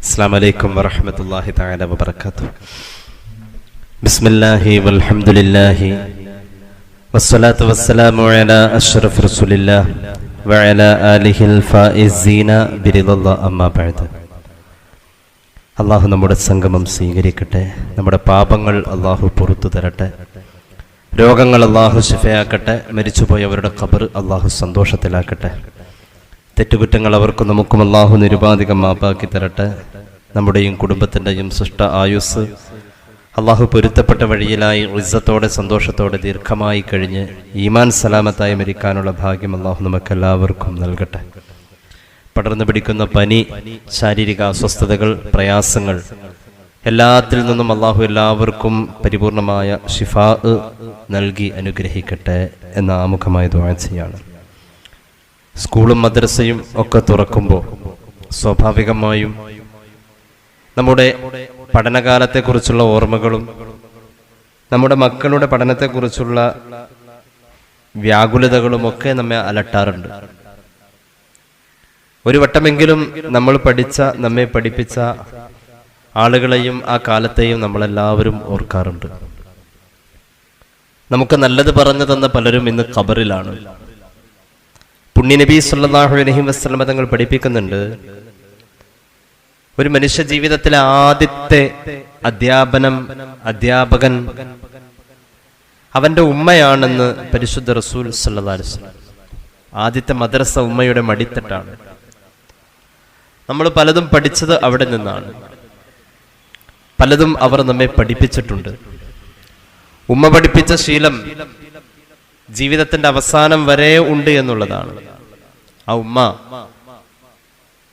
അസ്സലാമു അലൈക്കും വറഹ്മത്തുള്ളാഹി തആല വബറകാതുഹു. ബിസ്മില്ലാഹി വൽഹംദുലില്ലാഹി വസ്സലാത്തു വസ്സലാമു അലാ അഷ്റഫി റസൂലില്ലാഹ് വഅലാ ആലിഹിൽ ഫായിസീന ബിറിദല്ലാഹി അമ്മാ ബഅദ്. അല്ലാഹു നമ്മുടെ സംഗമം സ്വീകരിക്കട്ടെ. നമ്മുടെ പാപങ്ങൾ അല്ലാഹു പുറത്തു തരട്ടെ. രോഗങ്ങൾ അല്ലാഹു ശിഫയാക്കട്ടെ. മരിച്ചുപോയവരുടെ ഖബർ അല്ലാഹു സന്തോഷത്തിലാക്കട്ടെ. തെറ്റുകുറ്റങ്ങൾ അവർക്കും നമുക്കും അല്ലാഹു നിരുപാധികം മാപ്പാക്കി തരട്ടെ. നമ്മുടെയും കുടുംബത്തിൻ്റെയും സൃഷ്ട ആയുസ് അല്ലാഹു പൊരുത്തപ്പെട്ട വഴിയിലായി ഇസ്സത്തോടെ സന്തോഷത്തോടെ ദീർഘമായി കഴിഞ്ഞ് ഈമാൻ സലാമത്തായി മരിക്കാനുള്ള ഭാഗ്യം അല്ലാഹു നമുക്കെല്ലാവർക്കും നൽകട്ടെ. പടർന്നു പിടിക്കുന്ന പനി, ശാരീരിക അസ്വസ്ഥതകൾ, പ്രയാസങ്ങൾ എല്ലാത്തിൽ നിന്നും അല്ലാഹു എല്ലാവർക്കും പരിപൂർണമായ ശിഫാ നൽകി അനുഗ്രഹിക്കട്ടെ എന്ന ആമുഖമായ ദുആ ചെയ്യാണ്. സ്കൂളും മദ്രസയും ഒക്കെ തുറക്കുമ്പോൾ സ്വാഭാവികമായും നമ്മുടെ പഠനകാലത്തെക്കുറിച്ചുള്ള ഓർമ്മകളും നമ്മുടെ മക്കളുടെ പഠനത്തെക്കുറിച്ചുള്ള വ്യാകുലതകളും ഒക്കെ നമ്മെ അലട്ടാറുണ്ട്. ഒരു വട്ടമെങ്കിലും നമ്മൾ നമ്മെ പഠിപ്പിച്ച ആളുകളെയും ആ കാലത്തെയും നമ്മളെല്ലാവരും ഓർക്കാറുണ്ട്. നമുക്ക് നല്ലത് പറഞ്ഞു തന്ന പലരും ഇന്ന് ഖബറിലാണ്. പുണ്യനബി സല്ലല്ലാഹു അലൈഹി വസല്ലം തങ്ങൾ പഠിപ്പിക്കുന്നുണ്ട്, ഒരു മനുഷ്യ ജീവിതത്തിലെ ആദ്യത്തെ അധ്യാപകൻ അവന്റെ ഉമ്മയാണെന്ന് പരിശുദ്ധ റസൂൽ സല്ലല്ലാഹു അലൈഹി വസല്ലം. ആദ്യത്തെ മദ്രസ ഉമ്മയുടെ മടിത്തട്ടാണ്. നമ്മൾ പലതും പഠിച്ചത് അവിടെ നിന്നാണ്. പലതും അവർ നമ്മെ പഠിപ്പിച്ചിട്ടുണ്ട്. ഉമ്മ പഠിപ്പിച്ച ശീലം ജീവിതത്തിന്റെ അവസാനം വരെ ഉണ്ട് എന്നുള്ളതാണ്. ആ ഉമ്മ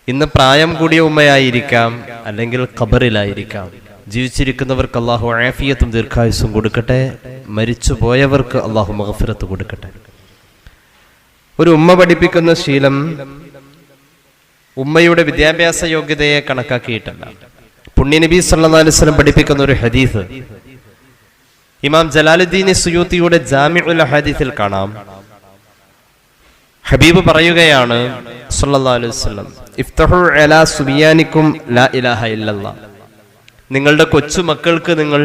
ഇന്ന് പ്രായം കൂടിയ ഉമ്മയായിരിക്കാം, അല്ലെങ്കിൽ ഖബറിലായിരിക്കാം. ജീവിച്ചിരിക്കുന്നവർക്ക് അല്ലാഹു ആഫിയത്തും ദീർഘായുസ്സും കൊടുക്കട്ടെ. മരിച്ചു പോയവർക്ക് അല്ലാഹു മഗ്ഫിറത്ത് കൊടുക്കട്ടെ. ഒരു ഉമ്മ പഠിപ്പിക്കുന്ന ശീലം ഉമ്മയുടെ വിദ്യാഭ്യാസ യോഗ്യതയെ കണക്കാക്കിയിട്ടല്ല. പുണ്യനബി സല്ലല്ലാഹു അലൈഹി വസല്ലം പഠിപ്പിക്കുന്ന ഒരു ഹദീസ് ഇമാം ജലാലുദ്ദീൻ സുയൂത്തിയുടെ ജാമിഉൽ ഹദീസിൽ കാണാം. ഹബീബ് പറയുകയാണ് സല്ലല്ലാഹു അലൈഹി വസല്ലം, ഇഫ്തഹു അലാ സുബിയാനിക്കും ലാ ഇലാഹ ഇല്ലല്ലാഹ്. നിങ്ങളുടെ കൊച്ചുമക്കൾക്ക് നിങ്ങൾ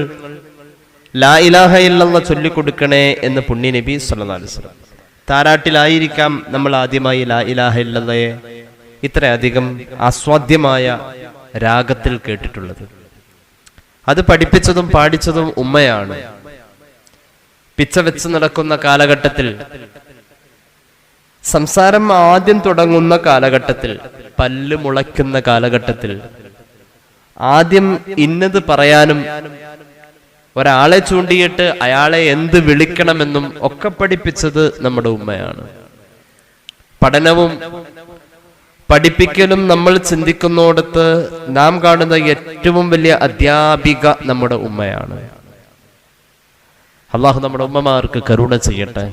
ലാ ഇലാഹ ഇല്ലല്ലാഹ് ചൊല്ലിക്കൊടുക്കണേ എന്ന് പുണ്യനബി സല്ലല്ലാഹു അലൈഹി വസല്ലം. താരാട്ടിലായിരിക്കാം നമ്മൾ ആദ്യമായി ലാ ഇലാഹ ഇല്ലല്ലാഹയെ ഇത്രയധികം ആസ്വാദ്യമായ രാഗത്തിൽ കേട്ടിട്ടുള്ളത്. അത് പഠിപ്പിച്ചതും പാടിച്ചതും ഉമ്മയാണ്. പിച്ച വെച്ച് നടക്കുന്ന കാലഘട്ടത്തിൽ, സംസാരം ആദ്യം തുടങ്ങുന്ന കാലഘട്ടത്തിൽ, പല്ല് മുളയ്ക്കുന്ന കാലഘട്ടത്തിൽ, ആദ്യം ഇന്നത് പറയാനും ഒരാളെ ചൂണ്ടിയിട്ട് അയാളെ എന്ത് വിളിക്കണമെന്നും ഒക്കെ പഠിപ്പിച്ചത് നമ്മുടെ ഉമ്മയാണ്. പഠനവും പഠിപ്പിക്കലും നമ്മൾ ചിന്തിക്കുന്നിടത്ത് നാം കാണുന്ന ഏറ്റവും വലിയ അധ്യാപിക നമ്മുടെ ഉമ്മയാണ്. അല്ലാഹു നമ്മുടെ ഉമ്മമാർക്ക് കരുണ ചെയ്യട്ടെ.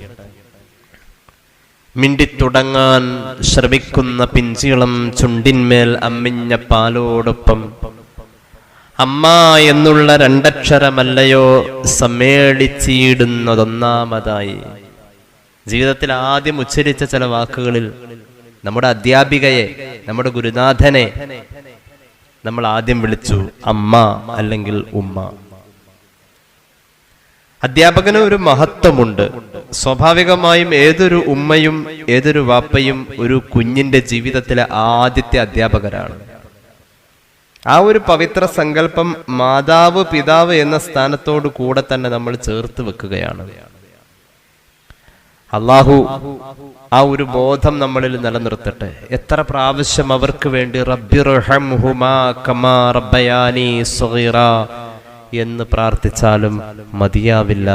മിണ്ടിത്തുടങ്ങാൻ ശ്രമിക്കുന്ന പിഞ്ചിളം ചുണ്ടിന്മേൽ അമ്മിഞ്ഞ പാലോടൊപ്പം അമ്മ എന്നുള്ള രണ്ടക്ഷരമല്ലയോ സമ്മേളിച്ചിടുന്നതൊന്നാമതായി. ജീവിതത്തിൽ ആദ്യം ഉച്ചരിച്ച ചില വാക്കുകളിൽ നമ്മുടെ അധ്യാപികയെ, നമ്മുടെ ഗുരുനാഥനെ നമ്മൾ ആദ്യം വിളിച്ചു അമ്മ അല്ലെങ്കിൽ ഉമ്മ. അധ്യാപകന് ഒരു മഹത്വമുണ്ട്. സ്വാഭാവികമായും ഏതൊരു ഉമ്മയും ഏതൊരു വാപ്പയും ഒരു കുഞ്ഞിന്റെ ജീവിതത്തിലെ ആദ്യത്തെ അധ്യാപകരാണ്. ആ ഒരു പവിത്ര സങ്കല്പം മാതാവ് പിതാവ് എന്ന സ്ഥാനത്തോടു കൂടെ തന്നെ നമ്മൾ ചേർത്ത് വെക്കുകയാണ്. അല്ലാഹു ആ ഒരു ബോധം നമ്മളിൽ നിലനിർത്തട്ടെ. എത്ര പ്രാവശ്യം അവർക്ക് വേണ്ടി റബ്ബിർഹംഹുമാ കമാ റബ്ബയാനി സഗീറാ എന്ന് പ്രാർത്ഥിച്ചാലും മതിയാവില്ല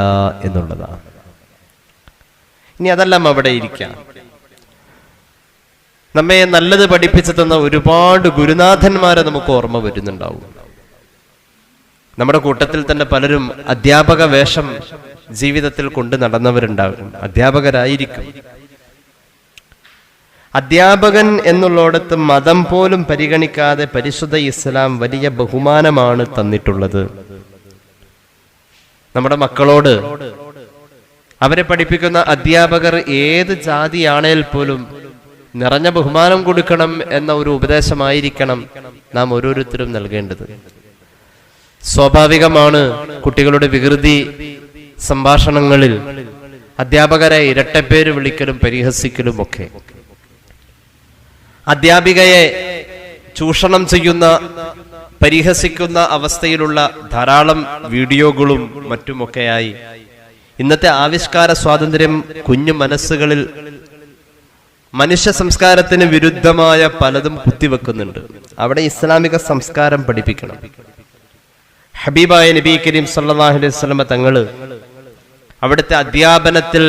എന്നുള്ളതാണ്. ഇനി അതെല്ലാം അവിടെ ഇരിക്കാം. നമ്മെ നല്ലത് പഠിപ്പിച്ചു തന്ന ഒരുപാട് ഗുരുനാഥന്മാരെ നമുക്ക് ഓർമ്മ വരുന്നുണ്ടാവും. നമ്മുടെ കൂട്ടത്തിൽ തന്നെ പലരും അധ്യാപക വേഷം ജീവിതത്തിൽ കൊണ്ട് നടന്നവരുണ്ടാകും. അധ്യാപകരായിരിക്കും. അധ്യാപകൻ എന്നുള്ളിടത്ത് മതം പോലും പരിഗണിക്കാതെ പരിശുദ്ധ ഇസ്ലാം വലിയ ബഹുമാനമാണ് തന്നിട്ടുള്ളത്. നമ്മുടെ മക്കളോട് അവരെ പഠിപ്പിക്കുന്ന അധ്യാപകർ ഏത് ജാതിയാണേൽ പോലും നിറഞ്ഞ ബഹുമാനം കൊടുക്കണം എന്ന ഒരു ഉപദേശമായിരിക്കണം നാം ഓരോരുത്തരും നൽകേണ്ടത്. സ്വാഭാവികമാണ് കുട്ടികളുടെ വികൃതി സംഭാഷണങ്ങളിൽ അധ്യാപകരെ ഇരട്ടപ്പേര് വിളിക്കലും പരിഹസിക്കലും ഒക്കെ. അധ്യാപികയെ ചൂഷണം ചെയ്യുന്ന പരിഹസിക്കുന്ന അവസ്ഥയിലുള്ള ധാരാളം വീഡിയോകളും മറ്റുമൊക്കെയായി ഇന്നത്തെ ആവിഷ്കാര സ്വാതന്ത്ര്യം കുഞ്ഞു മനസ്സുകളിൽ മനുഷ്യ സംസ്കാരത്തിന് വിരുദ്ധമായ പലതും കുത്തിവെക്കുന്നുണ്ട്. അവിടെ ഇസ്ലാമിക സംസ്കാരം പഠിപ്പിക്കണം. ഹബീബായ നബി കരീം സല്ലല്ലാഹു അലൈഹി വസല്ലം തങ്ങള് അവിടുത്തെ അധ്യാപനത്തിൽ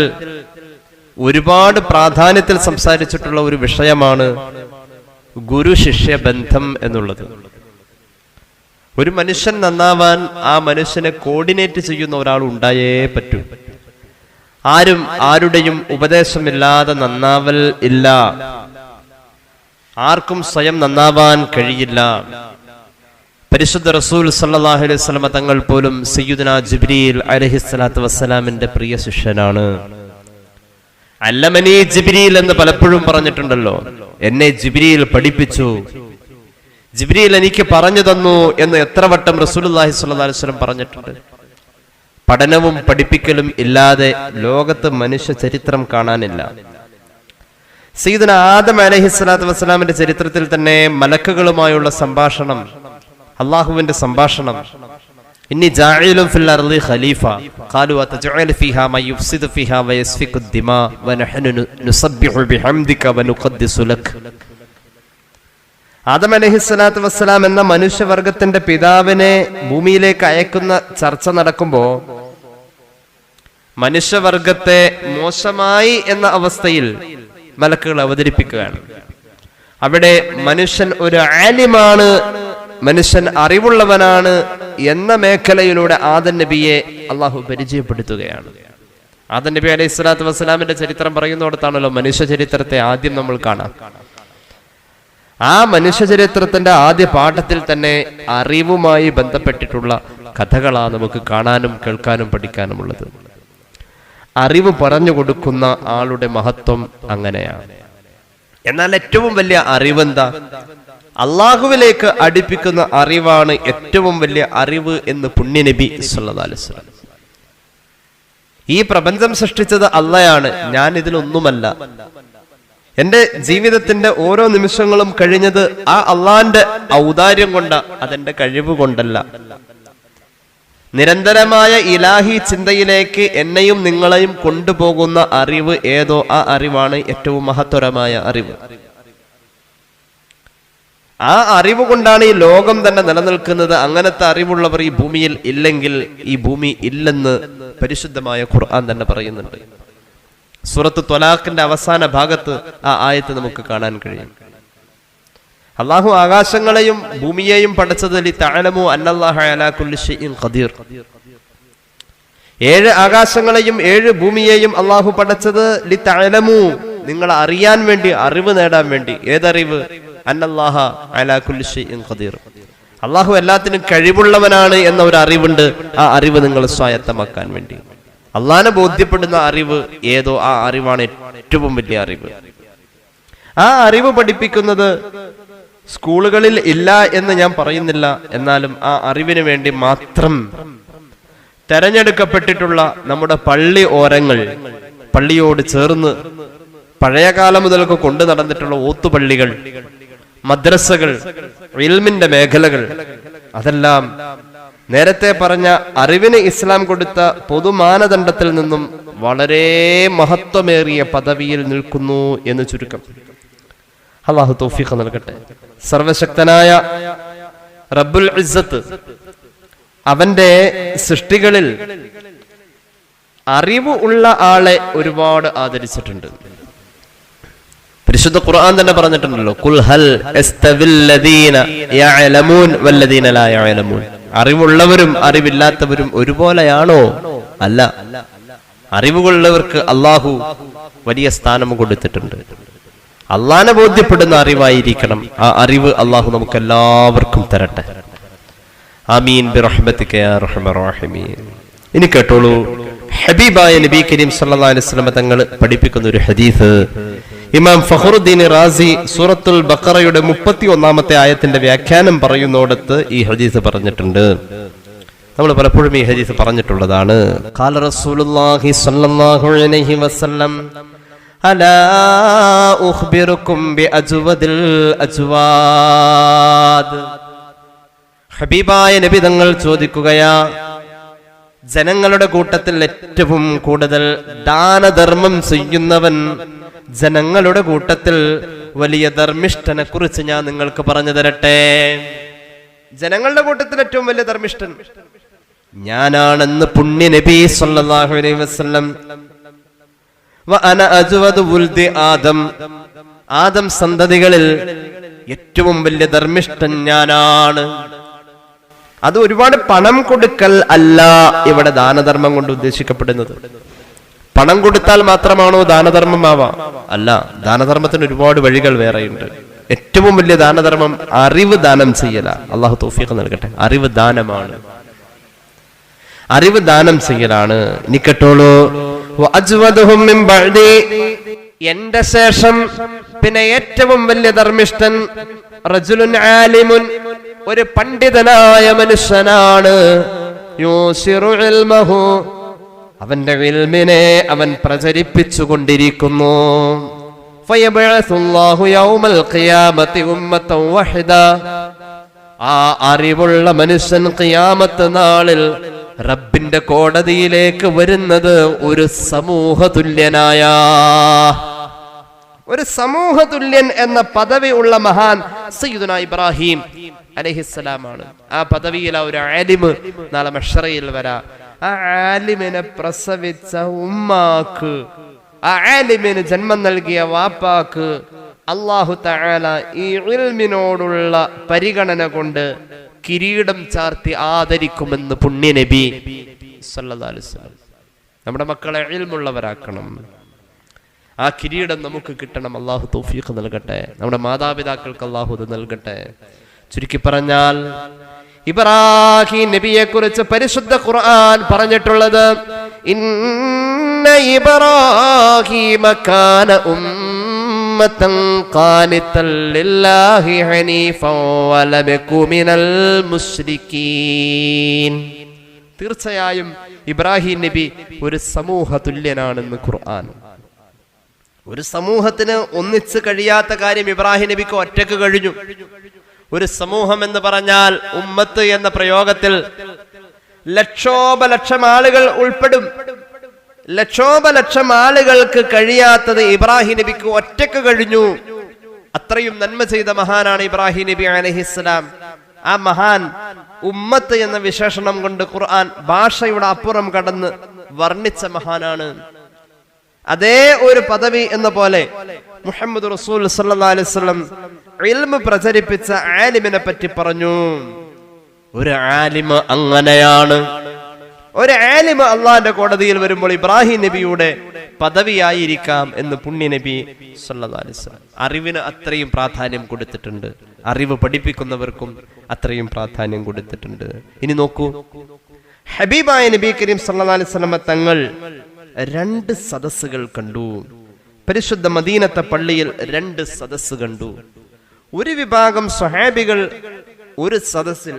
ഒരുപാട് പ്രാധാന്യത്തിൽ സംസാരിച്ചിട്ടുള്ള ഒരു വിഷയമാണ് ഗുരു ശിഷ്യ ബന്ധം എന്നുള്ളത്. ഒരു മനുഷ്യൻ നന്നാവാൻ ആ മനുഷ്യനെ കോർഡിനേറ്റ് ചെയ്യുന്ന ഒരാൾ ഉണ്ടായേ പറ്റൂ. ആരും ആരുടെയും ഉപദേശമില്ലാതെ നന്നാവൽ ഇല്ല. ആർക്കും സ്വയം നന്നാവാൻ കഴിയില്ല. പരിശുദ്ധ റസൂൽ സല്ലല്ലാഹു അലൈഹി വസല്ലം തങ്ങൾ പോലും സയ്യിദുനാ ജിബ്രീൽ അലൈഹിസ്സലാത്തു വസ്സലാമിന്റെ പ്രിയ ശിഷ്യനാണ്. അല്ലമനി ജിബ്രീൽ എന്ന് പലപ്പോഴും പറഞ്ഞിട്ടുണ്ടല്ലോ. എന്നെ ജിബ്രീൽ പഠിപ്പിച്ചു, ജിബ്രീൽ എനിക്ക് പറഞ്ഞു തന്നു എന്ന് എത്ര വട്ടം റസൂലുള്ളാഹി സ്വല്ലല്ലാഹു അലൈഹി വസല്ലം പറഞ്ഞിട്ടുണ്ട്. പഠനവും പഠിപ്പിക്കലും ഇല്ലാതെ ലോകത്ത് മനുഷ്യ ചരിത്രം കാണാനില്ല. സയ്യിദുനാ ആദം അലൈഹിസ്സലാത്തു വസ്സലാമിന്റെ ചരിത്രത്തിൽ തന്നെ മലക്കുകളുമായുള്ള സംഭാഷണം, അള്ളാഹുവിന്റെ സംഭാഷണം, ഇന്നി ജാഇലുൻ ഫിൽ അർളി ഖലീഫ ഖാലു അതജഅലു ഫീഹാ മൻ യുഫ്സിദു ഫീഹാ വയസ്ഫികു ദിമാ വനഹ്നു നുസബ്ബിഹു ബിഹംദിക വനുഖദ്ദിസു ലക്. ആദം അലൈഹിസ്സലാത്തു വസ്സലാം എന്ന മനുഷ്യവർഗത്തിന്റെ പിതാവിനെ ഭൂമിയിലേക്ക് അയക്കുന്ന ചർച്ച നടക്കുമ്പോ മനുഷ്യവർഗത്തെ മോശമായി എന്ന അവസ്ഥയിൽ മലക്കുകൾ അവതരിപ്പിക്കുകയാണ്. അവിടെ മനുഷ്യൻ ഒരു ആലിമാണ്, മനുഷ്യൻ അറിവുള്ളവനാണ് എന്ന മേഖലയിലൂടെ ആദം നബിയെ അള്ളാഹു പരിചയപ്പെടുത്തുകയാണ്. ആദം നബി അലൈഹി സ്വലാത്തു വസ്സലാമിന്റെ ചരിത്രം പറയുന്നിടത്താണല്ലോ മനുഷ്യ ചരിത്രത്തെ ആദ്യം നമ്മൾ കാണാം. ആ മനുഷ്യ ചരിത്രത്തിന്റെ ആദ്യ പാഠത്തിൽ തന്നെ അറിവുമായി ബന്ധപ്പെട്ടിട്ടുള്ള കഥകളാണ് നമുക്ക് കാണാനും കേൾക്കാനും പഠിക്കാനുമുള്ളത്. അറിവ് പറഞ്ഞു കൊടുക്കുന്ന ആളുടെ മഹത്വം അങ്ങനെയാണ്. എന്നാൽ ഏറ്റവും വലിയ അറിവെന്താ? അള്ളാഹുവിലേക്ക് അടുപ്പിക്കുന്ന അറിവാണ് ഏറ്റവും വലിയ അറിവ് എന്ന് പുണ്യനബി സല്ലല്ലാഹു അലൈഹി വസല്ലം. ഈ പ്രപഞ്ചം സൃഷ്ടിച്ചത് അള്ളയാണ്, ഞാൻ ഇതിലൊന്നുമല്ല. എന്റെ ജീവിതത്തിന്റെ ഓരോ നിമിഷങ്ങളും കഴിഞ്ഞത് ആ അള്ളാന്റെ ഔദാര്യം കൊണ്ട, അതെന്റെ കഴിവ് കൊണ്ടല്ല. നിരന്തരമായ ഇലാഹി ചിന്തയിലേക്ക് എന്നെയും നിങ്ങളെയും കൊണ്ടുപോകുന്ന അറിവ് ഏതോ ആ അറിവാണ് ഏറ്റവും മഹത്തരമായ അറിവ്. ആ അറിവ് കൊണ്ടാണ് ഈ ലോകം തന്നെ നിലനിൽക്കുന്നത്. അങ്ങനത്തെ അറിവുള്ളവർ ഈ ഭൂമിയിൽ ഇല്ലെങ്കിൽ ഈ ഭൂമി ഇല്ലെന്ന് പരിശുദ്ധമായ ഖുർആൻ തന്നെ പറയുന്നുണ്ട്. സൂറത്ത് ത്വലാഖിന്റെ അവസാന ഭാഗത്ത് ആ ആയത്ത് നമുക്ക് കാണാൻ കഴിയും. അല്ലാഹു ആകാശങ്ങളെയും ഭൂമിയെയും പടച്ചത് ലിതഅലമു അന്നല്ലാഹ അലാ കുല്ലി ഷൈഇൻ ഖദീർ. 7 ആകാശങ്ങളെയും 7 ഭൂമിയെയും അല്ലാഹു പടച്ചത് ലിതഅലമു, നിങ്ങൾ അറിയാൻ വേണ്ടി, അറിവ് നേടാൻ വേണ്ടി. ഏതറിവ്? അന്നല്ലാഹ അലാ കുല്ലി ഷൈഇൻ ഖദീർ. അല്ലാഹു എല്ലാത്തിനും കഴിവുള്ളവനാണ് എന്ന ഒരു അറിവുണ്ട്. ആ അറിവ് നിങ്ങൾ സ്വായത്തമാക്കാൻ വേണ്ടി. അള്ളാഹനെ ബോധ്യപ്പെടുന്ന അറിവ് ഏതോ ആ അറിവാണ് ഏറ്റവും വലിയ അറിവ്. ആ അറിവ് പഠിപ്പിക്കുന്നത് സ്കൂളുകളിൽ ഇല്ല എന്ന് ഞാൻ പറയുന്നില്ല. എന്നാലും ആ അറിവിന് വേണ്ടി മാത്രം തെരഞ്ഞെടുക്കപ്പെട്ടിട്ടുള്ള നമ്മുടെ പള്ളി ഓരങ്ങൾ, പള്ളിയോട് ചേർന്ന് പഴയകാലം മുതലൊക്കെ കൊണ്ടു നടന്നിട്ടുള്ള ഓത്തുപള്ളികൾ, മദ്രസകൾ, ഇൽമിന്റെ മേഖലകൾ, അതെല്ലാം നേരത്തെ പറഞ്ഞ അറിവിന് ഇസ്ലാം കൊടുത്ത പൊതുമാനദണ്ഡത്തിൽ നിന്നും വളരെ മഹത്വമേറിയ പദവിയിൽ നിൽക്കുന്നു എന്ന് ചുരുക്കം. അല്ലാഹു തൗഫീഖ് നൽകട്ടെ. സർവശക്തനായ റബ്ബുൽ ഇസ്സത്ത് അവന്റെ സൃഷ്ടികളിൽ അറിവ് ഉള്ള ആളെ ഒരുപാട് ആദരിച്ചിട്ടുണ്ട്. പരിശുദ്ധ ഖുർആൻ തന്നെ പറഞ്ഞിട്ടുണ്ടല്ലോ, ഖുൽ ഹൽ യസ്തവില്ലദീന യഅലമൂൻ വല്ലദീന ലാ യഅലമൂൻ. അറിവുള്ളവരും അറിവില്ലാത്തവരും ഒരുപോലെയാണോ? അല്ല. അറിവുള്ളവർക്ക് അള്ളാഹു വലിയ സ്ഥാനം കൊടുത്തിട്ടുണ്ട്. അള്ളാഹനെ ബോധ്യപ്പെടുന്ന അറിവായിരിക്കണം. ആ അറിവ് അള്ളാഹു നമുക്ക് എല്ലാവർക്കും തരട്ടെ. ആമീൻ ബിറഹ്മതിക യാ അർഹമർ റഹീമീൻ. ഇനി കേട്ടോളൂ, ഹബീബായ നബി കരീം സല്ലല്ലാഹു അലൈഹി വസല്ലം തങ്ങൾ പഠിപ്പിക്കുന്ന ഒരു ഹദീസ് ഇമാം ഫഖറുദ്ദീൻ റാസി സൂറത്തുൽ ബഖറയുടെ 31-ാമത്തെ ആയത്തിന്റെ വ്യാഖ്യാനം പറയുന്നിടത്ത് ഈ ഹദീസ് പറഞ്ഞിട്ടുണ്ട്. നമ്മൾ പലപ്പോഴും ഈ ഹദീസ് പറഞ്ഞിട്ടുള്ളതാണ്. ഖാല റസൂലുള്ളാഹി സ്വല്ലല്ലാഹു അലൈഹി വസല്ലം അലാ ഉഖ്ബിറുക്കും ബിഅജ്വദിൽ അജ്വാദ്. ഹബീബായ നബി തങ്ങൾ ചോദിക്കുകയാ, ജനങ്ങളുടെ കൂട്ടത്തിൽ ഏറ്റവും കൂടുതൽ ദാനധർമ്മം ചെയ്യുന്നവൻ, ജനങ്ങളുടെ കൂട്ടത്തിൽ വലിയ ധർമ്മിഷ്ഠനെ കുറിച്ച് ഞാൻ നിങ്ങൾക്ക് പറഞ്ഞു തരട്ടെ. ജനങ്ങളുടെ കൂട്ടത്തിൽ ഏറ്റവും വലിയ ധർമ്മിഷ്ഠൻ ഞാനാണെന്ന് പുണ്യ നബി സല്ലല്ലാഹു അലൈഹി വസല്ലം. വഅന അജ്വദു വുൽദി ആദം, ആദം സന്തതികളിൽ ഏറ്റവും വലിയ ധർമ്മിഷ്ഠൻ ഞാനാണ്. അത് ഒരുപാട് പണം കൊടുക്കൽ അല്ല ഇവിടെ ദാനധർമ്മം കൊണ്ട് ഉദ്ദേശിക്കപ്പെടുന്നത്. പണം കൊടുത്താൽ മാത്രമാണോ ദാനധർമ്മമാവാ? അല്ല, ദാനധർമ്മത്തിന് ഒരുപാട് വഴികൾ വേറെയുണ്ട്. ഏറ്റവും വലിയ ദാനധർമ്മം അറിവ് ദാനം ചെയ്യല. അള്ളാഹു തൗഫീഖ് നൽകട്ടെ. അറിവ് ദാനമാണ്, അറിവ് ദാനം ചെയ്യലാണ്. ഇനി കേട്ടോളൂ, വഅജ്വദുഹും മിൻ ബഅദി, എന്റെ ശേഷം പിന്നെ ഏറ്റവും വലിയ ധർമ്മിഷ്ഠൻ റജുലുൻ ആലിമുൻ, ഒരു പണ്ഡിതനായ മനുഷ്യനാണ്. യൂസിറു ഇൽമഹു, അവന്റെ ഇൽമിനെ അവൻ പ്രചരിപ്പിച്ചുകൊണ്ടിരിക്കുന്നു. ഫയബഅസുല്ലാഹു യൗമൽ ഖിയാമത്തി ഉമ്മത്തൻ വഹിദ, ആ അറിവുള്ള മനുഷ്യൻ ഖിയാമത്ത് നാളിൽ റബ്ബിന്റെ കോടതിയിലേക്ക് വരുന്നത് ഒരു സമൂഹ തുല്യനായ, ഒരു സമൂഹ തുല്യൻ എന്ന പദവി ഉള്ള മഹാൻ സയ്യിദുന ഇബ്രാഹിം അലൈഹിസ്സലാമാണ്. ആ പദവിയിൽ ആ ഒരു ആലിമ് നാളെ മഹ്ശറയിൽ വരാ. ആ ആലിമിനെ പ്രസവിച്ച ഉമ്മാക്ക്, ആ ആലിമിന് ജന്മം നൽകിയ വാപ്പാക്ക് അല്ലാഹു തആല ഈ ഇൽമിനോടുള്ള പരിഗണന കൊണ്ട് കിരീടം ചാർത്തി ആദരിക്കുമെന്ന് പുണ്യ നബി സല്ലല്ലാഹു അലൈഹി വസല്ലം. നമ്മുടെ മക്കളെ ഇൽമുള്ളവരാക്കണം. ആ കിരീടം നമുക്ക് കിട്ടണം. അല്ലാഹു തൗഫീഖ് നൽകട്ടെ. നമ്മുടെ മാതാപിതാക്കൾക്ക് അല്ലാഹു ഇത് നൽകട്ടെ. ചുരുക്കി പറഞ്ഞാൽ ഇബ്രാഹിം നബിയെ കുറിച്ച് പരിശുദ്ധ ഖുർആൻ പറഞ്ഞിട്ടുള്ളത്, ഇന്ന ഇബ്രാഹീമ കാന ഉമ്മതൻ ഖാനിതൻ ലില്ലാഹി ഹനീഫൻ വലം യകു മിനൽ മുശ്രികീൻ. തീർച്ചയായും ഇബ്രാഹിം നബി ഒരു സമൂഹ തുല്യനാണെന്ന് ഖുർആൻ. ഒരു സമൂഹത്തിന് ഒന്നിച്ച് കഴിയാത്ത കാര്യം ഇബ്രാഹിം നബിക്ക് ഒറ്റക്ക് കഴിഞ്ഞു. ഒരു സമൂഹം എന്ന് പറഞ്ഞാൽ ഉമ്മത്ത് എന്ന പ്രയോഗത്തിൽ ലക്ഷോപലക്ഷം ആളുകൾ ഉൾപ്പെടും. ലക്ഷോപലക്ഷം ആളുകൾക്ക് കഴിയാത്തത് ഇബ്രാഹിം നബിക്ക് ഒറ്റക്ക് കഴിഞ്ഞു. അത്രയും നന്മ ചെയ്ത മഹാനാണ് ഇബ്രാഹിം നബി അലൈഹിസ്സലാം. ആ മഹാൻ ഉമ്മത്ത് എന്ന വിശേഷണം കൊണ്ട് ഖുർആൻ ഭാഷയുടെ അപ്പുറം കടന്ന് വർണ്ണിച്ച മഹാനാണ്. അതേ ഒരു പദവി എന്ന പോലെ മുഹമ്മദ് റസൂൽ സല്ലല്ലാഹു അലൈഹി വസല്ലം ഇൽമ് പ്രചരിപ്പിച്ച ആലിമിനെ പറ്റി പറഞ്ഞു. ഒരു ആലിമ് അങ്ങനെയാണ്. ഒരു ആലിമ് അള്ളാന്റെ കോടതിയിൽ വരുമ്പോൾ ഇബ്രാഹിം നബിയുടെ പദവിയായിരിക്കാം എന്ന് പുണ്യ നബി സല്ലല്ലാഹു അലൈഹി വസല്ലം. അറിവിന് അത്രയും പ്രാധാന്യം കൊടുത്തിട്ടുണ്ട്. അറിവ് പഠിപ്പിക്കുന്നവർക്കും അത്രയും പ്രാധാന്യം കൊടുത്തിട്ടുണ്ട്. ഇനി നോക്കൂ, ഹബീബായ നബി കരീം സല്ലല്ലാഹു അലൈഹി വസല്ലം തങ്ങൾ 2 സദസ്സുകൾ കണ്ടു. പരിശുദ്ധ മദീനത്തെ പള്ളിയിൽ 2 സദസ്സ് കണ്ടു. ഒരു വിഭാഗം സ്വഹാബികൾ ഒരു സദസ്സിൽ,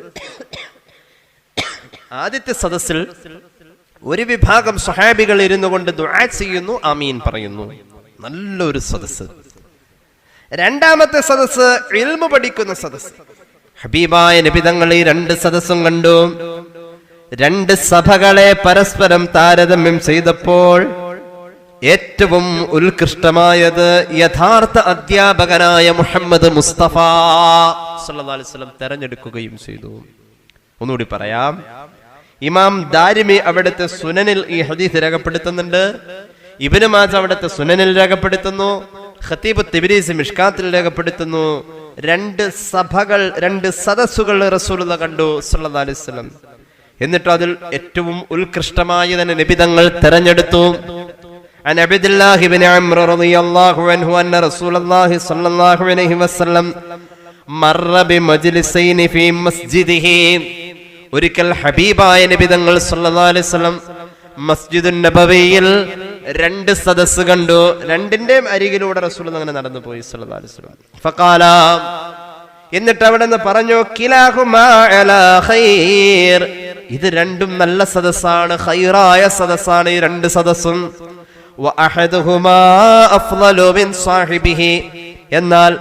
ആദ്യത്തെ സദസ്സിൽ ഒരു വിഭാഗം സ്വഹാബികൾ ഇരുന്നു കൊണ്ട് ദുആ ചെയ്യുന്നു, ആമീൻ പറയുന്നു. നല്ലൊരു സദസ്സ്. രണ്ടാമത്തെ സദസ്സ് ഇൽമു പഠിക്കുന്ന സദസ്സ്. ഹബീബായ നബി തങ്ങൾ ഈ 2 സദസ്സും കണ്ടു. 2 സഭകളെ പരസ്പരം താരതമ്യം ചെയ്തപ്പോൾ ഏറ്റവും ഉത്കൃഷ്ടമായത് യഥാർത്ഥ അധ്യാപകനായ മുഹമ്മദ് മുസ്തഫ സല്ലല്ലാഹു അലൈഹി വസല്ലം തെരഞ്ഞെടുക്കുകയും ചെയ്തു. ഒന്നുകൂടി പറയാം, ഇമാം ദാരിമി അവിടുത്തെ സുനനിൽ ഈ ഹദീസ് രേഖപ്പെടുത്തുന്നുണ്ട്. ഇബ്നു മാജ അവിടുത്തെ സുനനിൽ രേഖപ്പെടുത്തുന്നു. ഖതീബ് തിബ്രീസി മിഷ്കാത്തിൽ രേഖപ്പെടുത്തുന്നു. 2 സഭകൾ, 2 സദസ്സുകൾ റസൂലുള്ളാഹി കണ്ടു സല്ലല്ലാഹു അലൈഹി വസല്ലം. എന്നിട്ട് അതിൽ ഏറ്റവും ഉത്കൃഷ്ടമായതിനെ നബി തങ്ങൾ തെരഞ്ഞെടുത്തു. عن عبد الله بن عمرو رضي الله عنه أن رسول الله صلى الله عليه وسلم مر بمجلسين في مسجده. ഒരിക്കൽ ഹബീബായ നബി തങ്ങൾ സല്ലല്ലാഹു അലൈഹി വസല്ലം മസ്ജിദുൻ നബവിയിൽ രണ്ട് സദസ്സ് കണ്ടു. രണ്ടിന്റെയും അരികിലൂടെ റസൂൽ അങ്ങനെ നടന്നു പോയി സല്ലല്ലാഹു അലൈഹി വസല്ലം. ഫഖാല, എന്നിട്ട് അവിടെ നിന്ന് പറഞ്ഞു, കിലാഹുമാ അലാ ഖൈർ, ഇത് രണ്ടും നല്ല സദസ്സാണ്, ഖൈറായ സദസ്സാണ് ഈ രണ്ട് സദസ്സും. വഅഹദുഹുമാ അഫ്ളലു മിൻ സാഹിബിഹി, എന്നാൽ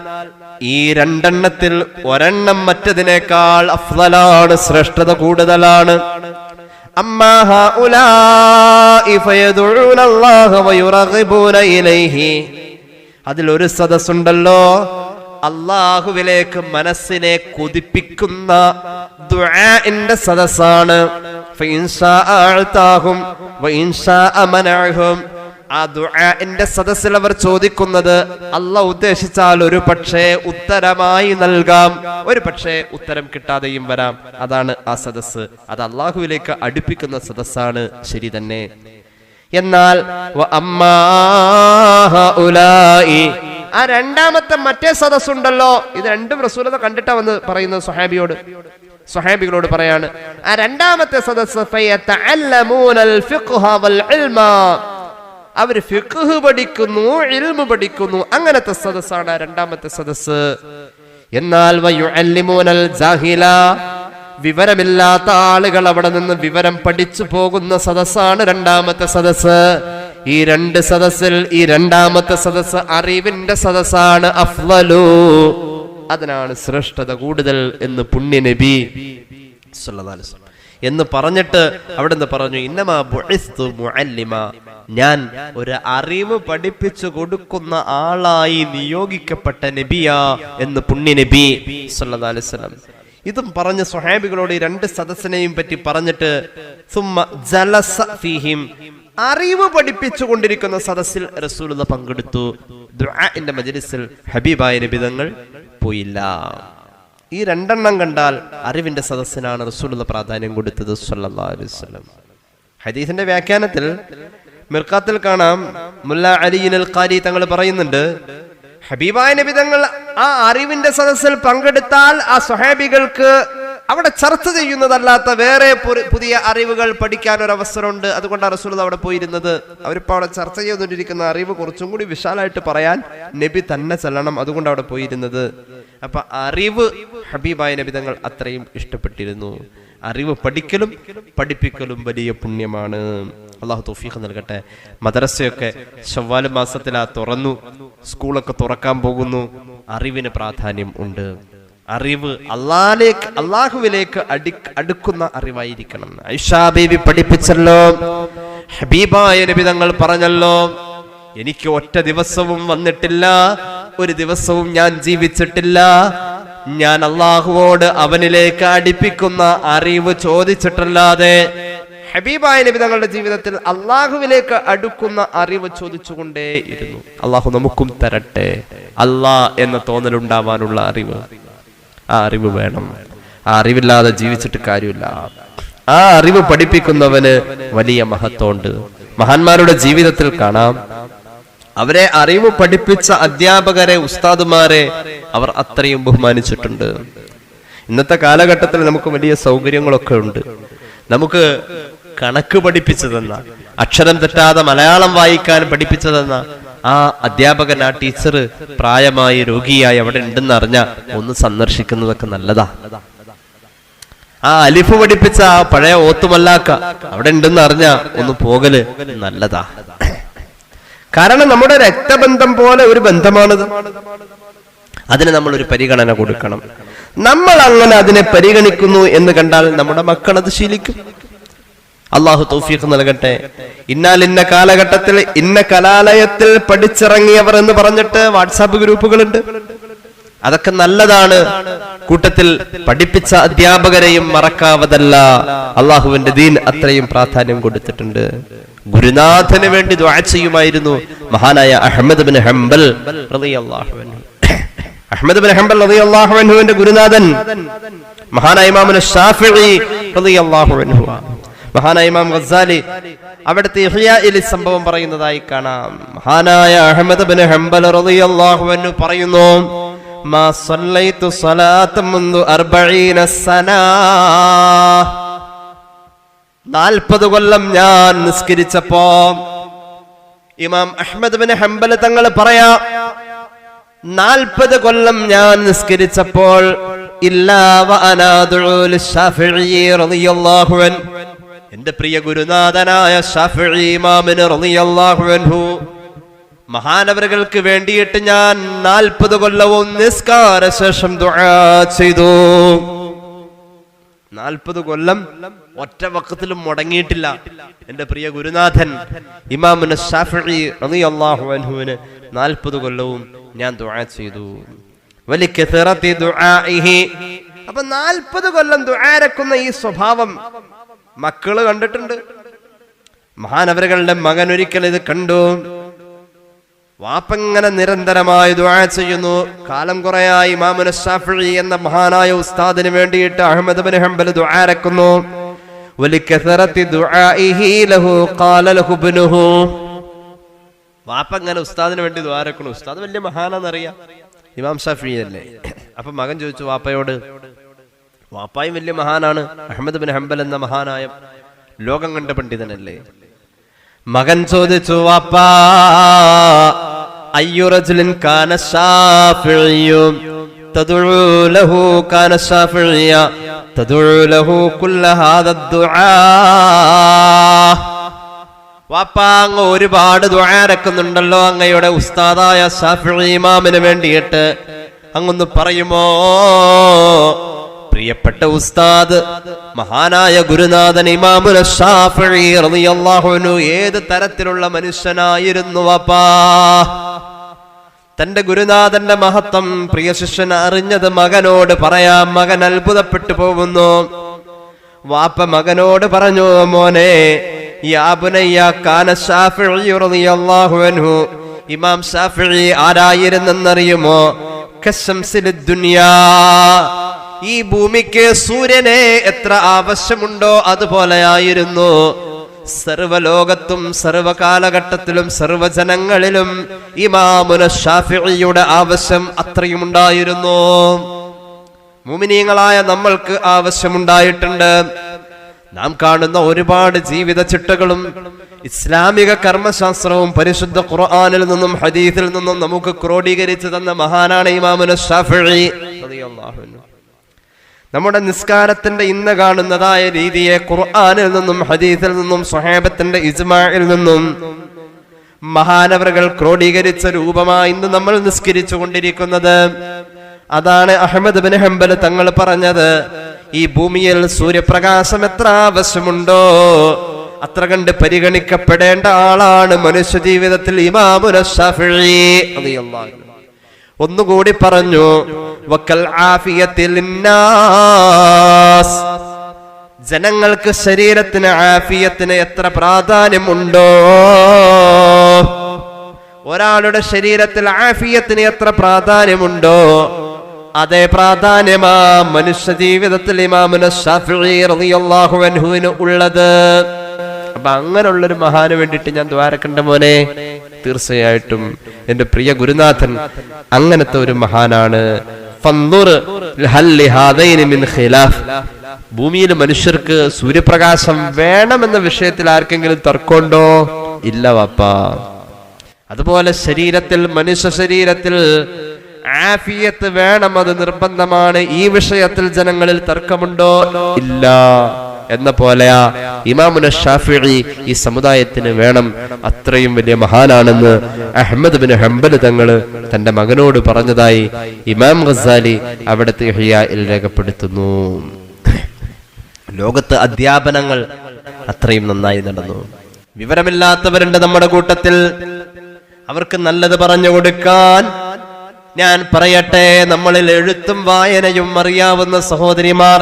ഈ രണ്ടെണ്ണത്തിൽ ഒരെണ്ണം മറ്റതിനേക്കാൾ അഫ്ളലാണ്, ശ്രേഷ്ഠത കൂടുതലാണ്. അമ്മാ ഹഉലാഇ ഫയദുഊന അല്ലാഹ വയുറഗിബൂന ഇലൈഹി, അതിലൊരു സദസ്സുണ്ടല്ലോ അല്ലാഹുവിലേക്ക് മനസ്സിനെ കൊതിപ്പിക്കുന്ന ദുആഇന്റെ സദസ്സാണ്. ഫഇൻ ശാഅ അഅതാഹും വഇൻ ശാഅ മനഅഹും, ആ ദുആഇന്റെ സദസ്സിൽ അവർ ചോദിക്കുന്നത് അല്ലാഹ് ഉദ്ദേശിച്ചാൽ ഒരു പക്ഷേ ഉത്തരമായി നൽകാം, ഒരു പക്ഷേ ഉത്തരം കിട്ടാതെയും വരാം. അതാണ് ആ സദസ്സ്, അത് അല്ലാഹുവിലേക്ക് അടുപ്പിക്കുന്ന സദസ്സാണ്. ശരി തന്നെ. എന്നാൽ ആ രണ്ടാമത്തെ മറ്റേ സദസ്സുണ്ടല്ലോ, ഇത് രണ്ടും റസൂലത കണ്ടിട്ടാ വന്ന് പറയുന്നത് സ്വഹാബികളോട് പറയാണ്. ആ രണ്ടാമത്തെ സദസ്സ് അവർ ഫിഖ്ഹ് പഠിക്കുന്നു, ഇൽമു പഠിക്കുന്നു, അങ്ങനത്തെ സദസ്സാണ് ആ രണ്ടാമത്തെ സദസ്സ്. എന്നാൽ വയുഅല്ലിമൂനൽ ജാഹില, വിവരമില്ലാത്ത ആളുകൾ അവിടെ നിന്ന് വിവരം പഠിച്ചു പോകുന്ന സദസ്സാണ് രണ്ടാമത്തെ സദസ്സ്. ഈ രണ്ട് സദസ്സിൽ ഈ രണ്ടാമത്തെ സദസ്സ് അറിവിന്റെ സദസ്സാണ്. അഫ്ളലു, അതിനാണ് ശ്രേഷ്ഠത കൂടുതൽ എന്ന് പുണ്യ നബി സല്ലല്ലാഹു അലൈഹി വസല്ലം എന്ന് പറഞ്ഞിട്ട് അവിടുന്ന് പറഞ്ഞു, ഇന്നമാ ബുഇസ്തു മുഅല്ലിമ, ഞാൻ ഒരു അറിവ് പഠിപ്പിച്ചു കൊടുക്കുന്ന ആളായി നിയോഗിക്കപ്പെട്ട നബിയാ എന്ന് പുണ്യ നബി സല്ലല്ലാഹു അലൈഹി വസല്ലം. ഇതും പറഞ്ഞ സ്വഹാബികളോട് ഈ രണ്ട് സദസ്സിനെയും പറ്റി പറഞ്ഞിട്ട് സുമ്മ ജലസ ഫീഹിം, അറിവ് പഠിപ്പിച്ചു കൊണ്ടിരിക്കുന്ന സദസ്സിൽ റസൂലുള്ളാഹി പങ്കെടുത്തു. ദുആഇന്റെ മജ്ലിസിൽ ഹബീബായ നബി തങ്ങൾ പോയില്ല. ഈ രണ്ടെണ്ണം കണ്ടാൽ അറിവിന്റെ സദസ്സിനാണ് റസൂലുള്ളാഹി പ്രാധാന്യം കൊടുത്തത് സല്ലല്ലാഹു അലൈഹി വസല്ലം. ഹദീസിന്റെ വ്യാഖ്യാനത്തിൽ മിർഖാത്തിൽ കാണാം, മുല്ല അലി അൽ ഖാരി തങ്ങൾ പറയുന്നുണ്ട്, ഹബീബായ നബി തങ്ങൾ ആ അറിവിന്റെ സദസ്സിൽ പങ്കെടുത്താൽ ആ സ്വഹാബികൾക്ക് അവിടെ ചർച്ച ചെയ്യുന്നതല്ലാത്ത വേറെ പുതിയ അറിവുകൾ പഠിക്കാൻ ഒരു അവസരമുണ്ട്. അതുകൊണ്ടാണ് റസൂൽ അവിടെ പോയിരുന്നത്. അവരിപ്പോ അവിടെ ചർച്ച ചെയ്തുകൊണ്ടിരിക്കുന്ന അറിവ് കുറച്ചും കൂടി വിശാലമായിട്ട് പറയാൻ നബി തന്നെ ചെല്ലണം, അതുകൊണ്ട് അവിടെ പോയിരുന്നത്. അപ്പൊ അറിവ് ഹബീബായ നബി തങ്ങൾ അത്രയും ഇഷ്ടപ്പെട്ടിരുന്നു. അറിവ് പഠിക്കലും പഠിപ്പിക്കലും വലിയ പുണ്യമാണ്. അള്ളാഹു തൗഫീഖ് നൽകട്ടെ. മദ്രസയൊക്കെ ശവ്വാൽ മാസത്തിലാ തുറന്നു, സ്കൂളൊക്കെ തുറക്കാൻ പോകുന്നു. അറിവിന് പ്രാധാന്യം ഉണ്ട്. അറിവ് അള്ളാഹുവിലേക്ക് അടുക്കുന്ന അറിവായിരിക്കണം. ആയിഷാ ബീവി പഠിപ്പിച്ചല്ലോ, ഹബീബായ നബി തങ്ങൾ പറഞ്ഞല്ലോ, എനിക്ക് ഒറ്റ ദിവസവും വന്നിട്ടില്ല, ഒരു ദിവസവും ഞാൻ ജീവിച്ചിട്ടില്ല, ഞാൻ അള്ളാഹുവോട് അവനിലേക്ക് അടുപ്പിക്കുന്ന അറിവ് ചോദിച്ചിട്ടല്ലാതെ. ഹബീബായ നബി തങ്ങളുടെ ജീവിതത്തിൽ അള്ളാഹുവിലേക്ക് അടുക്കുന്ന അറിവ് ചോദിച്ചുകൊണ്ടേയിരുന്നു. അള്ളാഹു നമുക്കും തരട്ടെ എന്ന തോന്നലുണ്ടാവാനുള്ള അറിവ്. ആ അറിവ് വേണം. ആ അറിവില്ലാതെ ജീവിച്ചിട്ട് കാര്യമില്ല. ആ അറിവ് പഠിപ്പിക്കുന്നവന് വലിയ മഹത്വമുണ്ട്. മഹാന്മാരുടെ ജീവിതത്തിൽ കാണാം, അവരെ അറിവ് പഠിപ്പിച്ച അധ്യാപകരെ, ഉസ്താദുമാരെ അവർ അത്രയും ബഹുമാനിച്ചിട്ടുണ്ട്. ഇന്നത്തെ കാലഘട്ടത്തിൽ നമുക്ക് വലിയ സൗകര്യങ്ങളൊക്കെ ഉണ്ട്. നമുക്ക് കണക്ക് പഠിപ്പിച്ചു തന്ന, അക്ഷരം തെറ്റാതെ മലയാളം വായിക്കാൻ പഠിപ്പിച്ചു തന്ന ആ അധ്യാപകൻ, ആ ടീച്ചർ പ്രായമായി രോഗിയായി അവിടെ ഉണ്ടെന്ന് അറിഞ്ഞ ഒന്ന് സന്ദർശിക്കുന്നതൊക്കെ നല്ലതാ. ആ അലിഫ് പഠിപ്പിച്ച ആ പഴയ ഓത്തുമല്ലാക്ക അവിടെ ഉണ്ടെന്ന് അറിഞ്ഞ ഒന്ന് പോകല് നല്ലതാ. കാരണം നമ്മുടെ രക്തബന്ധം പോലെ ഒരു ബന്ധമാണത്. അതിന് നമ്മൾ ഒരു പരിഗണന കൊടുക്കണം. നമ്മൾ അങ്ങനെ അതിനെ പരിഗണിക്കുന്നു എന്ന് കണ്ടാൽ നമ്മുടെ മക്കൾ അത് ശീലിക്കും. അള്ളാഹു തൗഫീഖ് നൽകട്ടെ. ഇന്നാൽ ഇന്ന കാലഘട്ടത്തിൽ ഇന്ന കലാലയത്തിൽ പഠിച്ചിറങ്ങിയവർ എന്ന് പറഞ്ഞിട്ട് വാട്സാപ്പ് ഗ്രൂപ്പുകളുണ്ട്. അതൊക്കെ നല്ലതാണ്. കൂട്ടത്തിൽ പഠിപ്പിച്ച അധ്യാപകരെയും മറക്കാവതല്ല. അള്ളാഹുവിന്റെ ദീൻ അത്രയും പ്രാധാന്യം കൊടുത്തിട്ടുണ്ട്. ഗുരുനാഥന് വേണ്ടി ദുആ ചെയ്യുമായിരുന്നു മഹാനായ അഹ്മദ് ബിൻ ഹംബൽ റളിയല്ലാഹു അൻഹു. അഹ്മദ് ബിൻ ഹംബൽ റളിയല്ലാഹു അൻഹുവിന്റെ ഗുരുനാഥൻ മഹാനായ ഇമാം ശാഫിഈ റളിയല്ലാഹു അൻഹു. മഹാനായ ഇമാം ഗസാലി അവിടുത്തെ ഇഹ്യാഇൽ സംഭവം പറയുന്നതായി കാണാം. മഹാനായ അഹ്മദ് ബിൻ ഹംബൽ റളിയല്ലാഹു അൻഹു പറയുന്നു, മാ സല്ലൈതു സ്വലാത്തൻ മുൻദു 40 സനാ, 40 കൊല്ലം ഞാൻ നിസ്കരിച്ചപ്പോ ഇമാം അഹ്മദ് ബിൻ ഹംബൽ തങ്ങൾ പറയാ, 40 കൊല്ലം ഞാൻ നിസ്കരിച്ചപ്പോൾ ഇല്ലാ വഅനാ അദ്ഉ ലിശ്ശാഫിഈ റളിയല്ലാഹു അൻഹു, എന്റെ പ്രിയ ഗുരുനാഥനായ ശാഫിഈ ഇമാമിന് റളിയല്ലാഹു അൻഹു മഹാനവറുകൾക്ക് വേണ്ടിയിട്ട് ഞാൻ 40 കൊല്ലവും നിസ്കാര ശേഷം ദുആ ചെയ്തു. 40 കൊല്ലം ഒറ്റ വഖത്തിലും മുടങ്ങിയിട്ടില്ല എന്റെ പ്രിയ ഗുരുനാഥൻ ഇമാമുന ശാഫിഈ റളിയല്ലാഹു അൻഹുവിന് 40 കൊല്ലവും ഞാൻ ദുആ ചെയ്തു. വലികസറതി ദുആഇഹി. അപ്പൊ 40 കൊല്ലം ദുആ രക്കുന്ന ഈ സ്വഭാവം മക്കള് കണ്ടിട്ടുണ്ട്. മഹാനവറുകളുടെ മകൻ ഒരിക്കൽ ഇത് കണ്ടു. വാപ്പങ്ങനെ നിരന്തരമായി ദുആ ചെയ്യുന്നു. കാലം കുറയായി ഇമാമുന ശാഫിഈ എന്ന മഹാനായ ഉസ്താദിന് വേണ്ടിയിട്ട് അഹ്മദ് ബിൻ ഹംബൽ ദുആ രക്കുന്നു. വലികസറതി ദുആഇഹി ലഹു ഖാല ലഹു ഇബ്നുഹു. വാപ്പങ്ങനെ ഉസ്താദിന് വേണ്ടി ദുആ രക്കുന്നു. ഉസ്താദ് വലിയ മഹാനാണെന്നറിയാം, ഇമാം ശാഫിഈ അല്ലേ. അപ്പൊ മകൻ ചോദിച്ചു വാപ്പയോട്, വാപ്പായും വലിയ മഹാനാണ്, അഹ്മദ് ബിൻ ഹംബൽ എന്ന മഹാനായ ലോകം കണ്ട പണ്ഡിതനല്ലേ. മകൻ ചോദിച്ചു, വാപ്പാ അയ്യു റജുലിൻ കാന ശാഫിഈ തദ്ഉ ലഹു കാന ശാഫിഈ തദ്ഉ ലഹു കുല്ല ഹാദ ദുആ. വാപ്പാ അങ്ങ് ഒരുപാട് ദുആ രക്കുന്നുണ്ടല്ലോ, അങ്ങയുടെ ഉസ്താദായ ശാഫിഈ ഇമാമിന് വേണ്ടിയിട്ട് അങ്ങൊന്ന് പറയുമോ? പ്രിയപ്പെട്ട ഉസ്താദ് മഹാനായ ഗുരുനാഥൻ ഇമാമുന ശാഫിഈ റളിയല്ലാഹു അൻഹു ഏത് തരത്തിലുള്ള മനുഷ്യനായിരുന്നു വാപ്പാ. തന്റെ ഗുരുനാഥന്റെ മഹത്വം പ്രിയ ശിഷ്യൻ അറിഞ്ഞത് മകനോട് പറയാം. മകൻ അത്ഭുതപ്പെട്ടു പോകുന്നു. വാപ്പ മകനോട് പറഞ്ഞു, മോനെ യാ ബുനയ്യ കാന ശാഫിഈ റളിയല്ലാഹു അൻഹു, ഇമാം ശാഫിഈ ആരായിരുന്നെന്നറിയുമോ? കശംസിൽ ദുനിയാ, ഈ ഭൂമിക്ക് സൂര്യനെ എത്ര ആവശ്യമുണ്ടോ അതുപോലെയായിരുന്നു സർവലോകത്തും സർവകാലഘട്ടത്തിലും സർവജനങ്ങളിലും ഇമാമുന ശാഫിഈയുടെ ആവശ്യം അത്രയുമുണ്ടായിരുന്നു. മുഅ്മിനീങ്ങളായ നമ്മൾക്ക് ആവശ്യമുണ്ടായിട്ടുണ്ട്. നാം കാണുന്ന ഒരുപാട് ജീവിത ചിട്ടകളും ഇസ്ലാമിക കർമ്മശാസ്ത്രവും പരിശുദ്ധ ഖുർആനിൽ നിന്നും ഹദീസിൽ നിന്നും നമുക്ക് ക്രോഡീകരിച്ചു തന്ന മഹാനാണ് ഇമാമുന ശാഫിഈ റളിയല്ലാഹു അൻഹു. നമ്മുടെ നിസ്കാരത്തിന്റെ ഇന്ന് കാണുന്നതായ രീതിയെ ഖുർആനിൽ നിന്നും ഹദീസിൽ നിന്നും സ്വഹാബത്തിന്റെ ഇജ്മാഇൽ നിന്നും മഹാനവറുകൾ ക്രോഡീകരിച്ച രൂപമായി ഇന്ന് നമ്മൾ നിസ്കരിച്ചു കൊണ്ടിരിക്കുന്നത്. അതാണ് അഹ്മദ് ബിൻ ഹംബൽ തങ്ങൾ പറഞ്ഞത്, ഈ ഭൂമിയിൽ സൂര്യപ്രകാശം എത്ര ആവശ്യമുണ്ടോ അത്ര കണ്ട് പരിഗണിക്കപ്പെടേണ്ട ആളാണ് മനുഷ്യ ജീവിതത്തിൽ ഇമാമുന ശാഫിഈ റളിയല്ലാഹു അൻഹു. ഒന്നുകൂടി പറഞ്ഞു, വക്കൽ ആഫിയത്തിൽ ലിന്നാസ്, ജനങ്ങൾക്ക് ശരീരത്തിന് ആഫിയത്തിന് എത്ര പ്രാധാന്യമുണ്ടോ, ഒരാളുടെ ശരീരത്തിൽ ആഫിയത്തിന് എത്ര പ്രാധാന്യമുണ്ടോ അതേ പ്രാധാന്യമാ മനുഷ്യ ജീവിതത്തിൽ ഇമാമുന ശാഫിഈ റളിയല്ലാഹു അൻഹുവിന് ഉള്ളത്. അപ്പൊ അങ്ങനെയുള്ളൊരു മഹാന് വേണ്ടിയിട്ട് ഞാൻ ദ്വാരക്കണ്ട മോനെ. തീർച്ചയായിട്ടും എന്റെ പ്രിയ ഗുരുനാഥൻ അങ്ങനത്തെ ഒരു മഹാനാണ്. ഭൂമിയിൽ മനുഷ്യർക്ക് സൂര്യപ്രകാശം വേണമെന്ന വിഷയത്തിൽ ആർക്കെങ്കിലും തർക്കമുണ്ടോ? ഇല്ല വാപ്പാ. അതുപോലെ ശരീരത്തിൽ, മനുഷ്യ ശരീരത്തിൽ ആഫിയത്ത് വേണം, അത് നിർബന്ധമാണ്. ഈ വിഷയത്തിൽ ജനങ്ങളിൽ തർക്കമുണ്ടോ? ഇല്ല. എന്ന പോലെയാ ഇമാമുന ശാഫിഈ ഈ സമുദായത്തിന് വേണം. അത്രയും വലിയ മഹാനാണെന്ന് അഹ്മദ് ബിൻ ഹംബൽ തങ്ങള് തന്റെ മകനോട് പറഞ്ഞതായി ഇമാം ഗസാലി അവിടുത്തെ ഇഹ്യാഇൽ രേഖപ്പെടുത്തുന്നു. ലോകത്ത് അധ്യാപനങ്ങൾ അത്രയും നന്നായി നടന്നു. വിവരമില്ലാത്തവരുണ്ട് നമ്മുടെ കൂട്ടത്തിൽ, അവർക്ക് നല്ലത് പറഞ്ഞു കൊടുക്കാൻ ഞാൻ പറയട്ടെ. നമ്മളിൽ എഴുത്തും വായനയും അറിയാവുന്ന സഹോദരിമാർ,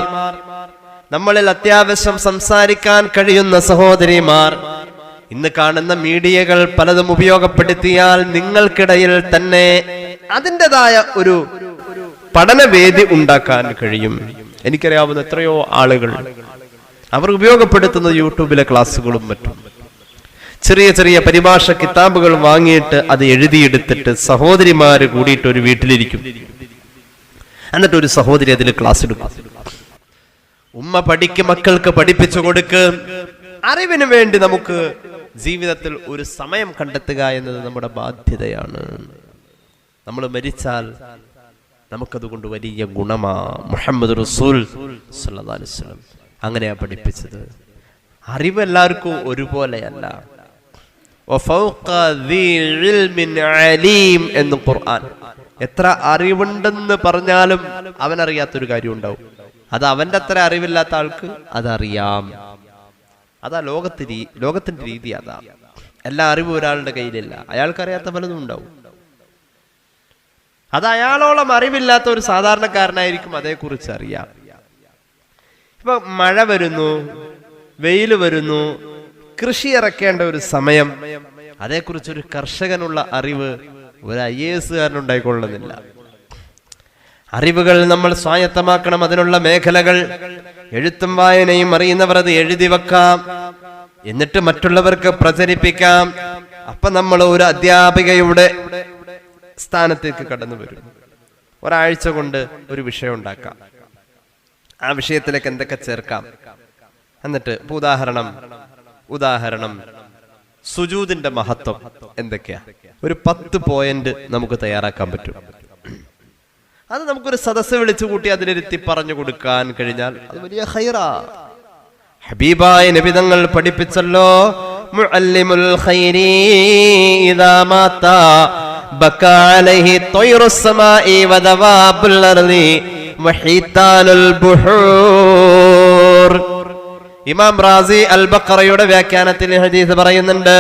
നമ്മളിൽ അത്യാവശ്യം സംസാരിക്കാൻ കഴിയുന്ന സഹോദരിമാർ, ഇന്ന് കാണുന്ന മീഡിയകൾ പലതും ഉപയോഗപ്പെടുത്തിയാൽ നിങ്ങൾക്കിടയിൽ തന്നെ അതിൻ്റെതായ ഒരു പഠനവേദി ഉണ്ടാക്കാൻ കഴിയും. എനിക്കറിയാവുന്ന എത്രയോ ആളുകൾ അവർ ഉപയോഗപ്പെടുത്തുന്ന യൂട്യൂബിലെ ക്ലാസ്സുകളും മറ്റും ചെറിയ ചെറിയ പരിഭാഷ കിതാബുകൾ വാങ്ങിയിട്ട് അത് എഴുതിയെടുത്തിട്ട് സഹോദരിമാര് കൂടിയിട്ട് ഒരു വീട്ടിലിരിക്കും. എന്നിട്ട് ഒരു സഹോദരി അതിൽ ക്ലാസ് എടുക്കും. ഉമ്മ പഠിക്ക്, മക്കൾക്ക് പഠിപ്പിച്ചു കൊടുക്ക്. അറിവിന് വേണ്ടി നമുക്ക് ജീവിതത്തിൽ ഒരു സമയം കണ്ടെത്തുക എന്നത് നമ്മുടെ ബാധ്യതയാണ്. നമ്മൾ മരിച്ചാൽ നമുക്കതുകൊണ്ട് വലിയ ഗുണമാ. മുഹമ്മദ് റസൂൽ സല്ലല്ലാഹു അലൈഹി വസല്ലം അങ്ങനെയാ പഠിപ്പിച്ചത്. അറിവ് എല്ലാവർക്കും ഒരുപോലെയല്ല. എന്ന് ഖുർആൻ. എത്ര അറിവുണ്ടെന്ന് പറഞ്ഞാലും അവനറിയാത്തൊരു കാര്യം ഉണ്ടാവും. അത് അവന്റെ അത്ര അറിവില്ലാത്ത ആൾക്ക് അതറിയാം. അതാ ലോകത്തിന്റെ രീതി. അതാ എല്ലാ അറിവും ഒരാളുടെ കയ്യിലില്ല. അയാൾക്കറിയാത്ത പലതും ഉണ്ടാവും. അത് അയാളോളം അറിവില്ലാത്ത ഒരു സാധാരണക്കാരനായിരിക്കും അതേക്കുറിച്ച് അറിയാം. ഇപ്പൊ മഴ വരുന്നു, വെയില് വരുന്നു, കൃഷി ഇറക്കേണ്ട ഒരു സമയം, അതേക്കുറിച്ചൊരു കർഷകനുള്ള അറിവ് ഒരു IAS കാരനുണ്ടായിക്കൊള്ളുന്നില്ല. അറിവുകൾ നമ്മൾ സ്വായത്തമാക്കണം. അതിനുള്ള മേഖലകൾ എഴുത്തും വായനയും അറിയുന്നവർ അത് എഴുതി വെക്കാം, എന്നിട്ട് മറ്റുള്ളവർക്ക് പ്രചരിപ്പിക്കാം. അപ്പൊ നമ്മൾ ഒരു അധ്യാപികയുടെ സ്ഥാനത്തേക്ക് കടന്നു വരും. ഒരാഴ്ച കൊണ്ട് ഒരു വിഷയം ഉണ്ടാക്കാം, ആ വിഷയത്തിലേക്ക് എന്തൊക്കെ ചേർക്കാം. എന്നിട്ട് ഉദാഹരണം സുജൂദിന്റെ മഹത്വം എന്തൊക്കെയാ, ഒരു 10 പോയിന്റ് നമുക്ക് തയ്യാറാക്കാൻ പറ്റും. അത് നമുക്കൊരു സദസ്സ് വിളിച്ചു കൂട്ടി അതിലിരുത്തി പറഞ്ഞു കൊടുക്കാൻ കഴിഞ്ഞാൽ അത് വലിയ ഖൈറാ. ഹബീബായ നബി തങ്ങൾ പഠിപ്പിച്ചല്ലോ, മുഅല്ലിമുൽ ഖൈരി ഇദാ മാതാ ബകാ അലൈഹി ത്വയ്റുസ് സമാഇ വദവാബുൽ അർളി വഹീതാനുൽ ബുഹൂർ. ഇമാം റാസി അൽ ബഖറയുടെ വ്യാഖ്യാനത്തിൽ ഹദീസ് പറയുന്നുണ്ട്,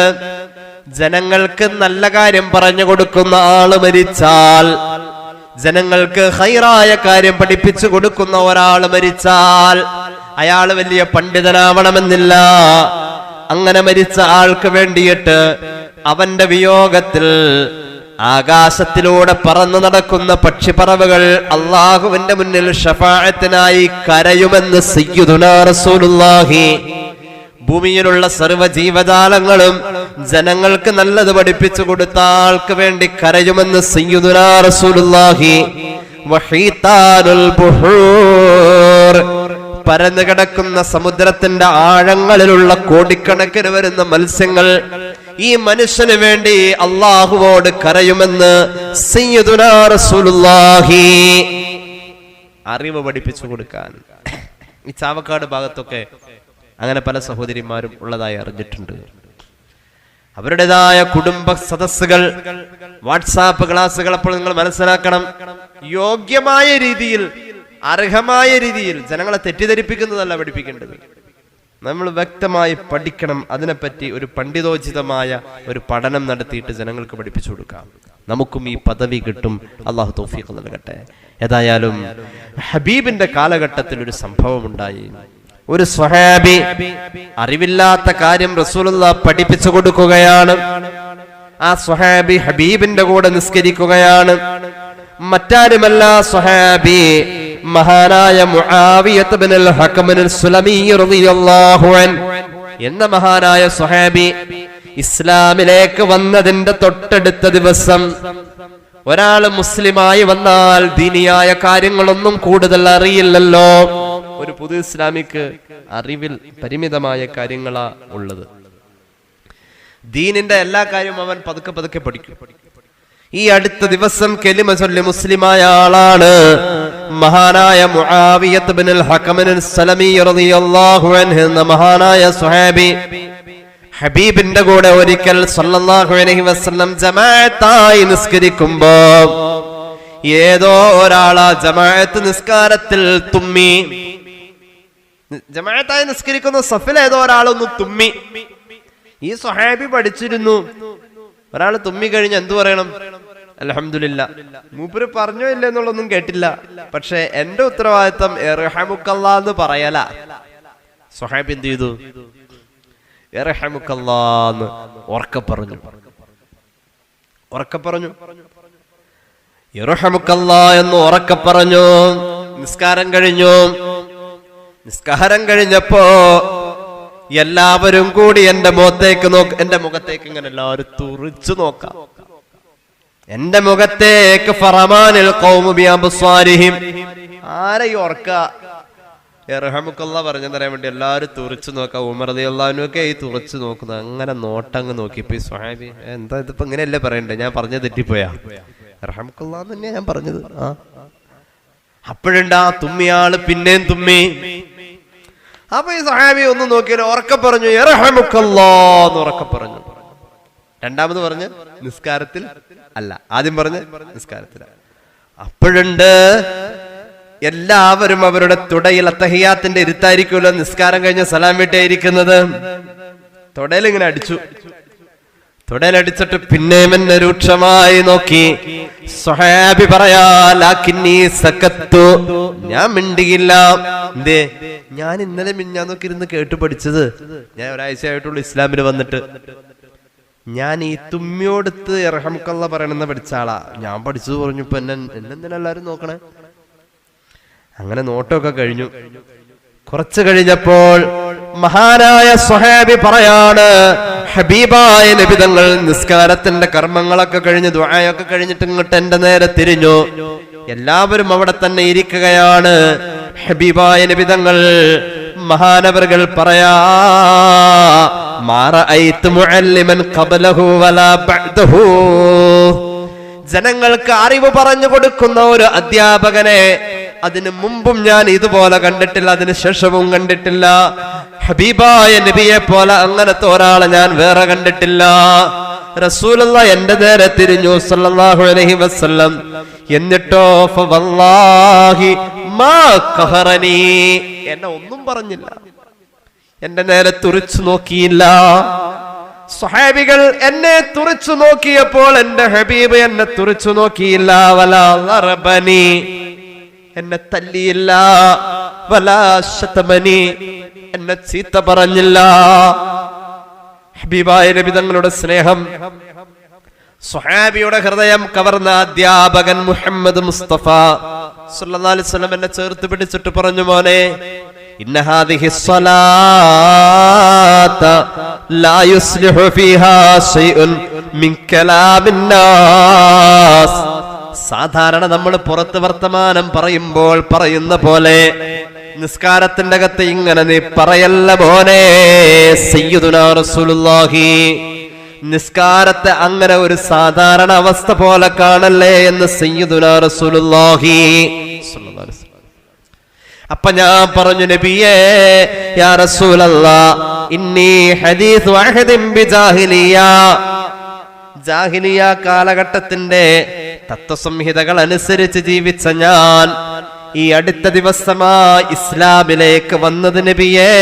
ജനങ്ങൾക്ക് നല്ല കാര്യം പറഞ്ഞു കൊടുക്കുന്ന ആള് മരിച്ചാൽ, ജനങ്ങൾക്ക് ഖൈറായ കാര്യം പഠിപ്പിച്ചു കൊടുക്കുന്ന ഒരാൾ മരിച്ചാൽ അയാൾ വലിയ പണ്ഡിതനാവണമെന്നില്ല. അങ്ങനെ മരിച്ച ആൾക്ക് വേണ്ടിയിട്ട് അവന്റെ വിയോഗത്തിൽ ആകാശത്തിലൂടെ പറന്നു നടക്കുന്ന പക്ഷിപ്പറവുകൾ അള്ളാഹുവിന്റെ മുന്നിൽ ശഫാഅത്തിനായി കരയുമെന്ന് സയ്യിദുനാ റസൂലുള്ളാഹി. ഭൂമിയിലുള്ള സർവ്വ ജീവജാലങ്ങളും ജനങ്ങൾക്ക് നല്ലത് പഠിപ്പിച്ചു കൊടുത്ത ആൾക്ക് വേണ്ടി കരയുമെന്ന് സയ്യിദുനാ റസൂലുള്ളാഹി. വഹീതാനുൽ ബുഹൂർ, പരന്നു കിടക്കുന്ന സമുദ്രത്തിന്റെ ആഴങ്ങളിലുള്ള കോടിക്കണക്കിന് വരുന്ന മത്സ്യങ്ങൾ ഈ മനുഷ്യന് വേണ്ടി അള്ളാഹുവോട് കരയുമെന്ന് സയ്യിദുനാ റസൂലുള്ളാഹി. അറിവ് പഠിപ്പിച്ചു കൊടുക്കാൻ ഈ ചാവക്കാട് ഭാഗത്തൊക്കെ അങ്ങനെ പല സഹോദരിമാരും ഉള്ളതായി അറിഞ്ഞിട്ടുണ്ട്. അവരുടേതായ കുടുംബ സദസ്സുകൾ, വാട്സാപ്പ് ക്ലാസ്സുകൾ. അപ്പോൾ നിങ്ങൾ മനസ്സിലാക്കണം, യോഗ്യമായ രീതിയിൽ, അർഹമായ രീതിയിൽ ജനങ്ങളെ തെറ്റിദ്ധരിപ്പിക്കുന്നതല്ല പഠിപ്പിക്കേണ്ടത്. നമ്മൾ വ്യക്തമായി പഠിക്കണം. അതിനെപ്പറ്റി ഒരു പണ്ഡിതോചിതമായ ഒരു പഠനം നടത്തിയിട്ട് ജനങ്ങൾക്ക് പഠിപ്പിച്ചു കൊടുക്കാം. നമുക്കും ഈ പദവി കിട്ടും. അള്ളാഹു തൗഫീഖ് നൽകട്ടെ. ഏതായാലും ഹബീബിന്റെ കാലഘട്ടത്തിൽ ഒരു സംഭവം ഉണ്ടായി. ഒരു സ്വഹാബി അറിവില്ലാത്ത കാര്യം റസൂലുള്ളാഹി പഠിപ്പിച്ചു കൊടുക്കുകയാണ്. ആ സ്വഹാബി ഹബീബിന്റെ കൂടെ നിസ്കരിക്കുകയാണ്. മറ്റാരുമല്ല, സ്വഹാബി മഹാനായ മുആവിയത്ത് ഇബ്നുൽ ഹകം അൽ-സുലമി റളിയല്ലാഹു അൻഹു എന്ന മഹാനായ സ്വഹാബി ഇസ്ലാമിലേക്ക് വന്നതിന്റെ തൊട്ടടുത്ത ദിവസം ഒരാൾ മുസ്ലിമായി വന്നാൽ ദീനിയായ കാര്യങ്ങളൊന്നും കൂടുതൽ അറിയില്ലല്ലോ. ഒരു പുതു ഇസ്ലാമിക്ക് അറിവിൽ പരിമിതമായ കാര്യങ്ങളാ ഉള്ളത്. ദീനിന്റെ എല്ലാ കാര്യവും അവൻ പതുക്കെ പതുക്കെ പഠിക്കും. ഈ അടുത്ത ദിവസം കലിമ ചൊല്ലി മുസ്ലിമായ ആളാണ് മഹാനായ മുആവിയത്ത് ഇബ്നുൽ ഹകം അൽ-സലമി റളിയല്ലാഹു അൻഹു എന്ന മഹാനായ സ്വഹാബി. ഹബീബിന്റെ കൂടെ ഒരിക്കൽ സല്ലല്ലാഹു അലൈഹി വസല്ലം ജമാഅത്തായി നിസ്കരിക്കുമ്പോ ഏതോ ഒരാളാ ജമാഅത്ത് നിസ്കാരത്തിൽ തുമ്മി. ജമാഅത്തായി നിസ്കരിക്കുന്ന സഫിൽ ഏതോ ഒരാളൊന്ന് തുമ്മി. ഈ സ്വഹാബി പഠിച്ചിരുന്നു, ഒരാൾ തുമ്മി കഴിഞ്ഞ് എന്തു പറയണം? അൽഹംദുലില്ലാ. മൂപ്പര് പറഞ്ഞോ ഇല്ല എന്നുള്ളതൊന്നും കേട്ടില്ല. പക്ഷെ എന്റെ ഉത്തരവാദിത്തം ഇർഹമുക്കല്ലാഹ് എന്ന് പറയല. സ്വഹാബി എന്ത് ചെയ്തു? ഇർഹമുക്കല്ലാഹ് എന്ന് ഉറക്കെ പറഞ്ഞു. ഇർഹമുക്കല്ലാഹ് എന്ന് ഉറക്കെ പറഞ്ഞു. നിസ്കാരം കഴിഞ്ഞു. നിസ്കാരം കഴിഞ്ഞപ്പോ എല്ലാവരും കൂടി എന്റെ മുഖത്തേക്ക് ഇങ്ങനെ എല്ലാവരും തുറിച്ചു നോക്കാം. എന്റെ മുഖത്തേക്ക് ഫറമാനിൽ ഖൗമു ബിഅബ്സാരിഹിം. ആരെ ഓർക്ക? യർഹമുക്കല്ലാ പറഞ്ഞെന്നറിയാൻ വേണ്ടി എല്ലാവരും തുറച്ചു നോക്കാം. ഉമർ റളിയല്ലാഹു അൻഹു ഒക്കെ ഈ തുറച്ചു നോക്കുന്നത്. അങ്ങനെ നോട്ടങ്ങ് നോക്കിയപ്പോ ഈ സ്വഹാബി എന്താ ഇതിപ്പോ ഇങ്ങനെയല്ലേ പറയണ്ടേ, ഞാൻ പറഞ്ഞത് തെറ്റിപ്പോയാ, യർഹമുക്കല്ലാ തന്നെയാ ഞാൻ പറഞ്ഞത്. അപ്പോഴുണ്ട് ആ തുമ്മിയാള് പിന്നെയും തുമ്മി. അപ്പൊ ഈ സ്വഹാബി ഒന്ന് നോക്കിയാലും ഉറക്കെ പറഞ്ഞു യർഹമുക്കല്ലാ എന്ന് ഉറക്കെ പറഞ്ഞു. രണ്ടാമത് പറഞ്ഞ് നിസ്കാരത്തിൽ അല്ല, ആദ്യം പറഞ്ഞ് നിസ്കാരത്തിൽ. അപ്പോഴുണ്ട് എല്ലാവരും അവരുടെ തുടയിൽ അത്തഹിയാത്തിന്റെ ഇരുത്തായിരിക്കുമല്ലോ നിസ്കാരം കഴിഞ്ഞ് സലാം വീട്ടായിരിക്കുന്നത്. തുടയിൽ ഇങ്ങനെ അടിച്ചു. തുടയിലടിച്ചിട്ട് പിന്നെയും എന്നെ രൂക്ഷമായി നോക്കി. സ്വഹാബി പറയാ ലാകിന്നി സകത്തു, ഞാൻ മിണ്ടിയില്ല. എന്തേ? ഞാൻ ഇന്നലെ മിഞ്ഞാന്നൊക്കെ ഇരുന്ന് കേട്ടു പഠിച്ചത്. ഞാൻ ഒരാഴ്ചയായിട്ടുള്ളൂ ഇസ്ലാമിൽ വന്നിട്ട്. ഞാൻ ഈ തുമ്മിയോടുത്ത് യർഹമുക്കല്ലാ പറയണെന്ന് പഠിച്ച ആളാ. ഞാൻ പഠിച്ചത് പറഞ്ഞു. ഇപ്പൊ എന്നെന്തിനാ എല്ലാരും നോക്കണേ? അങ്ങനെ നോട്ടമൊക്കെ കഴിഞ്ഞു. കുറച്ചു കഴിഞ്ഞപ്പോൾ മഹാനായ സ്വഹാബി പറയാണ്, ഹബീബായ നബി തങ്ങൾ നിസ്കാരത്തിന്റെ കർമ്മങ്ങളൊക്കെ കഴിഞ്ഞ് ദുആയൊക്കെ കഴിഞ്ഞിട്ട് ഇങ്ങോട്ട് എന്റെ നേരെ തിരിഞ്ഞു. എല്ലാവരും അവിടെ തന്നെ ഇരിക്കുകയാണ്. ഹബീബായ നബി തങ്ങൾ മഹാനവറുകൾ പറയാ, മാ റഅയ്തു മുഅല്ലിമൻ ഖബ്ലഹു വലാ ബഅദഹു, ജനങ്ങൾക്ക് അറിവ് പറഞ്ഞു കൊടുക്കുന്ന ഒരു അധ്യാപകനെ അതിനു മുമ്പും ഞാൻ ഇതുപോലെ കണ്ടിട്ടില്ല, അതിനു ശേഷവും കണ്ടിട്ടില്ല. ഹബീബായ നബിയെ പോലെ അങ്ങനത്തെ ഒരാളെ ഞാൻ വേറെ കണ്ടിട്ടില്ല. റസൂലുള്ളാഹി എന്റെ നേരെ തിരിഞ്ഞു സല്ലല്ലാഹു അലൈഹി വസല്ലം. എന്നിട്ടോ ഫവല്ലാഹി മാ ഖഹറനി, എന്നെ ഒന്നും പറഞ്ഞില്ല, എന്റെ നേരെ തുറിച്ചു നോക്കിയില്ല. സ്വഹാബികൾ എന്നെ തുറിച്ചു നോക്കിയപ്പോൾ എന്റെ ഹബീബ് എന്നെ തുറിച്ചു നോക്കിയില്ല. വലാ ലറബനി, എന്നെ തല്ലിയില്ല. വലാ ശതമനി, എന്നെ ചീത്ത പറഞ്ഞില്ല. ഹബീബായ നബി തങ്ങളുടെ സ്നേഹം, സ്വഹാബിയുടെ ഹൃദയം കവർന്ന അധ്യാപകൻ മുഹമ്മദ് മുസ്തഫ സല്ലല്ലാഹു അലൈഹി വസല്ലം എന്നെ ചേർത്ത് പിടിച്ചിട്ട് പറഞ്ഞു, മോനെ, ഇന്ന ഹാദിഹി സ്വലാത ലാ യുസ്ലിഹു ഫീഹാ ശൈഉൻ മിൻ കലാമിൻ നാസ്. സാധാരണ നമ്മൾ പുറത്ത് വർത്തമാനം പറയുമ്പോൾ പറയുന്ന പോലെ നിസ്കാരത്തിന്റെ അകത്ത് ഇങ്ങനെ നീ പറയല്ല മോനെ. സയ്യിദുനാ റസൂലുള്ളാഹി നിസ്കാരത്തെ അങ്ങനെ ഒരു സാധാരണ അവസ്ഥ പോലെ കാണല്ലേ എന്ന് സയ്യിദുനാ റസൂലുള്ളാഹി സ്വല്ലല്ലാഹു അലൈഹി വസല്ലം. അപ്പൊ ഞാൻ പറഞ്ഞു, നബിയേ യാ റസൂലല്ലാഹ്, ഇന്നി ഹദീസു അഹദിൻ ബിജാഹിലിയ, ജാഹിലിയ കാലഘട്ടത്തിന്റെ തത്വസംഹിതകൾ അനുസരിച്ച് ജീവിച്ച ഞാൻ ഈ അടുത്ത ദിവസമാ ഇസ്ലാമിലേക്ക് വന്നത് നബിയേ.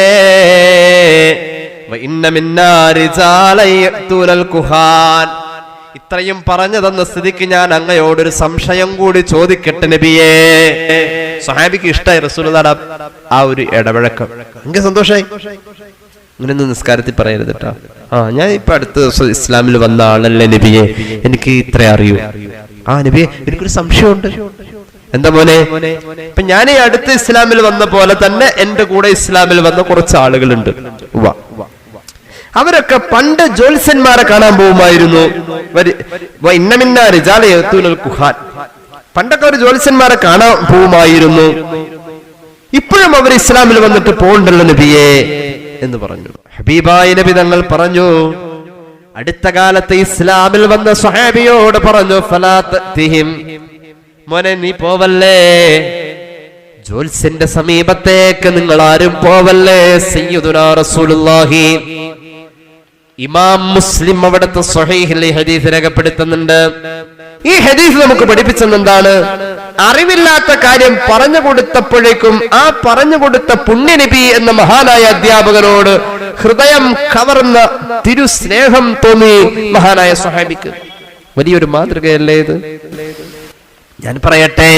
വഇന്ന മിന്നാ റിജാലൻ യഅ്തൂനൽ കുഹാൻ. ഇത്രയും പറഞ്ഞു തന്ന സ്ഥിതിക്ക് ഞാൻ അങ്ങയോടൊരു സംശയം കൂടി ചോദിക്കട്ടെ നബിയേ. സ്വഹാബിക്ക് ഇഷ്ടമായി റസൂലുള്ളാഹിയുടെ ആ ഒരു ഇടപഴക്കം. എനിക്ക് സന്തോഷമായി. ഇങ്ങനെയൊന്നും നിസ്കാരത്തിൽ പറയരുത് കേട്ടോ. ഞാൻ ഇപ്പൊ അടുത്ത ദിവസം ഇസ്ലാമിൽ വന്ന ആളല്ലേ നബിയെ, എനിക്ക് ഇത്ര അറിയൂ. നബിയെ, എനിക്കൊരു സംശയമുണ്ട്. എന്താ മോനെ? ഇപ്പൊ ഞാൻ ഈ അടുത്ത ഇസ്ലാമിൽ വന്ന പോലെ തന്നെ എന്റെ കൂടെ ഇസ്ലാമിൽ വന്ന കുറച്ച് ആളുകളുണ്ട്. അവരൊക്കെ പണ്ട് ജ്യോത്സ്യന്മാരെ കാണാൻ പോകുമായിരുന്നു. പണ്ടൊക്കെ ഒരു ജ്യോത്സ്യന്മാരെ കാണാൻ പോകുമായിരുന്നു. ഇപ്പോഴും അവർ ഇസ്ലാമിൽ വന്നിട്ട് പോകണ്ടല്ലോ നബിയെ എന്ന് പറഞ്ഞു. ഹബീബായ നബി തങ്ങൾ പറഞ്ഞു, അടുത്ത കാലത്ത് ഇസ്ലാമിൽ വന്ന സ്വഹാബിയോട് പറഞ്ഞു, ഫലാ തഅ്തിഹിം, മോനെ നീ പോവല്ലേ, ജ്യോത്സ്യന്റെ സമീപത്തേക്ക് നിങ്ങൾ ആരും പോവല്ലേ. സയ്യിദുനാ റസൂലുള്ളാഹി ഇമാം മുസ്ലിം അവിടുത്തെ സ്വഹീഹിൽ ഈ ഹദീസ് രേഖപ്പെടുത്തുന്നുണ്ട്. ഈ ഹദീസ് നമുക്ക് പഠിപ്പിച്ചെന്താണ്? അറിവില്ലാത്ത കാര്യം പറഞ്ഞു കൊടുത്തപ്പോഴേക്കും ആ പറഞ്ഞു കൊടുത്ത പുണ്യനബി എന്ന മഹാനായ അധ്യാപകനോട് ഹൃദയം കവർന്ന തിരുസ്നേഹം തോന്നി മഹാനായ സ്വഹാബിക്ക്. വലിയൊരു മാതൃകയല്ലേ ഇത്? ഞാൻ പറയട്ടെ,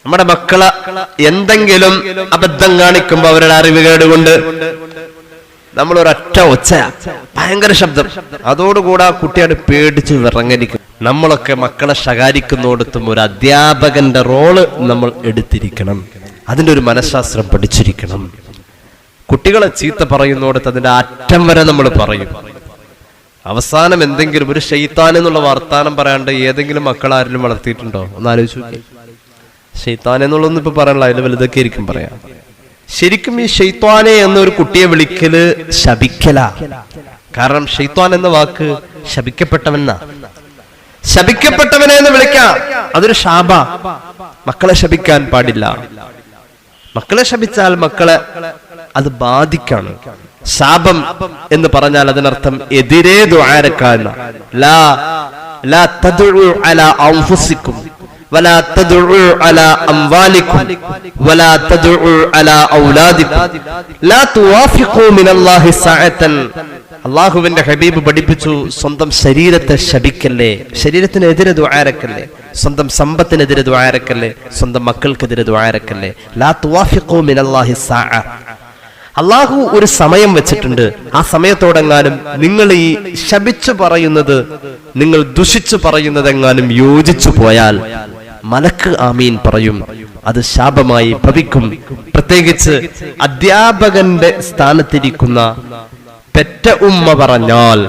നമ്മുടെ മക്കള് എന്തെങ്കിലും അബദ്ധം കാണിക്കുമ്പോ അവരുടെ അറിവുകേട് കൊണ്ട് നമ്മൾ ഒരൊറ്റ ഒച്ച, ഭയങ്കര ശബ്ദം, അതോടുകൂടെ ആ കുട്ടിയോട് പേടിച്ച് വിറങ്ങലിക്കും. നമ്മളൊക്കെ മക്കളെ ശകാരിക്കുന്നിടത്തും ഒരു അധ്യാപകന്റെ റോള് നമ്മൾ എടുത്തിരിക്കണം. അതിന്റെ ഒരു മനഃശാസ്ത്രം പഠിച്ചിരിക്കണം. കുട്ടികളെ ചീത്ത പറയുന്നിടത്ത് അതിന്റെ അറ്റം വരെ നമ്മൾ പറയും. അവസാനം എന്തെങ്കിലും ഒരു ശൈത്താൻ എന്നുള്ള വർത്താനം പറയാണ്ട് ഏതെങ്കിലും മക്കൾ ആരെങ്കിലും വളർത്തിയിട്ടുണ്ടോ? ഒന്ന് ആലോചിച്ച് നോക്കി. ഷെയ്ത്താൻ എന്നുള്ളതൊന്നും ഇപ്പൊ പറയാനുള്ള, അതിൽ വലുതൊക്കെ ആയിരിക്കും പറയാം. ശരിക്കും ഈ ഷെയ്ത്താനെ എന്നൊരു കുട്ടിയെ വിളിക്കല് ശപിക്കല. കാരണം ഷെയ്ത്താൻ എന്ന വാക്ക് ശപിക്കപ്പെട്ടവനാ. ശപിക്കപ്പെട്ടവനെ എന്ന് വിളിക്കാം, അതൊരു ശാപ. മക്കളെ ശപിക്കാൻ പാടില്ല. മക്കളെ ശപിച്ചാൽ മക്കളെ അത് ബാധിക്കാണ്. ശാപം എന്ന് പറഞ്ഞാൽ അതിനർത്ഥം എതിരെ ദുആരക്കാൻ. ലാ ലാ തദ്ഉ അലാ അൻഫുസികും വലാ തദ്ഉ അലാ അംവാലികും വലാ തദ്ഉ അലാ ഔലാദികും ലാ തുവാഫിഖു മിനല്ലാഹി സഅതൻ. അല്ലാഹുവിന്റെ ഹബീബ് പഠിപ്പിച്ചു, സ്വന്തം ശരീരത്തെ ശപിക്കല്ലേ, ശരീരത്തിനെതിരെ ദുആരക്കല്ലേ, സ്വന്തം സമ്പത്തിനെതിരെ ദുആരക്കല്ലേ, സ്വന്തം മക്കൾക്കെതിരെ ദുആരക്കല്ലേ. ലാ തുവാഫിഖു മിനല്ലാഹി സഅ. അള്ളാഹു ഒരു സമയം വെച്ചിട്ടുണ്ട്. ആ സമയത്തോടെങ്ങാനും നിങ്ങൾ ഈ ശപിച്ചു പറയുന്നത്, നിങ്ങൾ ദുഷിച്ചു പറയുന്നതെങ്ങാനും യോജിച്ചു പോയാൽ മലക്ക് ആമീൻ പറയും, അത് ശാപമായി ഭവിക്കും. പ്രത്യേകിച്ച് അധ്യാപകന്റെ സ്ഥാനത്തിരിക്കുന്ന പെറ്റ ഉമ്മ പറഞ്ഞാൽ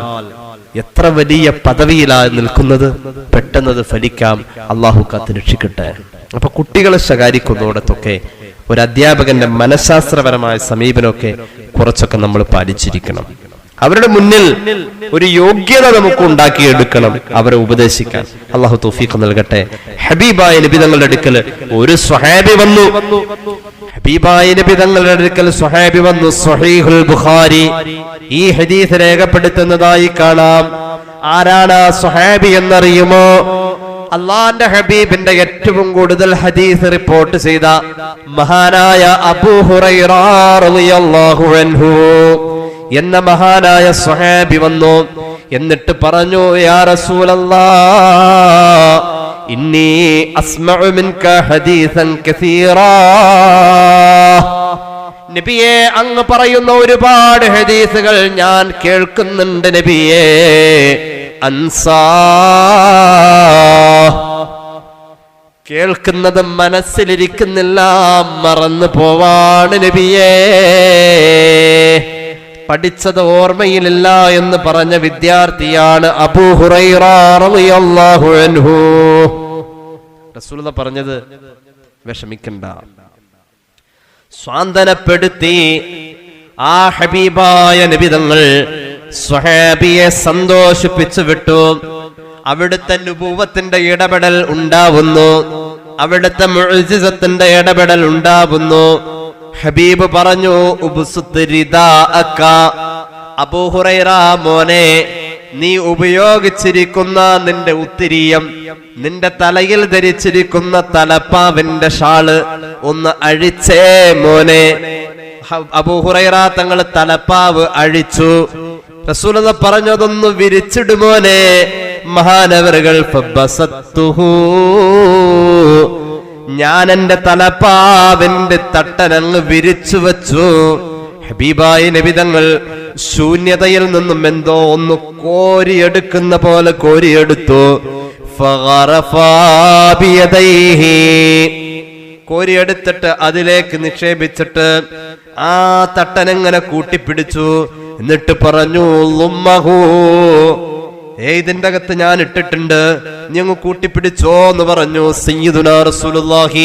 എത്ര വലിയ പദവിയിലാണ് നിൽക്കുന്നത്, പെട്ടെന്നത് ഫലിക്കാം. അള്ളാഹു കാത്ത് രക്ഷിക്കട്ടെ. അപ്പൊ കുട്ടികളെ ശകാരിക്കുന്നിടത്തൊക്കെ ഒരു അധ്യാപകന്റെ മനഃശാസ്ത്രപരമായ സമീപനമൊക്കെ കുറച്ചൊക്കെ നമ്മൾ പാലിച്ചിരിക്കണം. അവരുടെ മുന്നിൽ ഒരു യോഗ്യത നമുക്ക് ഉണ്ടാക്കിയെടുക്കണം, അവരെ ഉപദേശിക്കാൻ. അള്ളാഹു തൗഫീഖ് നൽകട്ടെ. ഹബീബായ നബി തങ്ങളുടെ അടുക്കൽ ഒരു സ്വഹാബി വന്നു. ഹബീബായ നബി തങ്ങളുടെ അടുക്കൽ സ്വഹാബി വന്നു. സ്വഹീഹുൽ ബുഖാരി ഈ ഹദീസ് രേഖപ്പെടുത്തുന്നതായി കാണാം. ആരാണ് ആ സ്വഹാബി എന്നറിയുമോ? അള്ളാന്റെ ഹബീബിന്റെ ഏറ്റവും കൂടുതൽ ഹദീസ് റിപ്പോർട്ട് ചെയ്ത മഹാനായ അബൂ ഹുറൈറ റളിയല്ലാഹു അൻഹു എന്ന മഹാനായ സ്വഹാബി വന്നു. എന്നിട്ട് പറഞ്ഞു, യാ റസൂലല്ലാഹ് ഇന്നി അസ്മഉ മിൻക ഹദീസൻ കസീറാ. നബിയെ, അങ്ങ് പറയുന്ന ഒരുപാട് ഹദീസുകൾ ഞാൻ കേൾക്കുന്നുണ്ട് നബിയെ. അൻസാ, കേൾക്കുന്നത് മനസ്സിലിരിക്കുന്നില്ല, മറന്നു പോവാണ് നബിയേ. പഠിച്ചത് ഓർമ്മയിലില്ല എന്ന് പറഞ്ഞ വിദ്യാർത്ഥിയാണ് അബൂ ഹുറൈറ റളിയല്ലാഹു അൻഹു. റസൂലുള്ളാഹി പറഞ്ഞത് വിഷമിക്കണ്ട, സ്വാന്തനപ്പെടുത്തി. ആ ഹബീബായ നബി തങ്ങൾ സ്വഹാബിയെ സന്തോഷിപ്പിച്ചു വിട്ടു. അവിടുത്തെ നുബുവത്തിന്റെ ഇടപെടൽ ഉണ്ടാവുന്നു, അവിടുത്തെ മുഅ്ജിസത്തിന്റെ ഇടപെടൽ ഉണ്ടാവുന്നു. ഹബീബ് പറഞ്ഞു, അബൂ ഹുറൈറ മോനെ, നീ ഉപയോഗിച്ചിരിക്കുന്ന നിന്റെ ഉത്തിരിയം, നിന്റെ തലയിൽ ധരിച്ചിരിക്കുന്ന തലപ്പാവിന്റെ ഷാള് ഒന്ന് അഴിച്ചേ മോനെ. അബൂ ഹുറൈറ തങ്ങൾ തലപ്പാവ് അഴിച്ചു. റസൂലുള്ളാഹി പറഞ്ഞതൊന്ന് വിരിച്ചിടുമോനെ. മഹാനവറുകൾ ഞാൻ എന്റെ തലപ്പാവിന്റെ തട്ടനങ്ങ് വിരിച്ചു വച്ചു. ഹബീബായ നബി തങ്ങൾ ശൂന്യതയിൽ നിന്നും എന്തോ ഒന്ന് കോരിയെടുക്കുന്ന പോലെ കോരിയെടുത്തു. കോരിയെടുത്തിട്ട് അതിലേക്ക് നിക്ഷേപിച്ചിട്ട് ആ തട്ടനെങ്ങനെ കൂട്ടിപ്പിടിച്ചു. എന്നിട്ട് പറഞ്ഞു, ഇതിന്റെ അകത്ത് ഞാൻ ഇട്ടിട്ടുണ്ട്, നീ അങ്ങ് കൂട്ടിപ്പിടിച്ചോ എന്ന് പറഞ്ഞു. സയ്യിദുനാ റസൂലുള്ളാഹി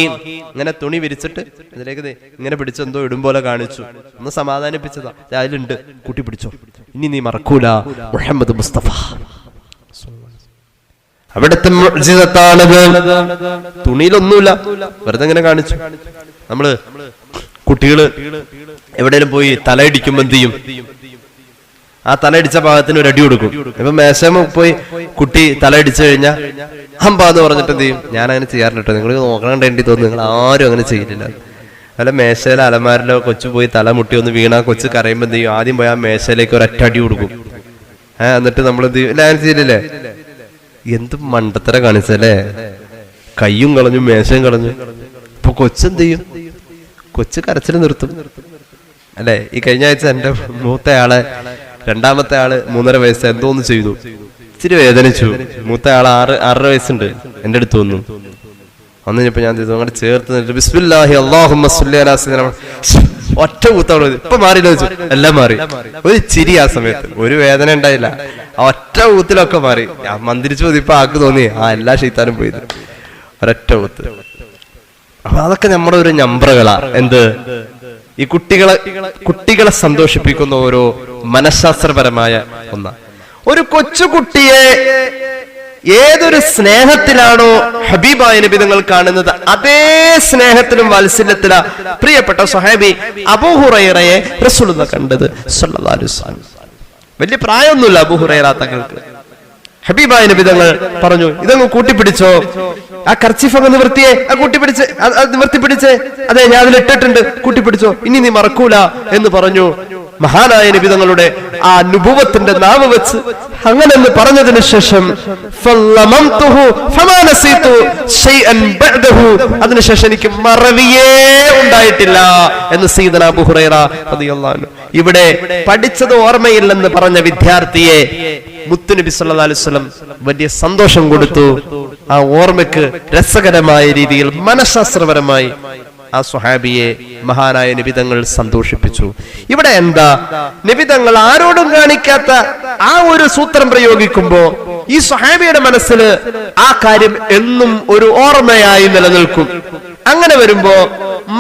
ഇങ്ങനെ തുണി വിരിച്ചിട്ട് അതിലേക്ക് ഇങ്ങനെ പിടിച്ച് എന്തോ ഇടും പോലെ കാണിച്ചു. ഒന്ന് സമാധാനിപ്പിച്ചതാ, അതിലുണ്ട്, കൂട്ടിപ്പിടിച്ചോ, ഇനി നീ മറക്കൂല മുഹമ്മദ് മുസ്തഫ. അവിടുത്തെ മുഅ്ജിസത്താണത്. തുണിയിലൊന്നുമില്ല, വെറുതെ ഇങ്ങനെ കാണിച്ചു. നമ്മള് കുട്ടികള് എവിടെയെങ്കിലും പോയി തലയിടിക്കുമ്പോ എന്ത് ചെയ്യും? ആ തലയിടിച്ച ഭാഗത്തിന് ഒരു അടി കൊടുക്കും. ഇപ്പൊ മേശമ പോയി കുട്ടി തലയിടിച്ചു കഴിഞ്ഞാൽ ഹമ്പാന്ന് പറഞ്ഞിട്ട് എന്ത് ചെയ്യും? ഞാൻ അങ്ങനെ ചെയ്യാറുണ്ട് കേട്ടോ, നിങ്ങൾ നോക്കണേണ്ടി തോന്നുന്നു, നിങ്ങൾ ആരും അങ്ങനെ ചെയ്തില്ല. അല്ല മേശയിലോ അലമാരിലോ കൊച്ചു പോയി തല മുട്ടി ഒന്ന് വീണാ കൊച്ചു കരയുമ്പോ എന്ത് ചെയ്യും? ആദ്യം പോയി ആ മേശയിലേക്ക് ഒരൊറ്റ അടി കൊടുക്കും. എന്നിട്ട് നമ്മൾ എന്ത് ചെയ്യും? അങ്ങനെ ചെയ്തില്ലേ? എന്ത് മണ്ടത്തര കാണിച്ചല്ലേ, കയ്യും കളഞ്ഞു മേശയും കളഞ്ഞു. ഇപ്പൊ കൊച്ചെന്ത് ചെയ്യും? കൊച്ചു കരച്ചിൽ നിർത്തും അല്ലെ? ഈ കഴിഞ്ഞ ആഴ്ച എന്റെ മൂത്തയാളെ, രണ്ടാമത്തെ ആള് 3.5 വയസ്സ് എന്തോന്ന് ചെയ്തു, ഇച്ചിരി വേദനിച്ചു. മൂത്ത ആള് 6.5 വയസ്സുണ്ട്, എന്റെ അടുത്ത് വന്നു. അന്ന് കഴിഞ്ഞപ്പോ ഞാൻ അങ്ങോട്ട് ചേർത്ത് നിന്നിട്ട് ബിസ്മില്ലാഹി അല്ലാഹുമ്മ സ്വല്ലി അലാ സയ്യിദിനാ, ഒറ്റ ഊത്താണ്. ഇപ്പൊ മാറിയില്ല ചോദിച്ചു, എല്ലാം മാറി. ഒരു ചിരി ആ സമയത്ത്, ഒരു വേദന ഉണ്ടായില്ല. ആ ഒറ്റ ഊത്തിലൊക്കെ മാറി. മന്ത്രിച്ചു ഇപ്പൊ ആക്ക് തോന്നി എല്ലാ ശൈത്താനും പോയത് ഒരൊറ്റ ഊത്ത്. അപ്പൊ അതൊക്കെ നമ്മുടെ ഒരു നമ്പറുകളാ. എന്ത് ഈ കുട്ടികളെ സന്തോഷിപ്പിക്കുന്ന ഓരോ മനഃശാസ്ത്രപരമായ ഒന്ന. ഒരു കൊച്ചുകുട്ടിയെ ഏതൊരു സ്നേഹത്തിലാണോ ഹബീബായ നബി തങ്ങൾ കാണുന്നത്, അതേ സ്നേഹത്തിലും വാത്സല്യത്തിലാ പ്രിയപ്പെട്ട സ്വഹാബി അബൂ ഹുറൈറയെ റസൂലുള്ളാഹി കണ്ടത് സല്ലല്ലാഹു അലൈഹി വസല്ലം. വലിയ പ്രായമൊന്നുമില്ല അബൂ ഹുറൈറ തങ്ങൾക്ക്. ഹബീബായ നബി തങ്ങൾ പറഞ്ഞു, ഇതങ്ങ് കൂട്ടിപ്പിടിച്ചോ, ആ കർച്ചീഫ് അങ്ങ് നിവർത്തിയേ, ആ നിവർത്തിപ്പിടിച്ചേ, അതെ ഞാൻ അതിലിട്ടിട്ടുണ്ട്, കൂട്ടിപ്പിടിച്ചോ, ഇനി നീ മറക്കൂല എന്ന് പറഞ്ഞു. മഹാനായ നബി തങ്ങളുടെ ആ നുബുവത്തിന്റെ നാവ് വെച്ച് അങ്ങനെ പറഞ്ഞതിന് ശേഷം അതിനുശേഷം എനിക്ക് മറവിയേ ഉണ്ടായിട്ടില്ല എന്ന് സയ്യിദുനാ അബൂ ഹുറൈറ റളിയല്ലാഹു അൻഹു. ഇവിടെ പഠിച്ചത് ഓർമ്മയില്ലെന്ന് പറഞ്ഞ വിദ്യാർത്ഥിയെ മുത്തുനബി സല്ലല്ലാഹു അലൈഹി വസല്ലം വലിയ സന്തോഷം കൊടുത്തു. ആ ഓർമ്മയ്ക്ക് രസകരമായ രീതിയിൽ മനഃശാസ്ത്രപരമായി ആ സ്വഹാബിയെ മഹാനായ നബി തങ്ങൾ സന്തോഷിപ്പിച്ചു. ഇവിടെ എന്താ, നബി തങ്ങൾ ആരോടും കാണിക്കാത്ത ആ ഒരു സൂത്രം പ്രയോഗിക്കുമ്പോ ഈ സ്വഹാബിയുടെ മനസ്സിൽ ആ കാര്യം എന്നും ഒരു ഓർമ്മയായി നിലനിൽക്കും. അങ്ങനെ വരുമ്പോ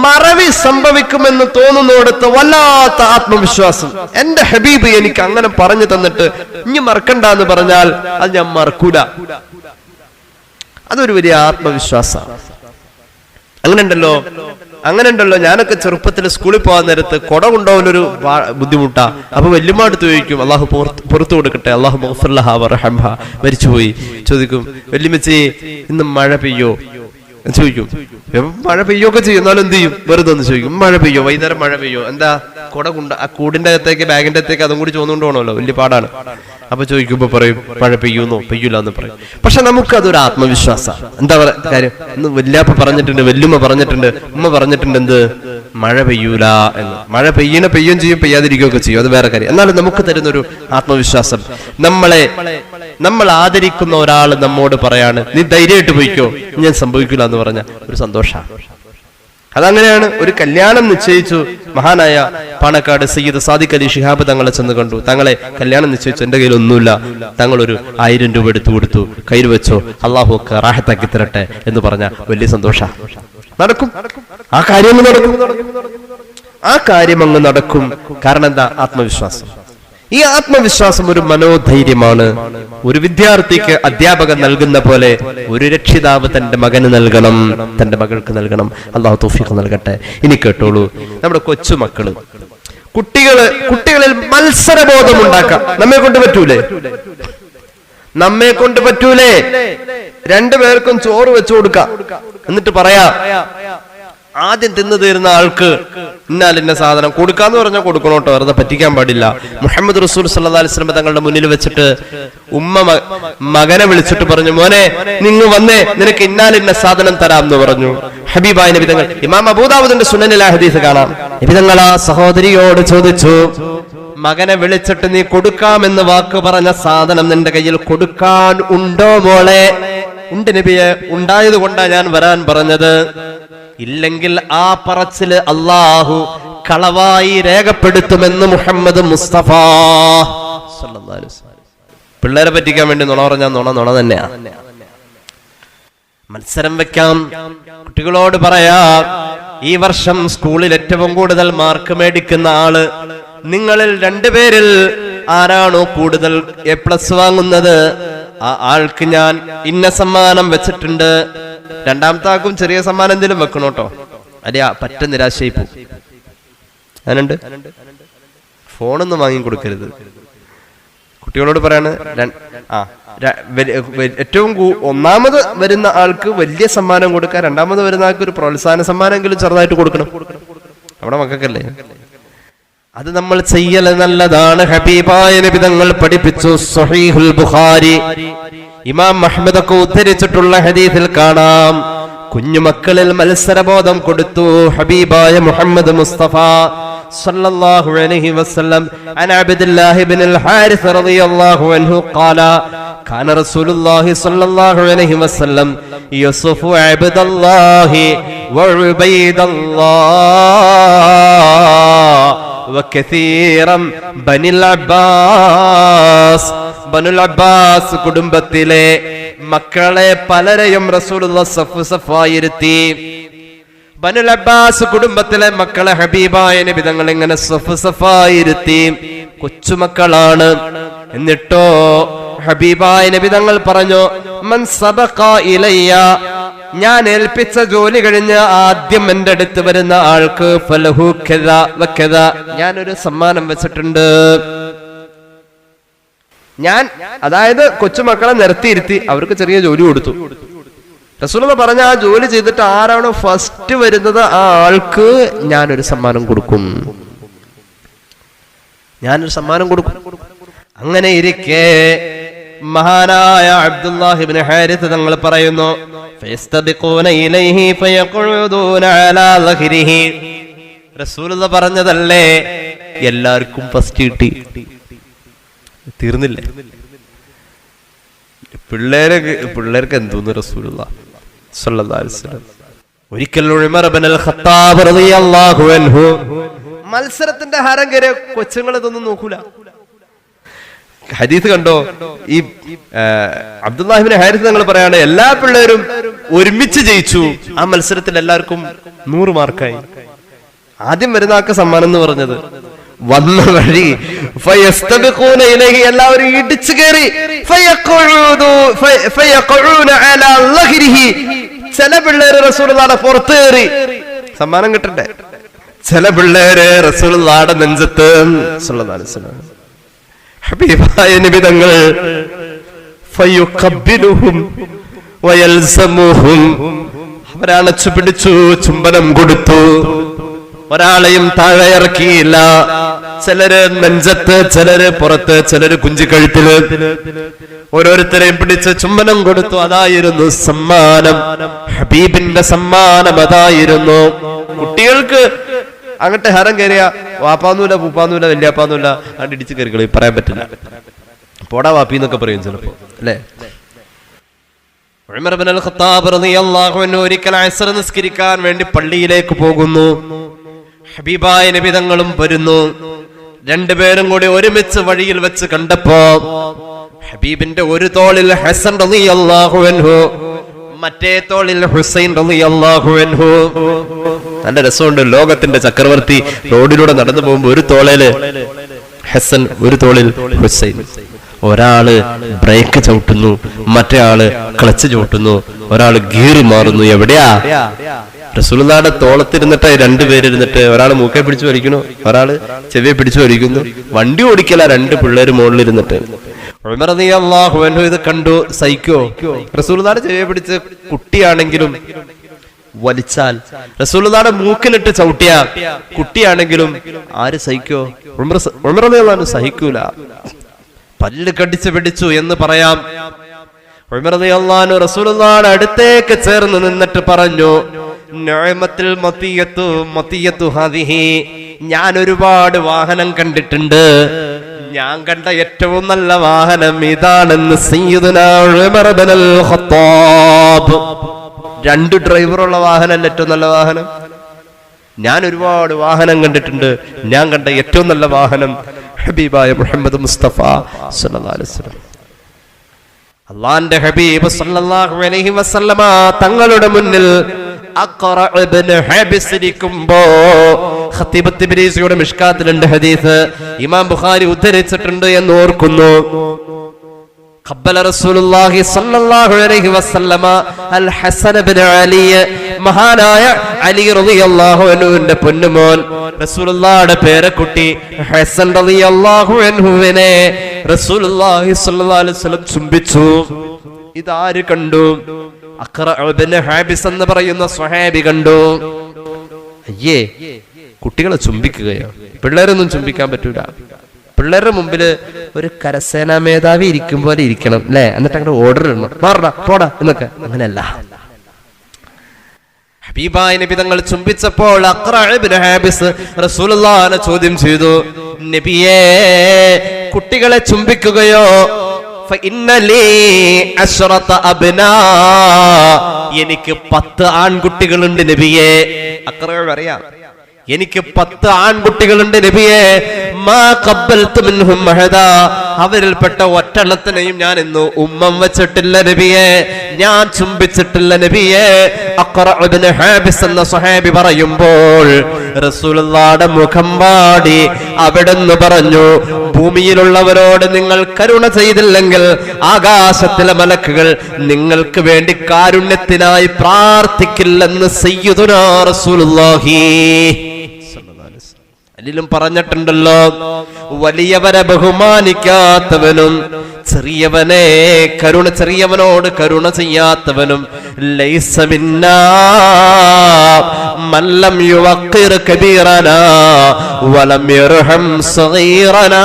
മറവി സംഭവിക്കുമെന്ന് തോന്നുന്നിടത്ത് വല്ലാത്ത ആത്മവിശ്വാസം. എന്റെ ഹബീബ് എനിക്ക് അങ്ങനെ പറഞ്ഞു തന്നിട്ട് ഇനി മറക്കണ്ട എന്ന് പറഞ്ഞാൽ അത് ഞാൻ മറക്കൂല. അതൊരു വലിയ ആത്മവിശ്വാസമാണ്. അങ്ങനെ ഉണ്ടല്ലോ ഞാനൊക്കെ ചെറുപ്പത്തിൽ സ്കൂളിൽ പോകാൻ നേരത്ത് കുട കൊണ്ടുപോകാനൊരു ബുദ്ധിമുട്ടാ. അപ്പൊ വല്യമ്മ അടുത്ത് ചോദിക്കും, അള്ളാഹു പുറത്തു കൊടുക്കട്ടെ, അള്ളാഹു മഗ്ഫിർലഹാ വർഹംഹ, മരിച്ചുപോയി. ചോദിക്കും, വല്യമ്മച്ചി ഇന്ന് മഴ പെയ്യോ ചോദിക്കും. മഴ പെയ്യൊക്കെ ചെയ്യും, എന്നാലും എന്ത് ചെയ്യും, വെറുതെ ഒന്ന് ചോദിക്കും, മഴ പെയ്യോ, വൈകുന്നേരം മഴ പെയ്യോ, എന്താ കുട കൊണ്ട് ആ കൂടിന്റെ അകത്തേക്ക് ബാഗിന്റെ അകത്തേക്ക് അതും കൂടി ചോന്നുകൊണ്ട് പോകണമല്ലോ, വലിയ പാടാണ്. അപ്പൊ ചോദിക്കുമ്പോ പറയും മഴ പെയ്യൂന്നോ, പെയ്യൂല എന്ന് പറയും. പക്ഷെ നമുക്ക് അതൊരു ആത്മവിശ്വാസം. എന്താ കാര്യം, ഇന്ന് വല്യാപ്പ പറഞ്ഞിട്ടുണ്ട്, വല്യമ്മ പറഞ്ഞിട്ടുണ്ട്, ഉമ്മ പറഞ്ഞിട്ടുണ്ട്, എന്ത് മഴ പെയ്യൂല എന്ന്. മഴ പെയ്യും ചെയ്യും, പെയ്യാതിരിക്കുകയൊക്കെ ചെയ്യും, അത് വേറെ കാര്യം. എന്നാലും നമുക്ക് തരുന്നൊരു ആത്മവിശ്വാസം. നമ്മൾ ആദരിക്കുന്ന ഒരാൾ നമ്മോട് പറയാണ്, നീ ധൈര്യമായിട്ട് പോയിക്കോ, ഞാൻ സംഭവിക്കില്ല എന്ന് പറഞ്ഞ ഒരു സന്തോഷമാണ്. അതങ്ങനെയാണ്. ഒരു കല്യാണം നിശ്ചയിച്ചു, മഹാനായ പാണക്കാട് സയ്യിദ് സാദിഖ് അലി ശിഹാബ് തങ്ങളെ ചെന്ന് കണ്ടു. തങ്ങളെ കല്യാണം നിശ്ചയിച്ചു, എന്റെ കയ്യിൽ ഒന്നുമില്ല, തങ്ങൾ ഒരു 1000 രൂപ എടുത്തു കൊടുത്തു, കയ്യിൽ വെച്ചോ, അള്ളാഹു ഒക്കെ റാഹത്താക്കി തരട്ടെ എന്ന് പറഞ്ഞ വലിയ സന്തോഷ. നടക്കും ആ കാര്യം, ആ കാര്യം അങ്ങ് നടക്കും. കാരണം എന്താ, ആത്മവിശ്വാസം. ഈ ആത്മവിശ്വാസം ഒരു മനോധൈര്യമാണ്. ഒരു വിദ്യാർത്ഥിക്ക് അധ്യാപകൻ നൽകുന്ന പോലെ ഒരു രക്ഷിതാവ് തന്റെ മകന് നൽകണം, തന്റെ മകൾക്ക് നൽകണം. അള്ളാഹു തൗഫീഖ് നൽകട്ടെ. ഇനി കേട്ടോളൂ, നമ്മുടെ കൊച്ചുമക്കള്, കുട്ടികളിൽ മത്സരബോധം ഉണ്ടാക്കാം. നമ്മെ കൊണ്ട് പറ്റൂലേ 2 പേർക്കും ചോറ് വെച്ചു കൊടുക്കാം, എന്നിട്ട് പറയാ ആദ്യം തിന്നു തീരുന്ന ആൾക്ക് ഇന്നാലിന്ന സാധനം കൊടുക്കാന്ന് പറഞ്ഞാൽ കൊടുക്കണോട്ടോ, വെറുതെ പറ്റിക്കാൻ പാടില്ല. മുഹമ്മദ് റസൂൽ സല്ലല്ലാഹു അലൈഹി വസല്ലം തങ്ങളുടെ മുന്നിൽ വെച്ചിട്ട് ഉമ്മ മകനെ വിളിച്ചിട്ട് പറഞ്ഞു, മോനെ നിങ്ങ് വന്നേ, നിനക്ക് ഇന്നാലിന്ന സാധനം തരാം എന്ന് പറഞ്ഞു. ഹബീബായ നബി തങ്ങൾ, ഇമാം അബൂദാവൂദിന്റെ സുനനിൽ ആ ഹദീസ് കാണാം. നബി തങ്ങൾ ആ സഹോദരിയോട് ചോദിച്ചു, മകനെ വിളിച്ചിട്ട് നീ കൊടുക്കാമെന്ന് വാക്ക് പറഞ്ഞ സാധനം നിന്റെ കയ്യിൽ കൊടുക്കാൻ ഉണ്ടോ മോളെ? ഉണ്ട് നബിയെ, ഉണ്ടായത് കൊണ്ടാ ഞാൻ വരാൻ പറഞ്ഞത്. ഇല്ലെങ്കിൽ ആ പറച്ചില് അള്ളാഹു കളവായി രേഖപ്പെടുത്തുമെന്ന് മുഹമ്മദ് മുസ്തഫ സല്ലല്ലാഹു അലൈഹി വസല്ലം. പിള്ളേരെ പറ്റിക്കാൻ വേണ്ടി നുണ പറഞ്ഞാൽ നുണ തന്നെയാ. മത്സരം വെക്കാം, കുട്ടികളോട് പറയാം, ഈ വർഷം സ്കൂളിൽ ഏറ്റവും കൂടുതൽ മാർക്ക് മേടിക്കുന്ന ആള്, നിങ്ങളിൽ 2 പേരിൽ ആരാണോ കൂടുതൽ A+ വാങ്ങുന്നത് ആ ആൾക്ക് ഞാൻ ഇന്ന സമ്മാനം വെച്ചിട്ടുണ്ട്. 2ാമത്തെ ആൾക്കും ചെറിയ സമ്മാനം എന്തെങ്കിലും വെക്കണോട്ടോ, അല്ല പറ്റ നിരാശയായി പോകും. അതിനുണ്ട്, ഫോണൊന്നും വാങ്ങിക്കൊടുക്കരുത്. കുട്ടികളോട് പറയാണ്, ഏറ്റവും ഒന്നാമത് വരുന്ന ആൾക്ക് വലിയ സമ്മാനം കൊടുക്കുക, 2ാമത് വരുന്ന ആൾക്ക് ഒരു പ്രോത്സാഹന സമ്മാനമെങ്കിലും ചെറുതായിട്ട് കൊടുക്കണം. നമ്മുടെ മക്കൾക്കല്ലേ അത് നമ്മൾ ചെയ്യൽ നല്ലതാണ്. ഹബീബായ നബി തങ്ങൾ പഠിപ്പിച്ചു. സ്വഹീഹുൽ ബുഖാരി ഇമാം അഹ്മദ് ഒക്കെ ഉദ്ധരിച്ചിട്ടുള്ള ഹദീസിൽ കാണാം, കുഞ്ഞുമക്കളിൽ മത്സരബോധം കൊടുത്തു ഹബീബായ മുഹമ്മദ് മുസ്തഫ സല്ലല്ലാഹു അലൈഹി വസല്ലം. അൻ അബ്ദുല്ലാഹി ഇബ്നുൽ ഹാരിസ് റളിയല്ലാഹു അൻഹു ഖാല കാന റസൂലുള്ളാഹി സല്ലല്ലാഹു അലൈഹി വസല്ലം യസുഫു അബ്ദുല്ലാഹി വ ഉബൈദല്ലാഹ് വകസീറൻ ബനിൽ അബ്ബാസ് കുടുംബത്തിലെ മക്കളെ പലരെയും റസൂലുള്ളാഹി സഫായിരുത്തി. ബനുൽ അബ്ബാസ് കുടുംബത്തിലെ മക്കളെ ഹബീബായ നബി തങ്ങൾ ഇങ്ങനെ സഫ് സഫായിരുത്തി. കൊച്ചുമക്കളാണ്. എന്നിട്ടോ ഹബീബായ നബി തങ്ങൾ പറഞ്ഞു, മൻ സബഖ ഇലയ്യ, ഞാൻ ഏൽപ്പിച്ച ജോലി കഴിഞ്ഞ് ആദ്യം എന്റെ അടുത്ത് വരുന്ന ആൾക്ക് ഫലഹു കദ വകദ, ഞാനൊരു സമ്മാനം വെച്ചിട്ടുണ്ട്. ഞാൻ അതായത് കൊച്ചുമക്കളെ നിർത്തിയിരുത്തി അവർക്ക് ചെറിയ ജോലി കൊടുത്തു. റസൂലുള്ളാഹി പറഞ്ഞ ആ ജോലി ചെയ്തിട്ട് ആരാണോ ഫസ്റ്റ് വരുന്നത് ആ ആൾക്ക് ഞാനൊരു സമ്മാനം കൊടുക്കും. അങ്ങനെ ഇരിക്കെ മഹാനായ അബ്ദുല്ലാഹി ഇബ്നു ഹാരിസ് തങ്ങൾ പറയുന്നു, ഫയസ്തബിഖൂന ഇലൈഹി ഫയഖുദൂന അലാ ദഹ്രിഹി. റസൂലുള്ളാഹി പറഞ്ഞതല്ലേ, എല്ലാവർക്കും ഫസ്റ്റ് കിട്ടി. തീർന്നില്ലേ? പിള്ളേർക്ക് എന്തോന്നു റസൂലുള്ളാഹി സ്വല്ലല്ലാഹു അലൈഹി വസല്ലം. ഒരിക്കൽ ഉമർ ഇബ്നുൽ ഖത്താബ് റളിയല്ലാഹു അൻഹു മത്സരത്തിന്റെ ഹരം കയറിയ കൊച്ചുങ്ങൾ ഇതൊന്നും നോക്കൂല. ഹദീസ് കണ്ടോ? ഈ അബ്ദുല്ലാഹി ഇബ്നു ഹാരിസ് തങ്ങൾ പറയാണ്, എല്ലാ പിള്ളേരും ഒരുമിച്ച് ജയിച്ചു. ആ മത്സരത്തിൽ എല്ലാവർക്കും 100 മാർക്കായി. ആദ്യം വരുന്ന ആൾക്ക് സമ്മാനം എന്ന് പറഞ്ഞത്. വന്ന വഴി എല്ലാവരും ഇടിച്ചു കയറി. ചില പിള്ളേര് റസൂലുള്ളാഹിയുടെ പുറത്ത് കയറി, സമ്മാനം കിട്ടണ്ടേ. ചില പിള്ളേര് റസൂലുള്ളാഹിയുടെ നെഞ്ചത്ത്. ഹബീബായ നബി തങ്ങൾ ഫയുഖബ്ബിലുഹും വയൽസമുഹും, അവരണച്ചു പിടിച്ചു, ചുംബനം കൊടുത്തു. ഒരാളെയും താഴെ ഇറക്കിയില്ല. ചിലര് നെഞ്ചത്ത്, ചിലര് പുറത്ത്, ചിലര് കുഞ്ചിക്കഴുത്തില്, ഓരോരുത്തരെയും പിടിച്ച് ചുംബനം കൊടുത്തു. അതായിരുന്നു സമ്മാനം. ഹബീബിന്റെ സമ്മാനം അതായിരുന്നു. കുട്ടികൾക്ക് അങ്ങോട്ട് ഹരം കയറിയ വാപ്പാന്നൂല, പൂപ്പാന്നൂല, വല്യാപ്പാന്നൂല, അങ്ങോട്ട് ഇടിച്ചു കയറിക്കളി, പറയാൻ പറ്റില്ല. പോടാ വാപ്പി എന്നൊക്കെ പറയും ചിലപ്പോ, അല്ലേ? ഉമർ ഇബ്നുൽ ഖത്താബ് റളിയല്ലാഹു അൻഹു ഒരിക്കൽ അസ്ർ നിസ്കരിക്കാൻ വേണ്ടി പള്ളിയിലേക്ക് പോകുന്നു. ഹബീബായ നബി തങ്ങളും വരുന്നു. രണ്ടുപേരും കൂടി ഒരുമിച്ച് വഴിയിൽ വെച്ച് കണ്ടപ്പോ ഹബീബിന്റെ ഒരു തോളിൽ ഹസൻ റളിയല്ലാഹു അൻഹു, മറ്റേ തോളിൽ ഹുസൈൻ റളിയല്ലാഹു അൻഹു. നല്ല രസമുണ്ട്. ലോകത്തിന്റെ ചക്രവർത്തി റോഡിലൂടെ നടന്നു പോകുമ്പോ ഒരു തോളില് ഹസൻ, ഒരു തോളിൽ ഹുസൈൻ. ഒരാള് ബ്രേക്ക് ചവിട്ടുന്നു, മറ്റേ ആള് ക്ലച്ച് ചവിട്ടുന്നു, ഒരാള് ഗിയർ മാറുന്നു. എവിടെയാ? റസൂലുള്ളാഹിയുടെ തോളത്തിരുന്നിട്ട് രണ്ടുപേരിരുന്നിട്ട്, ഒരാള് മൂക്കെ പിടിച്ചു വലിക്കുന്നു, ഒരാള് ചെവിയെ പിടിച്ചു വലിക്കുന്നു. വണ്ടി ഓടിക്കല, 2 പിള്ളേര് മുകളിലിരുന്നിട്ട്. ഉമർ റളിയല്ലാഹു അൻഹു ഇത് കണ്ടു. സഹിക്കോ? റസൂലുള്ളാഹിയുടെ ചെവിയെ പിടിച്ച് കുട്ടിയാണെങ്കിലും വലിച്ചാൽ, റസൂലുള്ളാഹിയുടെ മൂക്കിലിട്ട് ചവിട്ടിയ കുട്ടിയാണെങ്കിലും ആര് സഹിക്കോ? ഉമർ റളിയല്ലാഹു അൻഹു സഹിക്കൂല. പല്ല് കടിച്ചു പിടിച്ചു എന്ന് പറയാം. ഉമർ റളിയല്ലാഹു അൻഹു റസൂലുള്ളാഹിയുടെ അടുത്തേക്ക് ചേർന്ന് നിന്നിട്ട് പറഞ്ഞു, നിഅമത്തുൽ മതിയത്തു ഹാദിഹി, ഞാൻ ഒരുപാട് വാഹനം കണ്ടിട്ടുണ്ട്, ഞാൻ കണ്ട ഏറ്റവും നല്ല വാഹനം ഇതാണെന്ന് സയ്യിദുനാ ഉമർ ഇബ്നുൽ ഖത്താബ്. 2 ഡ്രൈവറുള്ള വാഹനം ഏറ്റവും നല്ല വാഹനം. ഞാൻ ഒരുപാട് വാഹനം കണ്ടിട്ടുണ്ട്, ഞാൻ കണ്ട ഏറ്റവും നല്ല വാഹനം ഹബീബായ മുഹമ്മദ് മുസ്തഫ സല്ലല്ലാഹു അലൈഹി വസല്ലം. അല്ലാഹുവിന്റെ ഹബീബ് സല്ലല്ലാഹു അലൈഹി വസല്ലമ തങ്ങളുടെ മുന്നിൽ അഖറ ഇബ്നു ഹാബിസ് ഇരിക്കുമ്പോ, ഖതീബ് തിബ്രീസിയുടെ മിഷ്കാത്തിലുണ്ട് ഹദീസ്, ഇമാം ബുഖാരി ഉദ്ധരിച്ചിട്ടുണ്ട് എന്ന് ഓർക്കുന്നു. ഖബ്ബല റസൂലുള്ളാഹി സ്വല്ലല്ലാഹു അലൈഹി വസല്ലമ അൽ ഹസൻ ഇബ്നു അലി, മഹാനായ അലി റളിയല്ലാഹു അൻഹുവിന്റെ പൊന്നുമോൻ, റസൂലുള്ളാഹിയുടെ പേരക്കുട്ടി ഹസൻ റളിയല്ലാഹു അൻഹുവിനെ റസൂലുള്ളാഹി സ്വല്ലല്ലാഹു അലൈഹി വസല്ലം ചുംബിച്ചു. ഇതാര് കണ്ടു? അഖറ ഇബ്നു ഹാബിസ് എന്ന് പറയുന്ന സ്വഹാബി കണ്ടു. അയ്യേ, കുട്ടികളെ ചുംബിക്കുകയോ? പിള്ളേരൊന്നും ചുംബിക്കാൻ പറ്റൂല. പിള്ളേരുടെ മുമ്പിൽ ഒരു കരസേനാ മേധാവി ഇരിക്കും പോലെ ഇരിക്കണം, അല്ലെ? എന്നിട്ട് അങ്ങോട്ട് ഓർഡർ ഇടണം, മാറടാ പോടാ എന്നൊക്കെ. അങ്ങനെയല്ല. ഹബീബായ നബി തങ്ങൾ ചുംബിച്ചപ്പോൾ അഖറ ഇബ്നു ഹാബിസ് റസൂലുള്ളാഹിനെ ചോദ്യം ചെയ്തു, നബിയേ, കുട്ടികളെ ചുംബിക്കുകയോ? എനിക്ക് 10 ആൺകുട്ടികളുണ്ട് നബിയേ. അഖറ അറിയാം, എനിക്ക് 10 ആൺകുട്ടികളുണ്ട് നബിയേ. മാ ഖബ്ബൽതു മിൻഹും അഹദാ, അവരിൽപ്പെട്ട ഒറ്റെണ്ണത്തിനെയും ഞാൻ ഇന്ന് ഉമ്മം വെച്ചിട്ടില്ല നബിയെ, ഞാൻ ചുംബിച്ചിട്ടില്ല നബിയെ. അഖ്റഅ ഇബ്നു ഹാബിസ് എന്ന സ്വഹാബി പറയുമ്പോൾ റസൂലുള്ളാഹിയുടെ മുഖം വാടി അവിടുന്ന് പറഞ്ഞു, ഭൂമിയിലുള്ളവരോട് നിങ്ങൾ കരുണ ചെയ്തില്ലെങ്കിൽ ആകാശത്തിലെ മലക്കുകൾ നിങ്ങൾക്ക് വേണ്ടി കാരുണ്യത്തിനായി പ്രാർത്ഥിക്കില്ലെന്ന് സയ്യിദുനാ റസൂലുള്ളാഹി അതിലും പറഞ്ഞിട്ടുണ്ടല്ലോ, വലിയവരെ ബഹുമാനിക്കാത്തവനും ചെറിയവനോട് കരുണ ചെയ്യാത്തവനും ലൈസ മിന്നാ മല്ലം യുവഖിർ കബീറനാ വലം യർഹം സഗീറനാ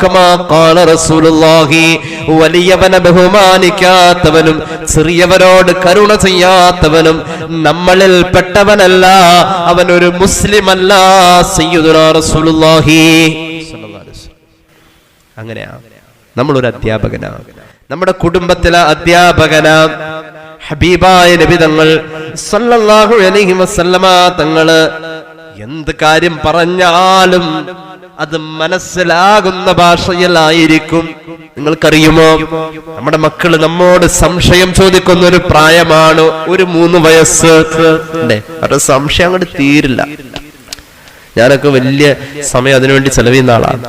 കമാ ഖാല റസൂലുള്ളാഹി. വലിയവനെ ബഹുമാനിക്കാത്തവനും ചെറിയവരോട് കരുണ ചെയ്യാത്തവനും നമ്മളിൽ പെട്ടവനല്ല, അവനൊരു മുസ്ലിം അല്ല. സയ്യിദുനാ റസൂലുള്ളാഹി സ്വല്ലല്ലാഹു അലൈഹി വസല്ലം. അങ്ങനെയാ നമ്മളൊരു അധ്യാപകനാണ്, നമ്മുടെ കുടുംബത്തിലെ അധ്യാപകനാണ്. ഹബീബായ നബി തങ്ങൾ സല്ലല്ലാഹു അലൈഹി വസല്ലമ തങ്ങള് എന്ത് കാര്യം പറഞ്ഞാലും അത് മനസ്സിലാകുന്ന ഭാഷയിലായിരിക്കും. നിങ്ങൾക്കറിയുമോ, നമ്മുടെ മക്കള് നമ്മോട് സംശയം ചോദിക്കുന്ന ഒരു പ്രായമാണ് ഒരു 3 വയസ്സ് അല്ലേ. അവരുടെ സംശയം അങ്ങോട്ട് തീരില്ല. ഞാനൊക്കെ വലിയ സമയം അതിനുവേണ്ടി ചെലവിയുന്ന ആളാണ്.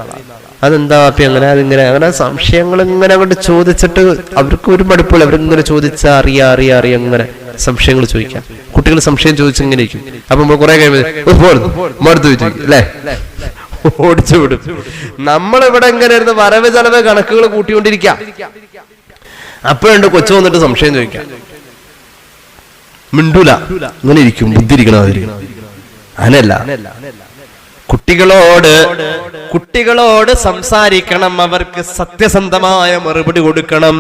അതെന്താ അപ്പി അങ്ങനെ അതിങ്ങനെ അങ്ങനെ സംശയങ്ങൾ ഇങ്ങനെ അങ്ങോട്ട് ചോദിച്ചിട്ട് അവർക്ക് ഒരു മടുപ്പില്ല. അവരിങ്ങനെ ചോദിച്ചാൽ അറിയാ അങ്ങനെ സംശയങ്ങൾ ചോദിക്കാം. കുട്ടികൾ സംശയം ചോദിച്ചിങ്ങനെ ഇരിക്കും. അപ്പൊ നമ്മൾ കുറെ കഴിയുമ്പോൾ മടുത്തു ചോദിക്കും അല്ലേ, ഓടിച്ചു വിടും. നമ്മളിവിടെ എങ്ങനെ ഇരുന്ന് വരവ് ചെലവ് കണക്കുകൾ കൂട്ടിക്കൊണ്ടിരിക്കാം. അപ്പോഴുണ്ട് കൊച്ചു വന്നിട്ട് സംശയം ചോദിക്കാം, മിണ്ടൂല, ഇങ്ങനെ ഇരിക്കും, ബുദ്ധിരിക്കണം. അങ്ങനെയല്ല, കുട്ടികളോട് സംസാരിക്കണം, അവർക്ക് സത്യസന്ധമായ മറുപടി കൊടുക്കണം.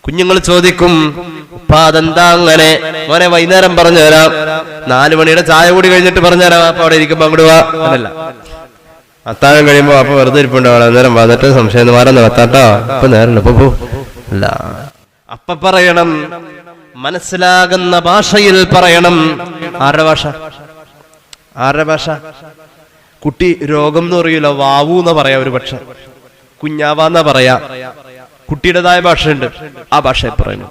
കുഞ്ഞുങ്ങൾ ചോദിക്കും, ഉപ്പാ അതെന്താ അങ്ങനെ? മോനെ വൈകുന്നേരം പറഞ്ഞു തരാം, 4 മണിയുടെ ചായ കൂടി കഴിഞ്ഞിട്ട് പറഞ്ഞു തരാം, അപ്പൊ അവിടെ ഇരിക്കുമ്പോ അങ്ങോട്ട് വാ. അതല്ല, അത്താഴം കഴിയുമ്പോ അപ്പൊ വെറുതെ ഇരിപ്പുണ്ടാവും, അന്നേരം വന്നിട്ട് സംശയം മാറുന്ന കത്താട്ടോ, ഇപ്പൊ നേരല്ല ഇപ്പൊ അല്ല. അപ്പൊ പറയണം, മനസ്സിലാകുന്ന ഭാഷയിൽ പറയണം. ആരുടെ ഭാഷ? കുട്ടി രോഗം എന്ന് പറയൂല, വാവു എന്നാ പറയാ, ഒരു പക്ഷെ കുഞ്ഞാവാന്നാ പറയാ. കുട്ടിയുടേതായ ഭാഷയുണ്ട്, ആ ഭാഷയെ പറയുന്നു.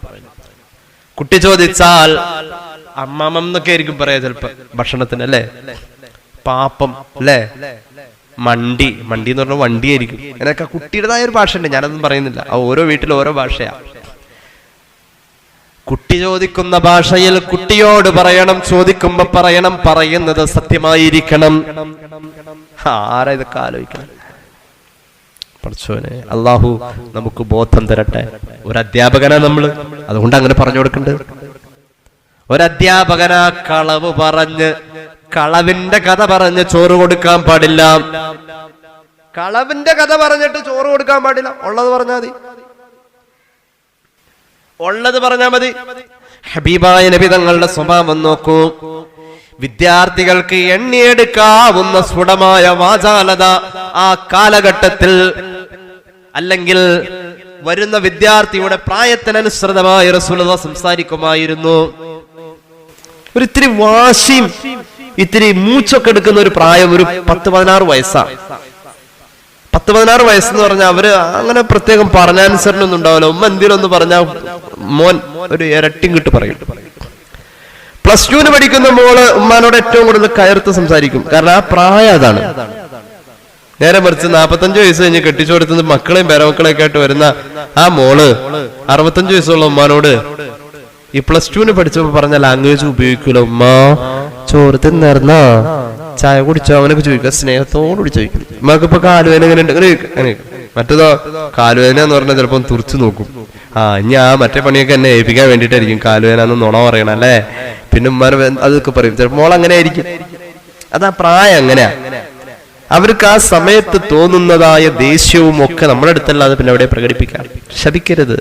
കുട്ടി ചോദിച്ചാൽ അമ്മാമം എന്നൊക്കെ ആയിരിക്കും പറയാ ചിലപ്പോ ഭക്ഷണത്തിന് അല്ലേ. പാപ്പം അല്ലേ, മണ്ടി എന്ന് പറഞ്ഞാൽ വണ്ടിയായിരിക്കും. അങ്ങനെയൊക്കെ കുട്ടിയുടേതായ ഒരു ഭാഷയുണ്ട്, ഞാനതൊന്നും പറയുന്നില്ല. ആ ഓരോ വീട്ടിലും ഓരോ ഭാഷയാ. കുട്ടി ചോദിക്കുന്ന ഭാഷയിൽ കുട്ടിയോട് പറയണം, ചോദിക്കുമ്പോ പറയണം, പറയുന്നത് സത്യമായിരിക്കണം. ആരാ ഇതൊക്കെ ആലോചിക്കണം? പഠിച്ചോനെ അള്ളാഹു നമുക്ക് ബോധം തരട്ടെ. ഒരു അധ്യാപകനാ നമ്മള്, അതുകൊണ്ട് അങ്ങനെ പറഞ്ഞു കൊടുക്കണ്ടത്. ഒരധ്യാപകനാ കളവിന്റെ കഥ പറഞ്ഞ് ചോറ് കൊടുക്കാൻ പാടില്ല. കളവിന്റെ കഥ പറഞ്ഞിട്ട് ചോറ് കൊടുക്കാൻ പാടില്ല. ഉള്ളത് പറഞ്ഞാ മതി. ഹബീബായ നബി തങ്ങളുടെ സ്വഭാവം നോക്കൂ. വിദ്യാർത്ഥികൾക്ക് എണ്ണിയെടുക്കാവുന്ന സ്ഫുടമായ വാചാലത ആ കാലഘട്ടത്തിൽ, അല്ലെങ്കിൽ വരുന്ന വിദ്യാർത്ഥിയുടെ പ്രായത്തിനനുസൃതമായി റസൂലുള്ളാഹി സംസാരിക്കുമായിരുന്നു. ഇത്തിരി വാശിയും ഇത്തിരി മൂച്ചൊക്കെ എടുക്കുന്ന ഒരു പ്രായം ഒരു 10-16 വയസ്സാണ്. 10-16 വയസ്സെന്ന് പറഞ്ഞാൽ അവര് അങ്ങനെ പ്രത്യേകം പറഞ്ഞാനുസരണൊന്നും ഉണ്ടാവില്ല. ഉമ്മ എന്തെങ്കിലും ഒന്ന് പറഞ്ഞാൽ മോൻ ഒരു ഇരട്ടിയും കിട്ട് പറയും. +2 പഠിക്കുന്ന മോള് ഉമ്മാനോട് ഏറ്റവും കൂടുതൽ കയർത്ത് സംസാരിക്കും. കാരണം ആ പ്രായം അതാണ്. നേരെ മറിച്ച് 45 വയസ്സ് കഴിഞ്ഞ് കെട്ടിച്ചു കൊടുത്തുന്ന മക്കളെയും പേരമക്കളെയൊക്കെ ആയിട്ട് വരുന്ന ആ മോള് 65 വയസ്സുള്ള ഉമ്മാനോട് ഈ +2 പഠിച്ചപ്പോ പറഞ്ഞ ലാംഗ്വേജ് ഉപയോഗിക്കൂല. ഉമ്മ ചോറ് തിന്നേർന്നാ, ചായ കുടിച്ചോ, അവനൊക്കെ ചോദിക്കുക, സ്നേഹത്തോടുകൂടി ചോദിക്കും. ഉമ്മക്ക് ഇപ്പൊ കാലുവേന എങ്ങനെ ഉണ്ട്, അങ്ങനെ. മറ്റേതോ കാലുവേന എന്ന് പറഞ്ഞാൽ ചിലപ്പം തുറച്ചു നോക്കും. ഇനി ആ മറ്റേ പണിയൊക്കെ എന്നെ ഏൽപ്പിക്കാൻ വേണ്ടിയിട്ടായിരിക്കും കാലുവേന എന്ന് നുണ പറയണം അല്ലേ. പിന്നെ ഉമ്മാനെ അതൊക്കെ പറയും. ചിലപ്പോൾ മോൾ അങ്ങനെ ആയിരിക്കും. അതാ പ്രായം അങ്ങനെയാ. അവർക്ക് ആ സമയത്ത് തോന്നുന്നതായ ദേഷ്യവും ഒക്കെ നമ്മുടെ അടുത്തല്ലാതെ പിന്നെ അവിടെ പ്രകടിപ്പിക്കാം. ശപിക്കരുത്,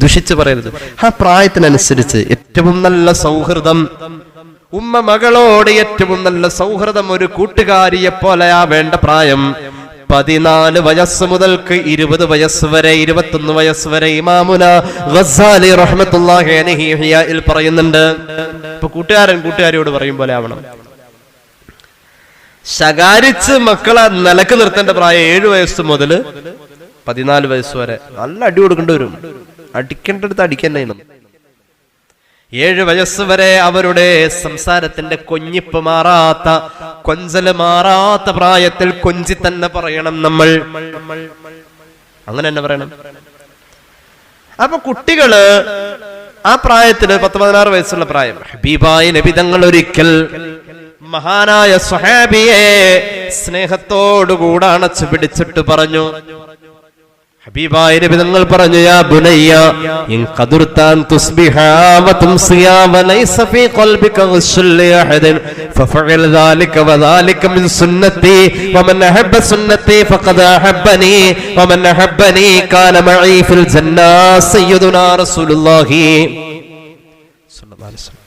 ദുഷിച്ച് പറയരുത്. ആ പ്രായത്തിനനുസരിച്ച് ഏറ്റവും നല്ല സൗഹൃദം, ഉമ്മ മകളോട് ഏറ്റവും നല്ല സൗഹൃദം ഒരു കൂട്ടുകാരിയെ പോലെയാ വേണ്ട പ്രായം. 14 വയസ്സ് മുതൽക്ക് 20 വയസ്സ് വരെ, 21 വയസ്സ് വരെ ഇമാമുന ഗസ്സാലി റഹ്മത്തുള്ളാഹി അലൈഹി ഇഹ്യാഇൽ പറയുന്നുണ്ട്. ഇപ്പൊ കൂട്ടുകാരൻ കൂട്ടുകാരിയോട് പറയും പോലെ ആവണം. ശകാരിച്ച് മക്കളെ നിലക്ക് നിർത്തേണ്ട പ്രായം 7 വയസ്സ് മുതൽ 14 വയസ്സ് വരെ. നല്ല അടി കൊടുക്കേണ്ടി വരും. അടിക്കേണ്ടടുത്ത് അടിക്കന്നെയാണ്. 7 വയസ്സ് വരെ അവരുടെ സംസാരത്തിന്റെ കൊഞ്ഞിപ്പ് മാറാത്ത, കൊഞ്ചല് മാറാത്ത പ്രായത്തിൽ കൊഞ്ചി തന്നെ പറയണം നമ്മൾ. അങ്ങനെ തന്നെ പറയണം. അപ്പൊ കുട്ടികള് ആ പ്രായത്തില് 10-16 വയസ്സുള്ള പ്രായം, ഹബീബായ നബി തങ്ങൾ ഒരിക്കൽ മഹാനായ സ്വഹാബിയെ സ്നേഹത്തോടുകൂടെ അണച്ചു പിടിച്ചിട്ട് പറഞ്ഞു. ഹബീബായ നബി തങ്ങൾ പറഞ്ഞു, യാ ബുനയ്യ ഇൻ ഖദർതാൻ തുസ്ബിഹ വ തുംസിയ വ ലൈസ ഫീ ഖൽബിക ഗുസ്ൽ ലിഅഹദിൻ ഫഫഅൽ ദാലിക വ ദാലിക മിൻ സുന്നതി വമൻ അഹബ്ബ സുന്നതി ഫഖദ് അഹബ്ബനി വമൻ അഹബ്ബനി കാന മഈ ഫിൽ ജന്ന സയ്യിദുനാ റസൂലുള്ളാഹി സ്വല്ലല്ലാഹു അലൈഹി വസല്ലം.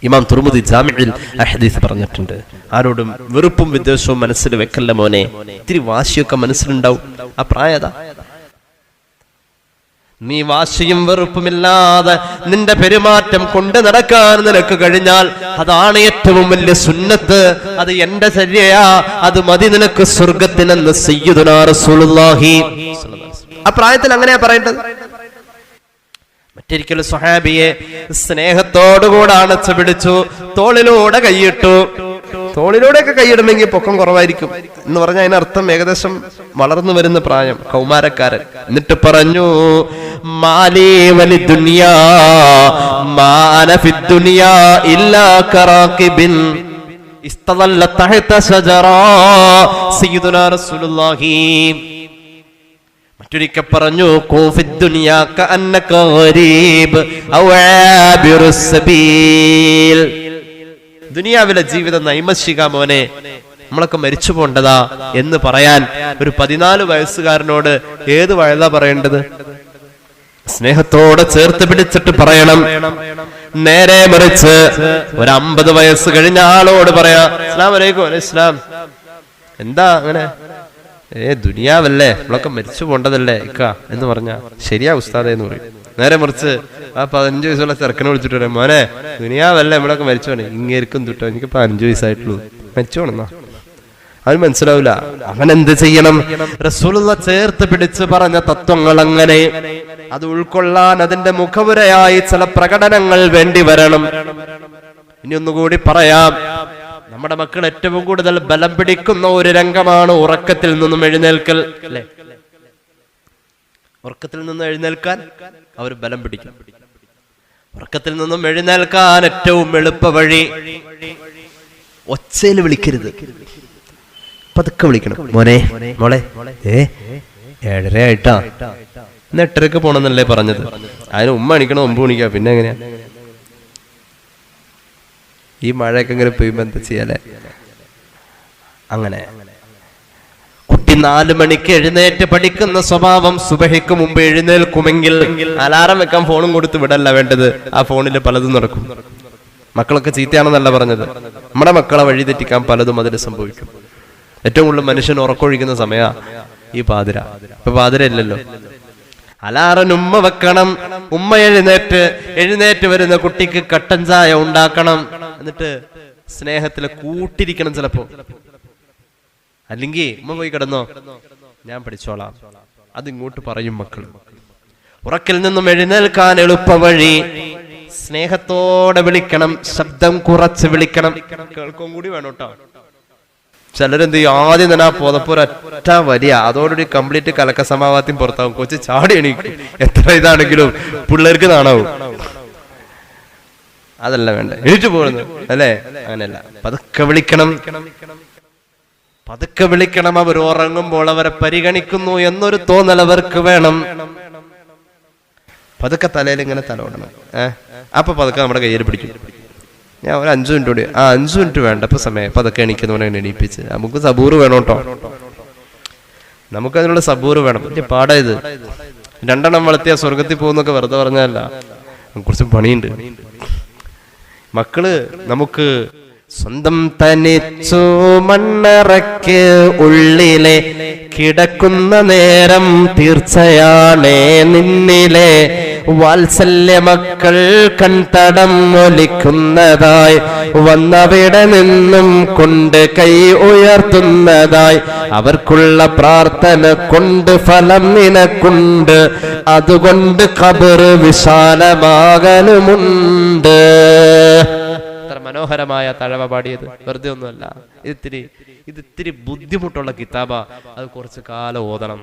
ഇമാം തുർമുദി ജാമിഉൽ അഹദീസ് പറഞ്ഞിട്ടുണ്ട്, ആരോടും വെറുപ്പും വിദ്വേഷവും മനസ്സിൽ വെക്കല്ല മോനെ. ഇത്തിരി വാശിയൊക്കെ മനസ്സിലുണ്ടാവും ആ പ്രായത. നീ വാശിയും വെറുപ്പുമില്ലാതെ നിന്റെ പെരുമാറ്റം കൊണ്ട് നടക്കാൻ നിനക്ക് കഴിഞ്ഞാൽ അതാണ് ഏറ്റവും വലിയ സുന്നത്ത്. അത് എന്റെ ചര്യയാ, അത് മതി നിനക്ക് സ്വർഗത്തിനെന്ന് സയ്യിദുനാ റസൂലുള്ളാഹി. ആ പ്രായത്തിൽ അങ്ങനെയാ പറയേണ്ടത്. മറ്റൊരിക്കലും സ്വഹാബിയെ സ്നേഹത്തോടുകൂടെ അണച്ചു പിടിച്ചു, തോളിലൂടെ കൈയിട്ടു. തോളിലൂടെയൊക്കെ കൈയിടണമെങ്കിൽ പൊക്കം കുറവായിരിക്കും എന്ന് പറഞ്ഞാൽ അതിനർത്ഥം ഏകദേശം വളർന്നു വരുന്ന പ്രായം, കൗമാരക്കാരൻ. എന്നിട്ട് പറഞ്ഞു, മാലി വലി ദുനിയാ മാന ഫി ദുനിയാ ഇല്ലാ കറാകിബിൻ ഇസ്തദല്ല തഹത ശജറാ സയ്യിദുനാ റസൂലുള്ളാഹി. മറ്റൊരിക്കൽ പറഞ്ഞു, ഖൂഫിദ് ദുനിയാ കഅന്നക ഗരീബ് ഔ ആബിറുസ് സബീൽ. ദുനിയാവിലെ ജീവിതം നൈമശിക മോനെ, നമ്മളൊക്കെ മരിച്ചു പോണ്ടതാ എന്ന് പറയാൻ ഒരു 14 വയസ്സുകാരനോട് ഏത് വയലാ പറയേണ്ടത്? സ്നേഹത്തോടെ ചേർത്ത് പിടിച്ചിട്ട് പറയണം. നേരെ മറിച്ച് ഒരു 50 വയസ്സ് കഴിഞ്ഞ ആളോട് പറയാ, അസ്സലാമു അലൈക്കും. അലൈഹിസ്സലാം. എന്താ അങ്ങനെ? ദുനിയാവല്ലേ, നമ്മളൊക്കെ മരിച്ചു പോണ്ടതല്ലേ ഇക്ക എന്ന് പറഞ്ഞാ ശരിയാ ഉസ്താദേ എന്ന് പറയും. നേരെ മറിച്ച് ആ 15 വയസ്സുള്ള ചെറുക്കനെ വിളിച്ചിട്ട് പറയാം, മോനെ ദുനിയാവല്ലേ, നമ്മളൊക്കെ മരിച്ചു പോണേ. ഇങ്ങേർക്കും തൊട്ടോ എനിക്ക് 15 വയസ്സായിട്ടുള്ളൂ, മരിച്ചു പോണെന്നാ. അത് മനസ്സിലാവില്ല. അവൻ എന്ത് ചെയ്യണം? റസൂലുള്ള ചേർത്ത് പിടിച്ച് പറഞ്ഞ തത്വങ്ങൾ അങ്ങനെ അത് ഉൾക്കൊള്ളാൻ അതിന്റെ മുഖവുരയായി ചില പ്രകടനങ്ങൾ വേണ്ടി വരണം. ഇനി ഒന്നുകൂടി പറയാം, നമ്മുടെ മക്കൾ ഏറ്റവും കൂടുതൽ ബലം പിടിക്കുന്ന ഒരു രംഗമാണ് ഉറക്കത്തിൽ നിന്നും എഴുന്നേൽക്കൽ, അല്ലെ? ഉറക്കത്തിൽ നിന്നും എഴുന്നേൽക്കാൻ അവർ ബലം പിടിക്കും. ഉറക്കത്തിൽ നിന്നും എഴുന്നേൽക്കാൻ ഏറ്റവും എളുപ്പ വഴി ഒച്ചയിൽ വിളിക്കരുത്, പതുക്കെ വിളിക്കണം. മോനെ മോളെ 7:30 ആയിട്ടാ, ഇന്ന് 8:30 പോണെന്നല്ലേ പറഞ്ഞത്. അതിന് ഉമ്മ എണിക്കണം, 9 മണിക്കാ. പിന്നെ എങ്ങനെയാ ഈ മഴയൊക്കെ ഇങ്ങനെ പെയ്യുമ്പോ എന്താ ചെയ്യാലേ? അങ്ങനെ കുട്ടി 4 മണിക്ക് എഴുന്നേറ്റ് പഠിക്കുന്ന സ്വഭാവം സുബഹിക്ക് മുമ്പ് എഴുന്നേൽക്കുമെങ്കിൽ അലാറം വെക്കാൻ ഫോണും കൊടുത്ത് വിടല്ല വേണ്ടത്. ആ ഫോണിൽ പലതും നടക്കും. മക്കളൊക്കെ ചീത്തയാണെന്നല്ല പറഞ്ഞത്, നമ്മുടെ മക്കളെ വഴി തെറ്റിക്കാൻ പലതും അതിന് സംഭവിക്കും. ഏറ്റവും കൂടുതൽ മനുഷ്യൻ ഉറക്കൊഴിക്കുന്ന സമയ ഈ പാതിര. ഇപ്പൊ പാതിര ഇല്ലല്ലോ. അലാറിന് ഉമ്മ വെക്കണം. ഉമ്മ എഴുന്നേറ്റ് വരുന്ന കുട്ടിക്ക് കട്ടൻ ചായ ഉണ്ടാക്കണം. എന്നിട്ട് സ്നേഹത്തില് കൂട്ടിരിക്കണം. ചിലപ്പോ അല്ലെങ്കിൽ ഉമ്മ പോയി കിടന്നോ, ഞാൻ പഠിച്ചോളാം, അതിങ്ങോട്ട് പറയും മക്കൾ. ഉറക്കിൽ നിന്നും എഴുന്നേൽക്കാൻ എളുപ്പ വഴി സ്നേഹത്തോടെ വിളിക്കണം, ശബ്ദം കുറച്ച് വിളിക്കണം. കേൾക്കും കൂടി വേണം കേട്ടോ. ചിലരെന്ത് ചെയ്യും, ആദ്യം തന്നെ ആ പുതപ്പൊരൊറ്റ വലിയ, അതോടുകൂടി കംപ്ലീറ്റ് കലക്ക സമാവാത്യം പുറത്താവും. കൊച്ചു ചാടി എണീക്കും. എത്ര ഇതാണെങ്കിലും പിള്ളേർക്ക് നാണാവും. അതല്ല വേണ്ട, എണീറ്റ് പോകുന്നത് അല്ലേ? അങ്ങനെയല്ല, പതുക്കെ വിളിക്കണം, പതുക്കെ വിളിക്കണം. അവർ ഉറങ്ങുമ്പോൾ അവരെ പരിഗണിക്കുന്നു എന്നൊരു തോന്നൽ അവർക്ക് വേണം. പതുക്കെ തലയിൽ ഇങ്ങനെ തലോടണം. അപ്പൊ പതുക്കെ നമ്മുടെ കയ്യിൽ പിടിക്കും. ഞാൻ ഒരു 5 മിനിറ്റ് കൂടി, 5 മിനിറ്റ് വേണ്ട, ഇപ്പൊ സമയം. പതുക്കെ എണീക്കുന്നവനെ എണീപ്പിച്ച്. നമുക്ക് സബൂറ് വേണം കേട്ടോ, നമുക്ക് അതിനുള്ള സബൂറ് വേണം. വലിയ പാടാ ഇത്. 2 എണ്ണം വളർത്തിയാ സ്വർഗത്തിൽ പോകുന്നൊക്കെ വെറുതെ പറഞ്ഞല്ല, കുറച്ച് പണിയുണ്ട്. മക്കള് നമുക്ക് സ്വന്തം തനിച്ചു മണ്ണറയ്ക്ക് ഉള്ളിലെ കിടക്കുന്ന നേരം തീർച്ചയാണേ നിന്നിലെ വാത്സല്യ മക്കൾ കൺതടം ഒലിക്കുന്നതായി വന്നവിടെ നിന്നും കൊണ്ട് കൈ ഉയർത്തുന്നതായി അവർക്കുള്ള പ്രാർത്ഥന കൊണ്ട് ഫലം നിനക്കുണ്ട് അതുകൊണ്ട് ഖബർ വിശാലമാകലുമുണ്ട്. മനോഹരമായ തഴവ പാടിയത് വെറുതെ ഒന്നുമല്ല. ഇതിത്തിരി ബുദ്ധിമുട്ടുള്ള കിതാബാ. അത് കുറച്ച് കാലം ഓതണം.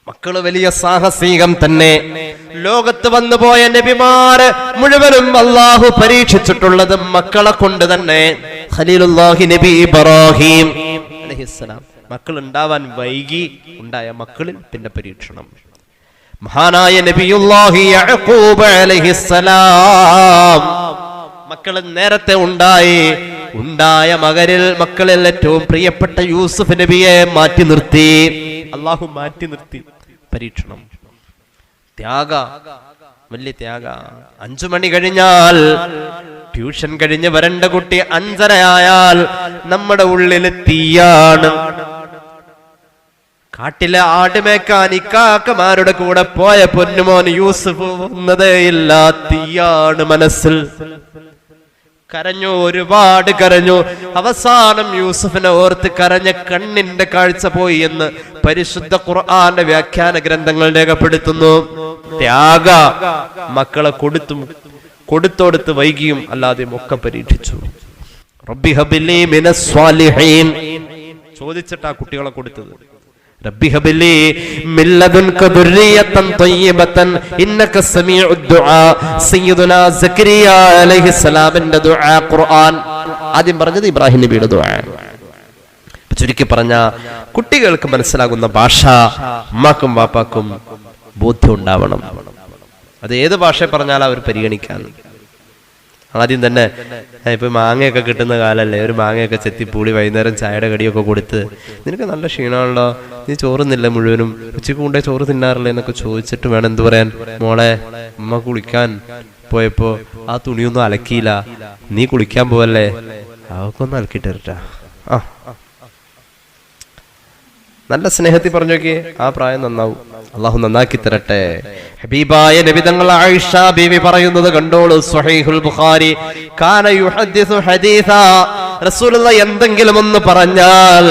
മക്കള് വലിയ സാഹസികം തന്നെ. ലോകത്ത് വന്നുപോയ നബിമാര് മുഴുവനും അള്ളാഹു പരീക്ഷിച്ചിട്ടുള്ളത് മക്കളെ കൊണ്ട് തന്നെ. ഖലീലുല്ലാഹി നബി ഇബ്രാഹിം അലൈഹിസ്സലാം മക്കൾ ഉണ്ടാവാൻ വൈകി, ഉണ്ടായ മക്കളിൽ പിന്നെ പരീക്ഷണം. മഹാനായ നബിയുല്ലാഹി യഅഖൂബ് അലൈഹിസ്സലാം മക്കൾ നേരത്തെ ഉണ്ടായ മക്കളിൽ ഏറ്റവും പ്രിയപ്പെട്ട യൂസുഫ് നബിയെ മാറ്റി നിർത്തി. അള്ളാഹു മാറ്റി നിർത്തി. പരീക്ഷണം, വലിയ ത്യാഗ. 5 മണി കഴിഞ്ഞാൽ ട്യൂഷൻ കഴിഞ്ഞ് വരേണ്ട കുട്ടി 5:30 നമ്മുടെ ഉള്ളിൽ തീയാണ്. കാട്ടിലെ ആടുമേക്കാൻ ഇക്കാക്കമാരുടെ കൂടെ പോയ പൊന്നുമോൻ യൂസുഫ് വന്നതേയില്ല. തീയാണ് മനസ്സിൽ. കരഞ്ഞു, ഒരുപാട് കരഞ്ഞു. അവസാനം യൂസുഫിനെ ഓർത്ത് കരഞ്ഞ കണ്ണിന്റെ കാഴ്ച പോയി എന്ന് പരിശുദ്ധ ഖുർആന്റെ വ്യാഖ്യാന ഗ്രന്ഥങ്ങൾ രേഖപ്പെടുത്തുന്നു. ത്യാഗ. മക്കളെ കൊടുത്തോടുത്ത് വൈകിയും അല്ലാതെയും ഒക്കെ പരീക്ഷിച്ചു. റബ്ബി ഹബിലി മിനസ് സ്വാലിഹീൻ ചോദിച്ചിട്ടാ കുട്ടികളെ കൊടുത്തത്. റബ്ബി ഹബിലി മിൻ ലദുൻക ദുർരിയതൻ ത്വയ്യിബതൻ ഇന്നക സമീഉദ് ദുആ. സയ്യിദുനാ സക്കരിയ അലൈഹിസ്സലാമിന്റെ ദുആ ഖുർആൻ ആദ്യം പറഞ്ഞത് ഇബ്രാഹിം നബിയുടെ ദുആ. ചുരുക്കി പറഞ്ഞ കുട്ടികൾക്ക് മനസ്സിലാകുന്ന ഭാഷ അമ്മക്കും വാപ്പാക്കും ബോധ്യം ഉണ്ടാവണം. അത് ഏത് ഭാഷ പറഞ്ഞാലും അവർ പരിഗണിക്കാൻ. ആദ്യം തന്നെ ഇപ്പൊ മാങ്ങയൊക്കെ കിട്ടുന്ന കാലല്ലേ, ഒരു മാങ്ങയൊക്കെ ചെത്തിപ്പൂളി വൈകുന്നേരം ചായയുടെ കടിയൊക്കെ കൊടുത്ത് നിനക്ക് നല്ല ക്ഷീണമാണല്ലോ, നീ ചോറുന്നില്ല മുഴുവനും, ഉച്ചക്ക് കൊണ്ടേ ചോറ് തിന്നാറില്ല എന്നൊക്കെ ചോദിച്ചിട്ട് വേണം എന്ത് പറയാൻ, മോളെ അമ്മ കുളിക്കാൻ പോയപ്പോ ആ തുണിയൊന്നും അലക്കിയില്ല, നീ കുളിക്കാൻ പോവല്ലേ, അവക്കൊന്നും അലക്കിട്ട് തരട്ടാ. നല്ല സ്നേഹത്തിൽ പറഞ്ഞു നോക്കിയേ, ആ പ്രായം നന്നാവും. അള്ളാഹു നന്നാക്കി തരട്ടെ. ഹബീബായ നബി തങ്ങൾ ആയിഷ ബീവി പറയുന്നത് കണ്ടോളൂ. സ്വഹീഹുൽ ബുഖാരി. കാന യുഹദ്ദിസു ഹദീസാ. റസൂലുള്ളാഹി എന്തെങ്കിലും ഒന്ന് പറഞ്ഞാൽ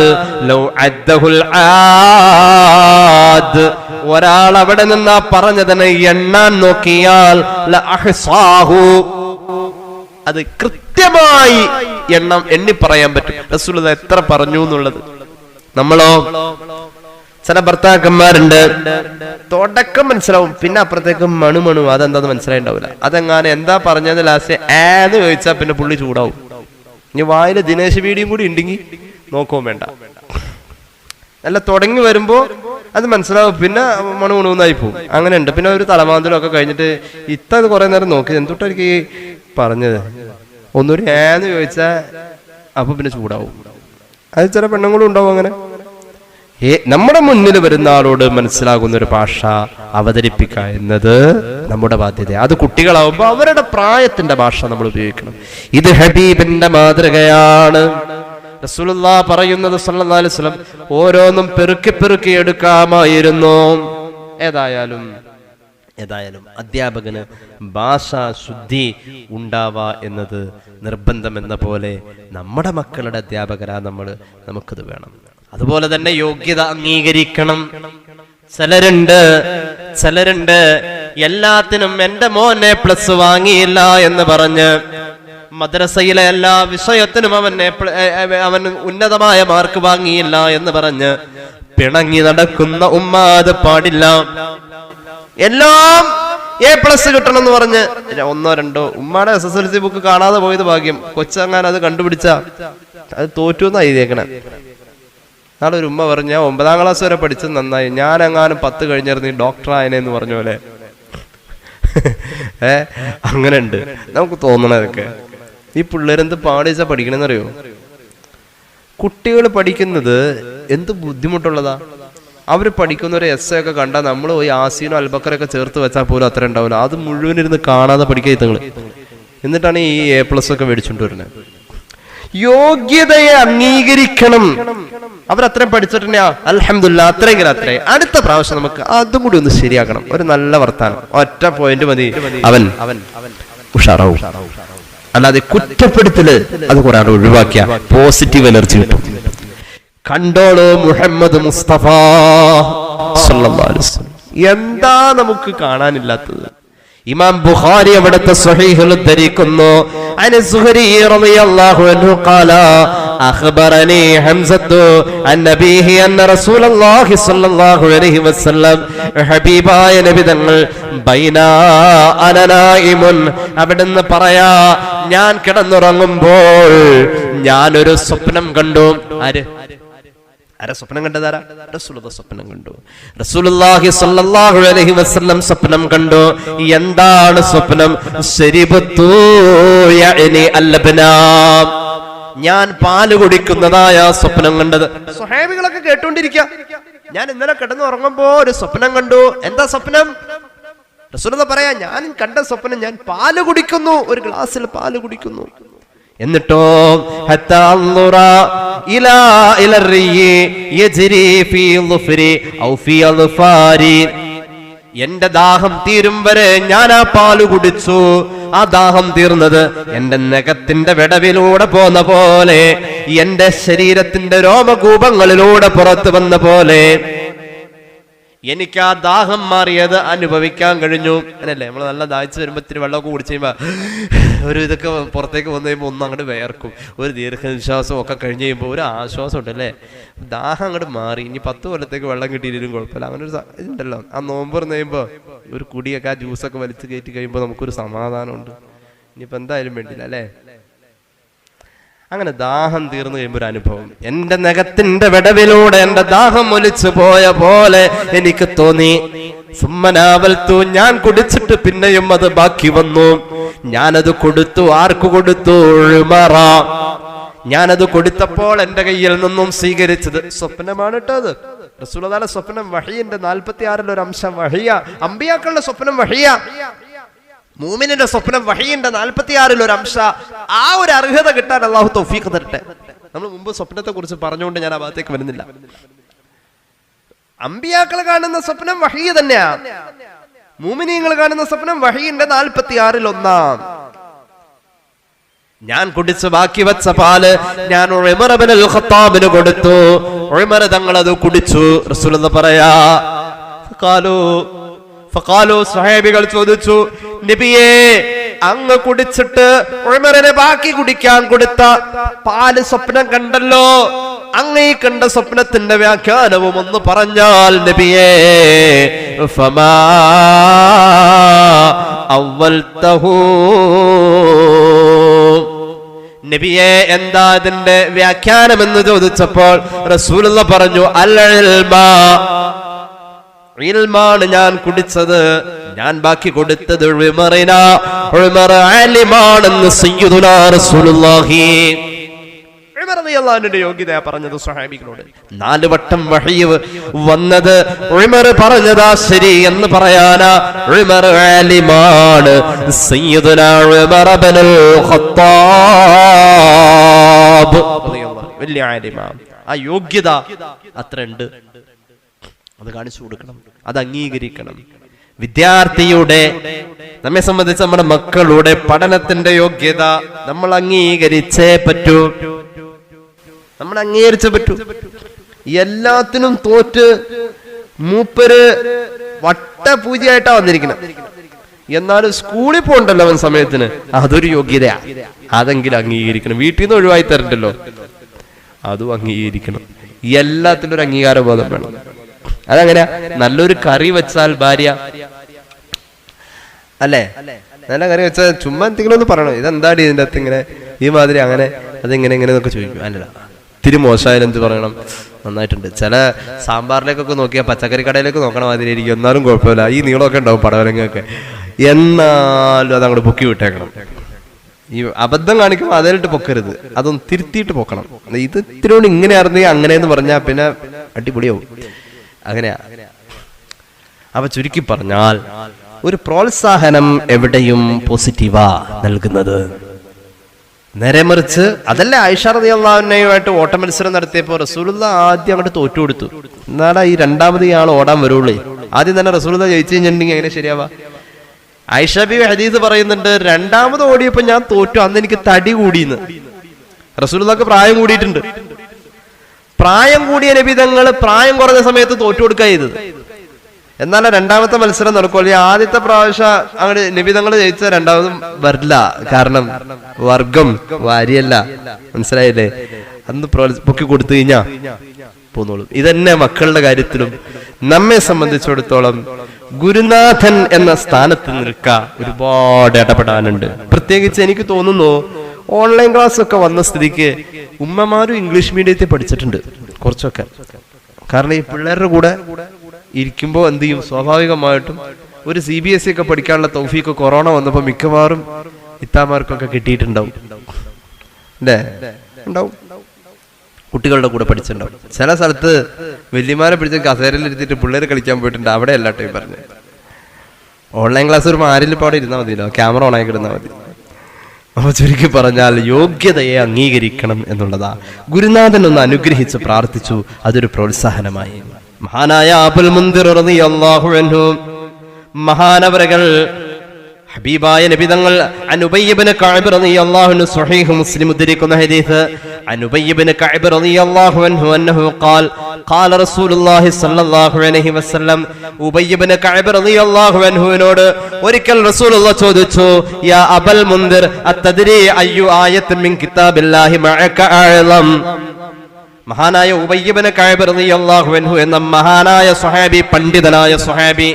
ലൗ അദ്ദഹുൽ ആദ്, ഒരാൾ അവിടെ നിന്ന് പറഞ്ഞതിനെ എണ്ണാൻ നോക്കിയാൽ ല അഹ്സാഹു, അത് കൃത്യമായി എണ്ണി പറയാൻ പറ്റും റസൂലുള്ളാഹി എത്ര പറഞ്ഞു എന്നുള്ളത്. നമ്മളോ ചില ഭർത്താക്കന്മാരുണ്ട്, തുടക്കം മനസ്സിലാവും, പിന്നെ അപ്പുറത്തേക്ക് മണു അതെന്താന്ന് മനസ്സിലായിണ്ടാവില്ല. അതെങ്ങാനും എന്താ പറഞ്ഞത് ലാസ്റ്റ് ഏന്ന് ചോദിച്ചാൽ പിന്നെ പുള്ളി ചൂടാവും. ഇനി വായില് ദിനേശ് വീഡിയും കൂടി ഉണ്ടെങ്കിൽ നോക്കുകയും വേണ്ട. നല്ല തുടങ്ങി വരുമ്പോ അത് മനസ്സിലാവും, പിന്നെ മണുന്നായി പോകും. അങ്ങനെ ഉണ്ട്. പിന്നെ ഒരു തലമാന്തലും ഒക്കെ കഴിഞ്ഞിട്ട് ഇത് കുറെ നേരം നോക്കി എന്തൊട്ടായിരിക്കും ഈ പറഞ്ഞത്, ഒന്നുകൂടി ഏന്ന് ചോദിച്ചാൽ അപ്പൊ പിന്നെ ചൂടാവും. അത് ചില പെണ്ണുങ്ങളും ഉണ്ടാവും അങ്ങനെ. നമ്മുടെ മുന്നിൽ വരുന്ന ആളോട് മനസ്സിലാകുന്ന ഒരു ഭാഷ അവതരിപ്പിക്കുക എന്നത് നമ്മുടെ ബാധ്യത. അത് കുട്ടികളാവുമ്പോ അവരുടെ പ്രായത്തിന്റെ ഭാഷ നമ്മൾ ഉപയോഗിക്കണം. ഇത് ഹബീബിന്റെ മാതൃകയാണ്. റസൂലുള്ളാഹി പറയുന്നത് സല്ലല്ലാഹു അലൈഹി വസല്ലം ഓരോന്നും പെറുക്കി എടുക്കാമായിരുന്നു. ഏതായാലും അധ്യാപകന് ഭാഷാ ശുദ്ധി ഉണ്ടാവാ എന്നത് നിർബന്ധമെന്ന പോലെ നമ്മുടെ മക്കളുടെ അധ്യാപകരാ നമുക്കത് വേണം. അതുപോലെ തന്നെ യോഗ്യത അംഗീകരിക്കണം. ചിലരുണ്ട് എല്ലാത്തിനും എന്റെ മോനെ പ്ലസ് വാങ്ങിയില്ല എന്ന് പറഞ്ഞ് മദ്രസയിലെ എല്ലാ വിഷയത്തിനും അവൻ ഉന്നതമായ മാർക്ക് വാങ്ങിയില്ല എന്ന് പറഞ്ഞ് പിണങ്ങി നടക്കുന്ന ഉമ്മ അത് പാടില്ല. എല്ലാം A+ കിട്ടണം എന്ന് പറഞ്ഞ് 1-2 ഉമ്മയുടെ SSLC ബുക്ക് കാണാതെ പോയത് ഭാഗ്യം. കൊച്ചങ്ങാൻ അത് കണ്ടുപിടിച്ച അത് തോറ്റു എന്നാ എഴുതിയേക്കണേ. നാളെ ഒരു ഉമ്മ പറഞ്ഞ 9ാം ക്ലാസ് വരെ പഠിച്ചത് നന്നായി, ഞാനെങ്ങാനും 10 കഴിഞ്ഞിരുന്നു ഈ ഡോക്ടറായനെന്ന് പറഞ്ഞ പോലെ. അങ്ങനെ ഉണ്ട് നമുക്ക് തോന്നണതൊക്കെ. ഈ പിള്ളേരെന്ത് പാടിച്ചാ പഠിക്കണെന്നറിയോ? കുട്ടികൾ പഠിക്കുന്നത് എന്ത് ബുദ്ധിമുട്ടുള്ളതാ. അവർ പഠിക്കുന്ന ഒരു എസ് ഒക്കെ കണ്ടാൽ നമ്മൾ പോയി ആസീനോ അൽബക്കറൊക്കെ ചേർത്ത് വെച്ചാൽ പോലും അത്ര ഉണ്ടാവില്ല. അത് മുഴുവൻ ഇരുന്ന് കാണാതെ പഠിക്കുക. എന്നിട്ടാണ് ഈ A+ ഒക്കെ മേടിച്ചുകൊണ്ട് വരുന്നത്. യോഗ്യതയെ അംഗീകരിക്കണം. അവരത്രയും പഠിച്ചിട്ടുണ്ടെങ്കിൽ അൽഹംദുലില്ലാ, അത്രയെങ്കിലും അത്രേ. അടുത്ത പ്രാവശ്യം നമുക്ക് അതും കൂടി ഒന്ന് ശരിയാക്കണം. ഒരു നല്ല വർത്താനം, ഒറ്റ പോയിന്റ് മതി, അവൻ ഉഷാറാവും. അല്ലാതെ കുറ്റപ്പെടുത്തല് അത് കുറെ ഒഴിവാക്കിയ പോസിറ്റീവ് എനർജി കിട്ടും. കണ്ടോളൂ മുഹമ്മദ് മുസ്തഫ സല്ലല്ലാഹു അലൈഹി വസല്ലം. എന്താ നമുക്ക് കാണാനില്ലാത്തത്? ഇമാം ബുഖാരി അവിടുത്തെ സ്വഹീഹിൽ ഉദ്ധരിക്കുന്നു, അൻ സുഹരി റളിയല്ലാഹു അൻഹു ഖാല അഖ്ബറനി ഹംസത്തു അൻ നബിഹി അന്ന റസൂലുള്ളാഹി സ്വല്ലല്ലാഹു അലൈഹി വസല്ലം, ഹബീബായ നബി തങ്ങൾ ബൈനാ അന നായിമുൻ, അവിടുന്ന് പറയാ, ഞാൻ കിടന്നുറങ്ങുമ്പോൾ ഞാനൊരു സ്വപ്നം കണ്ടു. ആരാ സ്വപ്നം കണ്ടതാരാ? റസൂലുള്ളാഹി സ്വപ്നം കണ്ടു. റസൂലുള്ളാഹി സ്വല്ലല്ലാഹു അലൈഹി വസല്ലം സ്വപ്നം കണ്ടു. എന്താണ് സ്വപ്നം? ശരിബത്തു യഅനി അൽബനാ, ഞാൻ പാല് കുടിക്കുന്നതായ സ്വപ്നം കണ്ടത്. സ്വഹാബികളൊക്കെ കേട്ടുകൊണ്ടിരിക്കുക. ഞാൻ ഇന്നലെ കിടന്നുറങ്ങുമ്പോ ഒരു സ്വപ്നം കണ്ടു. എന്താ സ്വപ്നം? റസൂലുള്ളാഹി പറയാ, ഞാൻ കണ്ട സ്വപ്നം, ഞാൻ പാല് കുടിക്കുന്നു, ഒരു ഗ്ലാസ്സിൽ പാല് കുടിക്കുന്നു. എന്നിട്ടോ എന്റെ ദാഹം തീരും വരെ ഞാൻ ആ പാല് കുടിച്ചു. ആ ദാഹം തീർന്നത് എന്റെ നഖത്തിന്റെ വിടവിലൂടെ പോന്ന പോലെ, എന്റെ ശരീരത്തിന്റെ രോമകൂപങ്ങളിലൂടെ പുറത്തു വന്ന പോലെ എനിക്ക് ആ ദാഹം മാറിയത് അനുഭവിക്കാൻ കഴിഞ്ഞു. അങ്ങനല്ലേ, നമ്മൾ നല്ല ദാഹിച്ചു വരുമ്പോ ഇത്തിരി വെള്ളമൊക്കെ കുടിച്ചു കഴിയുമ്പോ ഒരു ഇതൊക്കെ പുറത്തേക്ക് വന്നു കഴിയുമ്പോൾ ഒന്നും അങ്ങോട്ട് വേർക്കും. ഒരു ദീർഘനിശ്വാസം ഒക്കെ കഴിഞ്ഞ് കഴിയുമ്പോൾ ഒരു ആശ്വാസം ഉണ്ടല്ലേ, ദാഹം അങ്ങോട്ട് മാറി. ഇനി 10 കൊല്ലത്തേക്ക് വെള്ളം കിട്ടിയില്ലെങ്കിലും കുഴപ്പമില്ല. അങ്ങനെ ഒരു ഇതുണ്ടല്ലോ. ആ നോമ്പ് തുറന്ന് കഴിയുമ്പോൾ ഒരു കുടിയൊക്കെ ആ ജ്യൂസൊക്കെ വലിച്ചു കയറ്റി കഴിയുമ്പോൾ നമുക്കൊരു സമാധാനമുണ്ട്. ഇനിയിപ്പോൾ എന്തായാലും വേണ്ടില്ല അല്ലേ. അങ്ങനെ ദാഹം തീർന്നു കഴിയുമ്പോൾ ഒരു അനുഭവം, എന്റെ നഖത്തിന്റെ വിടവിലൂടെ എന്റെ ദാഹം ഒലിച്ചു പോയ പോലെ എനിക്ക് തോന്നി. സുമ്മനാവൽത്തു, ഞാൻ കുടിച്ചിട്ട് പിന്നെയും അത് ബാക്കി വന്നു. ഞാനത് കൊടുത്തു. ആർക്ക് കൊടുത്തു? ഉമറ. ഞാനത് കൊടുത്തപ്പോൾ എന്റെ കയ്യിൽ നിന്നും സ്വീകരിച്ചത് സ്വപ്നമാണ് കേട്ടത്. റസൂലുള്ളാഹിയുടെ സ്വപ്നം വഹയിന്റെ 46 ഒരു അംശം വഹിയ. അമ്പിയാക്കളുടെ സ്വപ്നം വഹിയ, മൂമിനിന്റെ സ്വപ്നം വഹയിന്റെ 46 ഒരു അംശ. ആ ഒരു അർഹത കിട്ടാൻ അല്ലാഹു തൗഫീഖ് തരട്ടെ. നമ്മൾ മുമ്പ് സ്വപ്നത്തെ കുറിച്ച് പറഞ്ഞുകൊണ്ട് ഞാൻ ആ ഭാഗത്തേക്ക് വരുന്നില്ല. അമ്പിയാക്കൾ കാണുന്ന സ്വപ്നം വഹി തന്നെയാ. മൂമിനീങ്ങൾ കാണുന്ന സ്വപ്നം വഹയിന്റെ 46 ഒന്നാം. ഞാൻ കുടിച്ച് ബാക്കി വെച്ച പാല് ഞാൻ ഉമർ ഇബ്നുൽ ഖത്താബിന് കൊടുത്തു. ഉമർ തങ്ങൾ അത് കുടിച്ചു. റസൂലുള്ളാഹി പറയാ, ഫഖാലു, സ്വഹാബികൾ ചോദിച്ചു, നബിയേ, അങ്ങ് കുടിച്ചിട്ട് ഉമറിനെ ബാക്കി കുടിക്കാൻ കൊടുത്ത പാല് സ്വപ്നം കണ്ടല്ലോ, അങ്ങ് ഈ കണ്ട സ്വപ്നത്തിന്റെ വ്യാഖ്യാനവും ഒന്ന് പറഞ്ഞാൽ നബിയേ. ഫമാ അവൽതഹു, നബിയെ എന്താ ഇതിന്റെ വ്യാഖ്യാനം എന്ന് ചോദിച്ചപ്പോൾ റസൂലുള്ളാഹി പറഞ്ഞു, അൽ ഇൽമാ, ഇൽമാണ് ഞാൻ കുടിച്ചത്, ഞാൻ ബാക്കി കൊടുത്തത് ഉമറിനാ, ഉമർ ആലിമാണെന്ന് സയ്യിദുനാ റസൂലുള്ളാഹി. ഉമർ റളിയല്ലാഹു അൻഹുവിന്റെ യോഗ്യതയാ പറഞ്ഞത് സ്വഹാബികളോട്. 4 വട്ടം വഹി വന്നത് ഉമർ പറഞ്ഞതാ ശരി എന്ന് പറയാനാ. ഉമർ ആലിമാണ്, സയ്യിദുനാ ഉമർ ഇബ്നുൽ ഖത്താബ് വലിയ ആലിമാണ്. ആ യോഗ്യത അത്ര ഉണ്ട്. അത് കാണിച്ചു കൊടുക്കണം, അത് അംഗീകരിക്കണം. വിദ്യാർത്ഥിയുടെ, നമ്മെ സംബന്ധിച്ച് നമ്മുടെ മക്കളുടെ പഠനത്തിന്റെ യോഗ്യത നമ്മൾ അംഗീകരിച്ചേ പറ്റൂ. നമ്മൾ അംഗീകരിച്ചേ പറ്റൂ. എല്ലാത്തിനും തോറ്റ് മൂപ്പര് വട്ടപൂജയായിട്ടാ വന്നിരിക്കണം. എന്നാലും സ്കൂളിൽ പോകണ്ടല്ലോ അവൻ സമയത്തിന്, അതൊരു യോഗ്യതയാ. അതെങ്കിലും അംഗീകരിക്കണം. വീട്ടിൽ നിന്ന് ഒഴിവായി തരണ്ടല്ലോ, അതും അംഗീകരിക്കണം. എല്ലാത്തിനും ഒരു അംഗീകാരബോധം വേണം. അതങ്ങനെ നല്ലൊരു കറി വെച്ചാൽ ഭാര്യ അല്ലേ, നല്ല കറി വെച്ചാൽ ചുമ്മാ എന്തെങ്കിലും ഒന്ന് പറയണം, ഇതെന്താടി ഇതിന്റെ അകത്ത് ഇങ്ങനെ ഈ മാതിരി, അങ്ങനെ അതെങ്ങനെ എങ്ങനെ എന്നൊക്കെ ചോദിക്കും. അല്ല, ഇത്തിരി മോശമായാലും എന്ത് പറയണം, നന്നായിട്ടുണ്ട്. ചില സാമ്പാറിലേക്കൊക്കെ നോക്കിയാൽ പച്ചക്കറി കടയിലേക്ക് നോക്കണ മാതിരി ആയിരിക്കും, എന്നാലും കുഴപ്പമില്ല. ഈ നീളമൊക്കെ ഉണ്ടാവും പടവലങ്ങൊക്കെ, എന്നാലും അത് അങ്ങോട്ട് പൊക്കി വിട്ടേക്കണം. ഈ അബദ്ധം കാണിക്കുമ്പോൾ അതേലിട്ട് പൊക്കരുത്, അതൊന്ന് തിരുത്തിയിട്ട് പൊക്കണം. ഇത് ഇത്തിരി ഇങ്ങനെ അറിഞ്ഞെങ്കിൽ അങ്ങനെയെന്ന് പറഞ്ഞാൽ പിന്നെ അടിപൊളിയാവും. അങ്ങനെയാ. അപ്പൊ ചുരുക്കി പറഞ്ഞാൽ ഒരു പ്രോത്സാഹനം എവിടെയും പോസിറ്റീവാ നൽകുന്നത്. നേരെ മറിച്ച് അതല്ലേ ആയിഷ റളിയല്ലാഹു അൻഹയുമായിട്ട് ഓട്ട മത്സരം നടത്തിയപ്പോൾ റസൂലുള്ളാഹി ആദ്യം അങ്ങോട്ട് തോറ്റു കൊടുത്തു. എന്നാടാ ഈ രണ്ടാമത് ഇയാൾ ഓടാൻ വരുള്ളൂ. ആദ്യം തന്നെ റസൂലുള്ളാഹി ജയിച്ചു കഴിഞ്ഞിട്ടുണ്ടെങ്കിൽ എങ്ങനെ ശരിയാവാ? ആയിഷ ബീവി ഹദീസ് പറയുന്നുണ്ട്, രണ്ടാമത് ഓടിയപ്പോൾ ഞാൻ തോറ്റു, അന്ന് എനിക്ക് തടി കൂടിയെന്ന്. റസൂലുള്ളാഹിക്ക് പ്രായം കൂടിയിട്ടുണ്ട്. പ്രായം കൂടിയ നബി തങ്ങൾ പ്രായം കുറഞ്ഞ സമയത്ത് തോറ്റു കൊടുക്കുക ചെയ്തത്. എന്നാൽ രണ്ടാമത്തെ മത്സരം നടക്കുമല്ലോ. ആദ്യത്തെ പ്രാവശ്യം അങ്ങോട്ട് നബി തങ്ങൾ ജയിച്ച രണ്ടാമതും വരില്ല. കാരണം വർഗം വാരിയല്ല, മനസ്സിലായില്ലേ? അന്ന് പൊക്കി കൊടുത്തു കഴിഞ്ഞാ പോന്നോളും. ഇതന്നെ മക്കളുടെ കാര്യത്തിലും നമ്മെ സംബന്ധിച്ചിടത്തോളം ഗുരുനാഥൻ എന്ന സ്ഥാനത്ത് നിൽക്കുക ഒരുപാട് ഇടപെടാനുണ്ട്. പ്രത്യേകിച്ച് എനിക്ക് തോന്നുന്നു ഓൺലൈൻ ക്ലാസ് ഒക്കെ വന്ന സ്ഥിതിക്ക് ഉമ്മമാരും ഇംഗ്ലീഷ് മീഡിയത്തിൽ പഠിച്ചിട്ടുണ്ട് കുറച്ചൊക്കെ. കാരണം ഈ പിള്ളേരുടെ കൂടെ ഇരിക്കുമ്പോൾ എന്ത് ചെയ്യും, സ്വാഭാവികമായിട്ടും ഒരു CBSE ഒക്കെ പഠിക്കാനുള്ള തൗഫീഖ് കൊറോണ വന്നപ്പോൾ മിക്കവാറും ഇത്താമാർക്കൊക്കെ കിട്ടിയിട്ടുണ്ടാവും അല്ലേ? ഉണ്ടാവും, കുട്ടികളുടെ കൂടെ പഠിച്ചിട്ടുണ്ടാവും. ചില സ്ഥലത്ത് വല്യമാരെ പിടിച്ച് കസേരയിൽ ഇരുത്തിയിട്ട് പിള്ളേർ കളിക്കാൻ പോയിട്ടുണ്ട്. അവിടെ അല്ല ടൈം പറഞ്ഞു. ഓൺലൈൻ ക്ലാസ് ഒരു ആരിൽ പാടെ ഇരുന്നാൽ മതിയല്ലോ, ക്യാമറ ഓൺ ആക്കി ഇടുന്നാൽ മതി. അപ്പൊ ചുരുക്കി പറഞ്ഞാൽ യോഗ്യതയെ അംഗീകരിക്കണം എന്നുള്ളതാ. ഗുരുനാഥൻ ഒന്ന് അനുഗ്രഹിച്ച് പ്രാർത്ഥിച്ചു, അതൊരു പ്രോത്സാഹനമായി. മഹാനായ അബുൽ മുൻദിർ റളിയല്ലാഹു അൻഹു മഹാനവറുകൾ ഹബീബായ നബി തങ്ങൾ ഉബയ്യ് ഇബ്നു കഅബ് റളിയല്ലാഹു അൻഹു സ്വഹീഹ് മുസ്ലിം ഉദ്ധരിക്കുന്ന ഹദീസ് ഉബയ്യ് ഇബ്നു കഅബ് റളിയല്ലാഹു അൻഹു അന്നഹു ഖാൽ ഖാല റസൂലുള്ളാഹി സ്വല്ലല്ലാഹു അലൈഹി വസല്ലം ഉബയ്യ് ഇബ്നു കഅബ് റളിയല്ലാഹു അൻഹുവിനോട് ഒരിക്കൽ റസൂലുള്ളാഹി ചോദിച്ചു, യാ അബൽ മുൻദിർ അത്തദ്രി അയ്യു ആയത്തിൻ മിൻ കിതാബില്ലാഹി മഅക അഅലം. മഹാനായ ഉബയ്യ് ഇബ്നു കഅബ് റളിയല്ലാഹു അൻഹു എന്ന മഹാനായ സ്വഹാബി, പണ്ഡിതനായ സ്വഹാബി,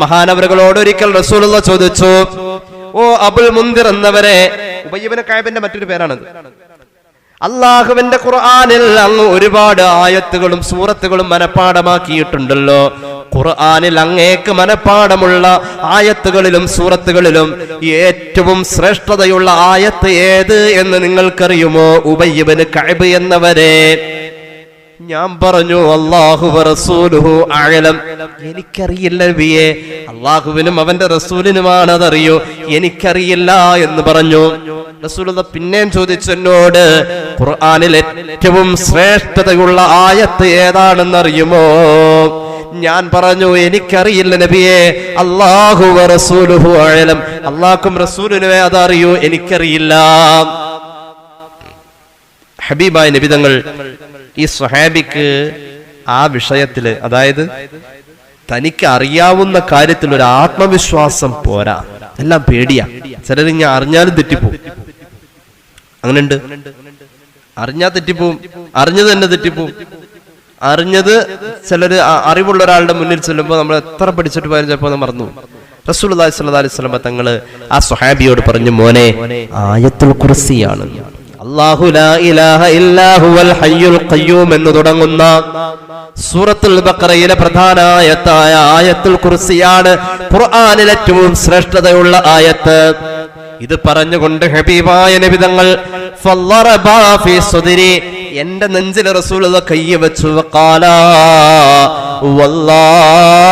മഹാനവറുകളോട് ഒരിക്കൽ റസൂലുള്ളാഹി ചോദിച്ചു, ഓ അബുൽ മുൻദിർ എന്നവരെ. ഉബയ്യ് ഇബ്നു കഅബിന്റെ മറ്റൊരു പേരാണത്. അല്ലാഹുവിന്റെ ഖുർആനിൽ അങ്ങ് ഒരുപാട് ആയത്തുകളും സൂറത്തുകളും മനഃപ്പാഠമാക്കിയിട്ടുണ്ടല്ലോ. ഖുർആനിൽ അങ്ങേക്ക് മനഃപ്പാഠമുള്ള ആയത്തുകളിലും സൂറത്തുകളിലും ഏറ്റവും ശ്രേഷ്ഠതയുള്ള ആയത്ത് ഏത് എന്ന് നിങ്ങൾക്കറിയുമോ ഉബയ്യ് ഇബ്നു കഅബ് എന്നവരെ? ഞാൻ പറഞ്ഞു, അല്ലാഹു വറസൂലുഹു അഅലം. എനിക്കറിയില്ല നബിയേ, അല്ലാഹുവിനും അവന്റെ റസൂലിനുമാണ് അതറിയോ, എനിക്കറിയില്ല എന്ന് പറഞ്ഞു. റസൂലുള്ളാഹി പിന്നെയും ചോദിച്ചു എന്നോട്, ഖുർആനിൽ ഏറ്റവും ശ്രേഷ്ഠതയുള്ള ആയത്ത് ഏതാണെന്ന് അറിയുമോ? ഞാൻ പറഞ്ഞു, എനിക്കറിയില്ല നബിയേ, അല്ലാഹു വറസൂലുഹു അഅലം. അല്ലാഹുവും റസൂലിനുമേ അതറിയൂ, എനിക്കറിയില്ല. ഹബീബായ നബി തങ്ങൾ ഈ സ്വഹാബിക്ക് ആ വിഷയത്തില്, അതായത് തനിക്ക് അറിയാവുന്ന കാര്യത്തിൽ ഒരു ആത്മവിശ്വാസം പോരാ, എല്ലാം പേടിയാ. ചിലരിങ്ങനെ അറിഞ്ഞാലും തെറ്റിപ്പോവും. അങ്ങനെയുണ്ട്, അറിഞ്ഞാൽ തെറ്റിപ്പോവും, അറിഞ്ഞത് തന്നെ തെറ്റിപ്പോവും. അറിഞ്ഞത് ചിലര് അറിവുള്ള ഒരാളുടെ മുന്നിൽ ചെല്ലുമ്പോൾ നമ്മൾ എത്ര പഠിച്ചിട്ട് പോയാലും ചിലപ്പോൾ മറന്നു. റസൂലുള്ളാഹി സ്വല്ലല്ലാഹു അലൈഹി വസല്ലം തങ്ങള് ആ സ്വഹാബിയോട് പറഞ്ഞു, മോനെ, ആയത്തുൽ കുർസിയാണ്. അല്ലാഹു ലാ ഇലാഹ ഇല്ലാ ഹുവൽ ഹയ്യുൽ ഖയ്യൂം എന്ന് തുടങ്ങുന്ന സൂറത്തുൽ ബഖറയിലെ പ്രധാന ആയത്തായ ആയത്തുൽ കുർസിയാണ് ഖുർആനിലെ ഏറ്റവും ശ്രേഷ്ഠതയുള്ള ആയത്ത്. ഇത് പറഞ്ഞുകൊണ്ട് ഹബീബായ നബി തങ്ങൾ ഫല്ലറബാ ഫീ സുദ്രി, എന്റെ നെഞ്ചിൽ റസൂലുള്ളാഹി കയ്യ വെച്ചു. ഖാലാ വല്ലാഹി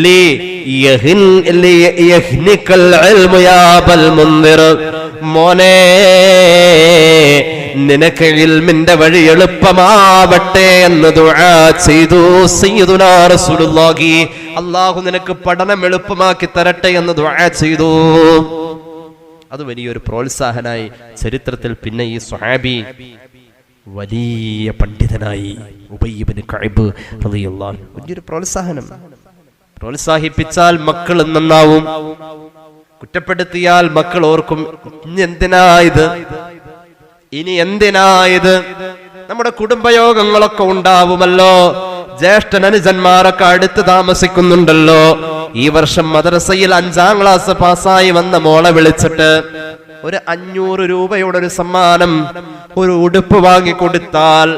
ലി യഹ്നികൽ ഇൽമു യാ അബൽ മുൻദിർ. മോനെ, നിനക്ക് ഇൽമിന്റെ വഴി എളുപ്പമാവട്ടെ എന്ന് ദുആ ചെയ്തു സയ്യിദുനാ റസൂലുള്ളാഹി. അല്ലാഹു നിനക്ക് പഠനം എളുപ്പമാക്കി തരട്ടെ എന്ന് ദുആ ചെയ്തു. അത് വലിയൊരു പ്രോത്സാഹനായി ചരിത്രത്തിൽ. പിന്നെ ഈ സ്വഹാബി വലിയ പണ്ഡിതനായി ഉബയ്യ് ഇബ്നു കഅബ് റളിയല്ലാഹു അൻഹു. വലിയൊരു പ്രോത്സാഹനം. പ്രോത്സാഹിപ്പിച്ചാൽ മക്കൾ നന്നാവും, കുറ്റപ്പെടുത്തിയാൽ മക്കൾ ഓർക്കും, ഇനി എന്തിനായത്, ഇനി എന്തിനായത്. നമ്മുടെ കുടുംബയോഗങ്ങളൊക്കെ ഉണ്ടാവുമല്ലോ, ജ്യേഷ്ഠൻ അനുജന്മാരൊക്കെ അടുത്ത് താമസിക്കുന്നുണ്ടല്ലോ. ഈ വർഷം മദ്രസയിൽ 5ാം ക്ലാസ് പാസ്സായി വന്ന മോളെ വിളിച്ചിട്ട് ഒരു 500 രൂപയുടെ ഒരു സമ്മാനം, ഒരു ഉടുപ്പ് വാങ്ങി കൊടുത്താൽ,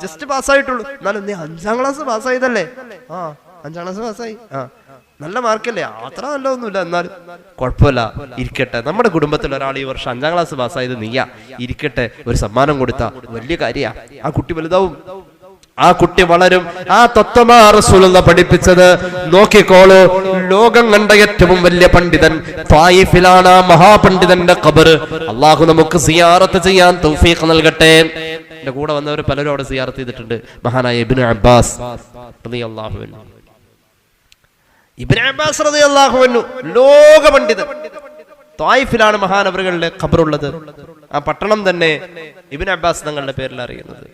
ജസ്റ്റ് പാസ്സായിട്ടുള്ളൂ, എന്നാലും നീ 5ാം ക്ലാസ് പാസ്സായതല്ലേ, 5ാം ക്ലാസ് പാസ്സായി, നല്ല മാർക്കല്ലേ, അത്ര നല്ലതൊന്നുമില്ല, എന്നാലും കുഴപ്പമില്ല, ഇരിക്കട്ടെ. നമ്മുടെ കുടുംബത്തിൽ ഒരാൾ ഈ വർഷം 5ാം ക്ലാസ് പാസ്സായത് നീയാ, ഇരിക്കട്ടെ, ഒരു സമ്മാനം കൊടുത്താ വലിയ കാര്യാ. ആ കുട്ടി വലുതാവും, ആ കുട്ടി വളരും. ആ തത്വമാ റസൂലുള്ളാഹി പഠിപ്പിച്ചത്. നോക്കിക്കോളൂ, ലോകം കണ്ട ഏറ്റവും വലിയ പണ്ഡിതൻ ത്വായിഫിലാണ് ആ മഹാപണ്ഡിതന്റെ ഖബർ. അള്ളാഹു നമുക്ക് സിയാറത്ത് ചെയ്യാൻ തൗഫീഖ് നൽകട്ടെ. എന്റെ കൂടെ വന്നവർ പലരും അവിടെ സിയാറത്ത് ചെയ്തിട്ടുണ്ട്. മഹാനായ ഇബ്നു അബ്ബാസ് റളിയല്ലാഹു അൻഹു. ഇബ്നു അബ്ബാസ് റളിയല്ലാഹു അൻഹു ലോക പണ്ഡിതൻ. ത്വായിഫിലാണ് മഹാനവറുകളുടെ ഖബറുള്ളത്. ആ പട്ടണം തന്നെ ഇബ്നു അബ്ബാസ് തങ്ങളുടെ പേരിൽ അറിയുന്നത്.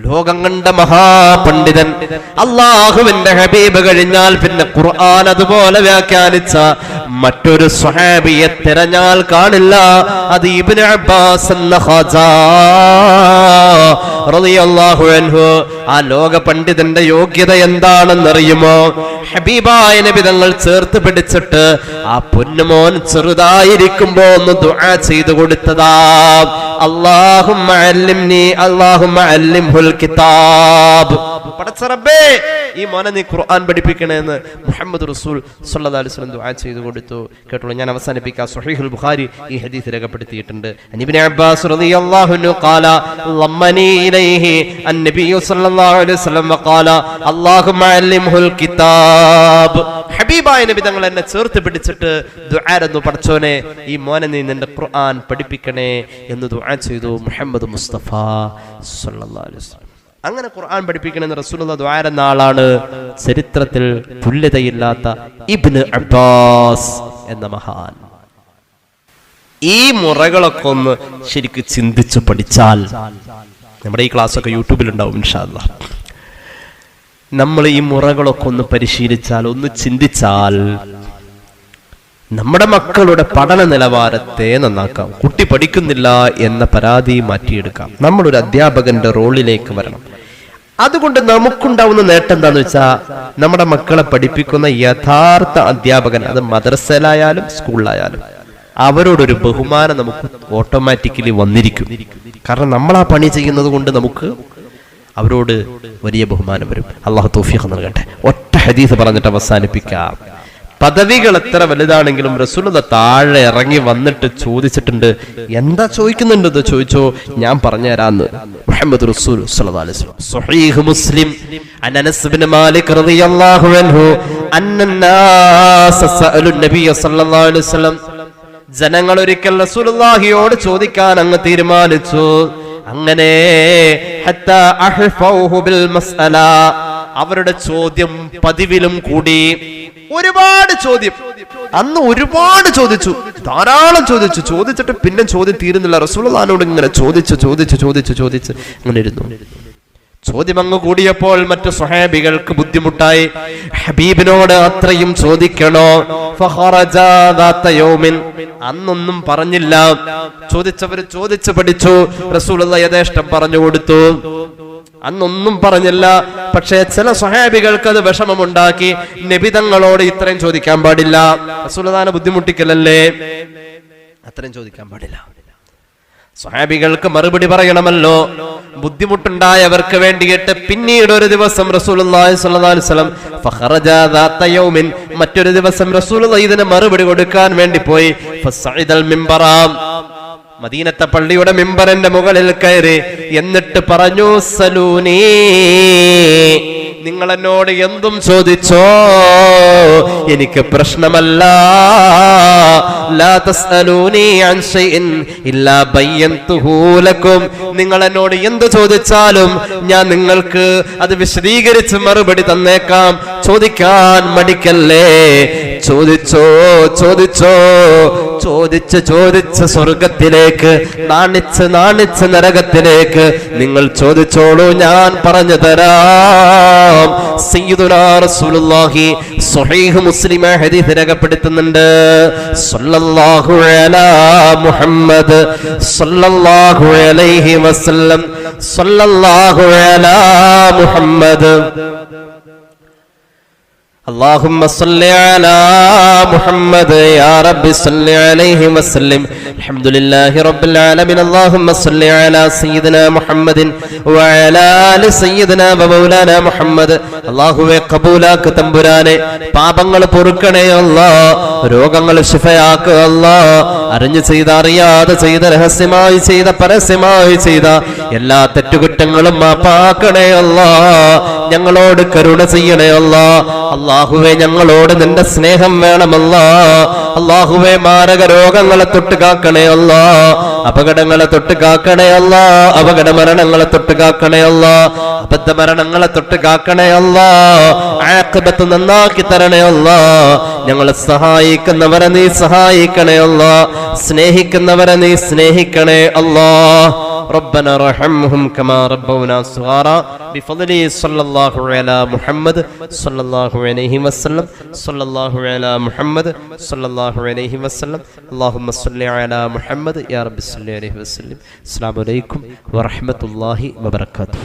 ലോകം കണ്ട മഹാപണ്ഡിതൻ, അള്ളാഹുവിന്റെ ഹബീബ് കഴിഞ്ഞാൽ പിന്നെ ഖുർആൻ അതുപോലെ വ്യാഖ്യാനിച്ച മറ്റൊരു സ്വഹാബിയെ തിരഞ്ഞാൽ കാണില്ല. അത് ഇബ്നു അബ്ബാസ് എന്ന ഖാജാ റളിയല്ലാഹു അൻഹു. ആ ലോക പണ്ഡിതന്റെ യോഗ്യത എന്താണെന്നറിയുമോ? ഹബീബായ നബി തങ്ങൾ ചേർത്ത് പിടിച്ചിട്ട് ആ പൊന്നുമോൻ ചെറുതായിരിക്കുമ്പോ ഒന്ന് ദുആ ചെയ്തു കൊടുത്തതാ. അല്ലാഹുമ്മ അല്ലിംനി അല്ലാഹുമ്മ അല്ലിംഹുൽ കിതാബ്. പടച്ച റബ്ബേ, ഈ മോനെ നീ ഖുർആൻ പഠിപ്പിക്കണേന്ന് മുഹമ്മദ് റസൂൽ സ്വല്ലല്ലാഹു അലൈഹി വസല്ലം ദുആ ചെയ്തു കൊടുത്തു. കേട്ടോളൂ, ഞാൻ അവസാനിപ്പിക്കാം. സ്വഹീഹുൽ ബുഖാരി ഈ ഹദീസ് രേഖപ്പെടുത്തിയിട്ടുണ്ട്. ഇബ്നു അബ്ബാസ് റളിയല്ലാഹു അൻഹു ഖാല ലമ്മനി ഇലൈഹി അന്നബി സ്വല്ലല്ലാഹു അലൈഹി വസല്ലം ഖാല അല്ലാഹുമ്മ അല്ലിംഹുൽ കിതാബ്. ഹബീബായ നബി തങ്ങൾ എന്നെ ചേർത്ത് പിടിച്ചിട്ട് ദുആരന്നു, പടച്ചോനെ ഈ മോനെ നീ നിന്റെ ഖുർആൻ പഠിപ്പിക്കണേ എന്ന് ദുആ ചെയ്തു മുഹമ്മദ് മുസ്തഫ സ്വല്ലല്ലാഹു അലൈഹി വസല്ലം. അങ്ങനെ ഖുർആൻ പഠിപ്പിക്കണമെന്ന് റസൂലുള്ളാഹി ദുആ എന്ന ആളാണ് ചരിത്രത്തിൽ തുല്യതയില്ലാത്ത ഇബ്നു അബ്ബാസ് എന്ന മഹാൻ. ഈ മുറകളൊക്കെ ഒന്ന് ശരിക്ക് ചിന്തിച്ചു പഠിച്ചാൽ, നമ്മുടെ ഈ ക്ലാസ്സൊക്കെ യൂട്യൂബിൽ ഉണ്ടാവും ഇൻഷാ അല്ലാഹ്. നമ്മൾ ഈ മുറകളൊക്കെ ഒന്ന് പരിശീലിച്ചാൽ, ഒന്ന് ചിന്തിച്ചാൽ നമ്മുടെ മക്കളുടെ പഠന നിലവാരത്തെ നന്നാക്കാം. കുട്ടി പഠിക്കുന്നില്ല എന്ന പരാതി മാറ്റിയെടുക്കാം. നമ്മളൊരു അധ്യാപകന്റെ റോളിലേക്ക് വരണം. അതുകൊണ്ട് നമുക്കുണ്ടാവുന്ന നേട്ടം എന്താന്ന് വെച്ചാൽ, നമ്മുടെ മക്കളെ പഠിപ്പിക്കുന്ന യഥാർത്ഥ അധ്യാപകൻ, അത് മദ്രസയിലായാലും സ്കൂളിലായാലും, അവരോടൊരു ബഹുമാനം നമുക്ക് ഓട്ടോമാറ്റിക്കലി വന്നിരിക്കും. കാരണം നമ്മൾ ആ പണി ചെയ്യുന്നത് കൊണ്ട് നമുക്ക് അവരോട് വലിയ ബഹുമാനം വരും. അള്ളാഹു തൗഫീഖ് നൽകട്ടെ. ഒറ്റ ഹദീസ് പറഞ്ഞിട്ട് അവസാനിപ്പിക്കാം. പദവികൾ എത്ര വലുതാണെങ്കിലും റസൂലുള്ളാഹി താഴെ ഇറങ്ങി വന്നിട്ട് ചോദിച്ചിട്ടുണ്ട്. എന്താ ചോദിക്കുന്നുണ്ടെന്ന് ചോദിച്ചോ, ഞാൻ പറഞ്ഞു തരാന്ന്. മുഹമ്മദ് റസൂൽ സ്വല്ലല്ലാഹു അലൈഹി വസല്ലം സ്വഹീഹ് മുസ്ലിം അനസ് ഇബ്നു മാലിക് റളിയല്ലാഹു അൻഹു അന്നന്നാസ സഅലു നബിയ സ്വല്ലല്ലാഹു അലൈഹി വസല്ലം. ജനങ്ങൾ ഒരിക്കൽ റസൂലുള്ളാഹിയോട് ചോദിക്കാൻ അങ്ങ് തീരുമാനിച്ചു. അങ്ങനെ ഹത്താ അഹ്ഫൗഹു ബിൽ മസ്അല, അവരുടെ ചോദ്യം പതിവിലും കൂടി. ഒരുപാട് ചോദ്യം, അന്ന് ഒരുപാട് ചോദിച്ചു, ധാരാളം ചോദിച്ചിട്ട് പിന്നെ ചോദ്യം തീരുന്നില്ല. റസൂലുള്ളാഹിയോട് ഇങ്ങനെ ചോദിച്ച് അങ്ങനെ ഇരുന്നു. ചോദ്യം അങ്ങ് കൂടിയപ്പോൾ മറ്റു സ്വഹാബികൾക്ക് ബുദ്ധിമുട്ടായി. ഹബീബിനോട് അത്രയും ചോദിക്കണോ? ഫഖറജാ ദാത യൗമിൻ, അന്നൊന്നും പറഞ്ഞില്ല. ചോദിച്ചവർ ചോദിച്ചു പഠിച്ചു. റസൂലുള്ളാഹി യഥേഷ്ടം പറഞ്ഞു കൊടുത്തു. അന്നൊന്നും പറഞ്ഞില്ല. പക്ഷേ ചില സ്വഹാബികൾക്ക് അത് വിഷമമുണ്ടാക്കി. നബി തങ്ങളോട് ഇത്രയും ചോദിക്കാൻ പാടില്ല, റസൂലുള്ളാഹിനെ ബുദ്ധിമുട്ടിക്കലല്ലേ, അത്രയും ചോദിക്കാൻ പാടില്ല. സ്വഹാബികൾക്ക് മറുപടി പറയണമല്ലോ. ബുദ്ധിമുട്ടുണ്ടായവർക്ക് വേണ്ടിയിട്ട് പിന്നീട് ഒരു ദിവസം റസൂലുള്ളാഹി സ്വല്ലല്ലാഹു അലൈഹി വസല്ലം ഫഖറജാ ദാത യൗമിൻ, മറ്റൊരു ദിവസം റസൂലുള്ളാഹി ഇതിന് മറുപടി കൊടുക്കാൻ വേണ്ടി പോയി. ഫസഇദൽ മിംബറ, മദീനത്തെ പള്ളിയുടെ മിമ്പറിന്റെ മുകളിൽ കയറി. എന്നിട്ട് പറഞ്ഞു, സലൂനി, നിങ്ങൾ എന്നോട് എന്തും ചോദിച്ചോ, എനിക്ക് പ്രശ്നമല്ല. ലാ തസ്അലൂനി അൻ ശൈഇൻ ഇല്ലാ ബയ്യൻതുഹു ലക്കും, നിങ്ങൾ എന്നോട് എന്ത് ചോദിച്ചാലും ഞാൻ നിങ്ങൾക്ക് അത് വിശദീകരിച്ച് മറുപടി തന്നേക്കാം. ചോദിക്കാൻ മടിക്കല്ലേ. ചോദിച്ചോ ചോദിച്ച് സ്വർഗത്തിലേക്ക്, നാണിച്ച് നരകത്തിലേക്ക് നിങ്ങൾ ചോദിച്ചോളൂ, ഞാൻ പറഞ്ഞു തരാം. സയ്യിദുനാ റസൂലുള്ളാഹി സ്വഹീഹ് മുസ്ലിം ഹദീസ് രേഖപ്പെടുത്തുന്നുണ്ട്. സല്ലല്ലാഹു അലാ മുഹമ്മദ് സല്ലല്ലാഹു അലൈഹി വസല്ലം, സല്ലല്ലാഹു അലാ മുഹമ്മദ്. اللهم صل على محمد يا رب صل عليه وسلم الحمد لله رب العالمين اللهم صل على سيدنا محمد وعلى آل سيدنا ومولانا محمد അല്ലാഹുവേ ഖബൂലാക്ക് തമ്പുരാനെ പാപങ്ങൾ പൊറുക്കണേ അല്ലാഹ് രോഗങ്ങൾ ശിഫയാക്കുക അല്ലാഹ് അറിഞ്ഞു ചെയ്ത അറിയാതെ ചെയ്ത രഹസ്യമായി ചെയ്ത പരസ്യമായി ചെയ്ത എല്ലാ തെറ്റുകുറ്റങ്ങളും മാപ്പാക്കണേ അല്ലാഹ് ഞങ്ങളോട് കരുണ ചെയ്യണേ അല്ലാഹ് അല്ലാഹുവേ ഞങ്ങളോട് നിന്റെ സ്നേഹം വേണമല്ലാഹ് അല്ലാഹുവേ മാരക രോഗങ്ങളെ തൊട്ട് കാക്കണേ അല്ലാഹ് അപകടങ്ങളെ തൊട്ട് കാക്കണേ അല്ലാഹ് അപകട മരണങ്ങളെ തൊട്ട് കാക്കണേ അല്ലാഹ് അബദ്ധ മരണങ്ങളെ തൊട്ട് കാക്കണേ അല്ലാഹ് ആഖിബത്ത് നന്നാക്കി തരണേ അല്ലാഹ് ഞങ്ങളെ സഹായിക്കുന്നവരെ നീ സഹായിക്കണേ അല്ലാഹ് സ്നേഹിക്കുന്നവരെ നീ സ്നേഹിക്കണേ അല്ലാഹ് ربنا رحمهم كما ربونا صغارا بفضله صلى الله على محمد صلى الله عليه وسلم صلى الله على محمد صلى الله عليه وسلم اللهم صل على محمد يا رب صل عليه وسلم السلام عليكم ورحمة الله وبركاته.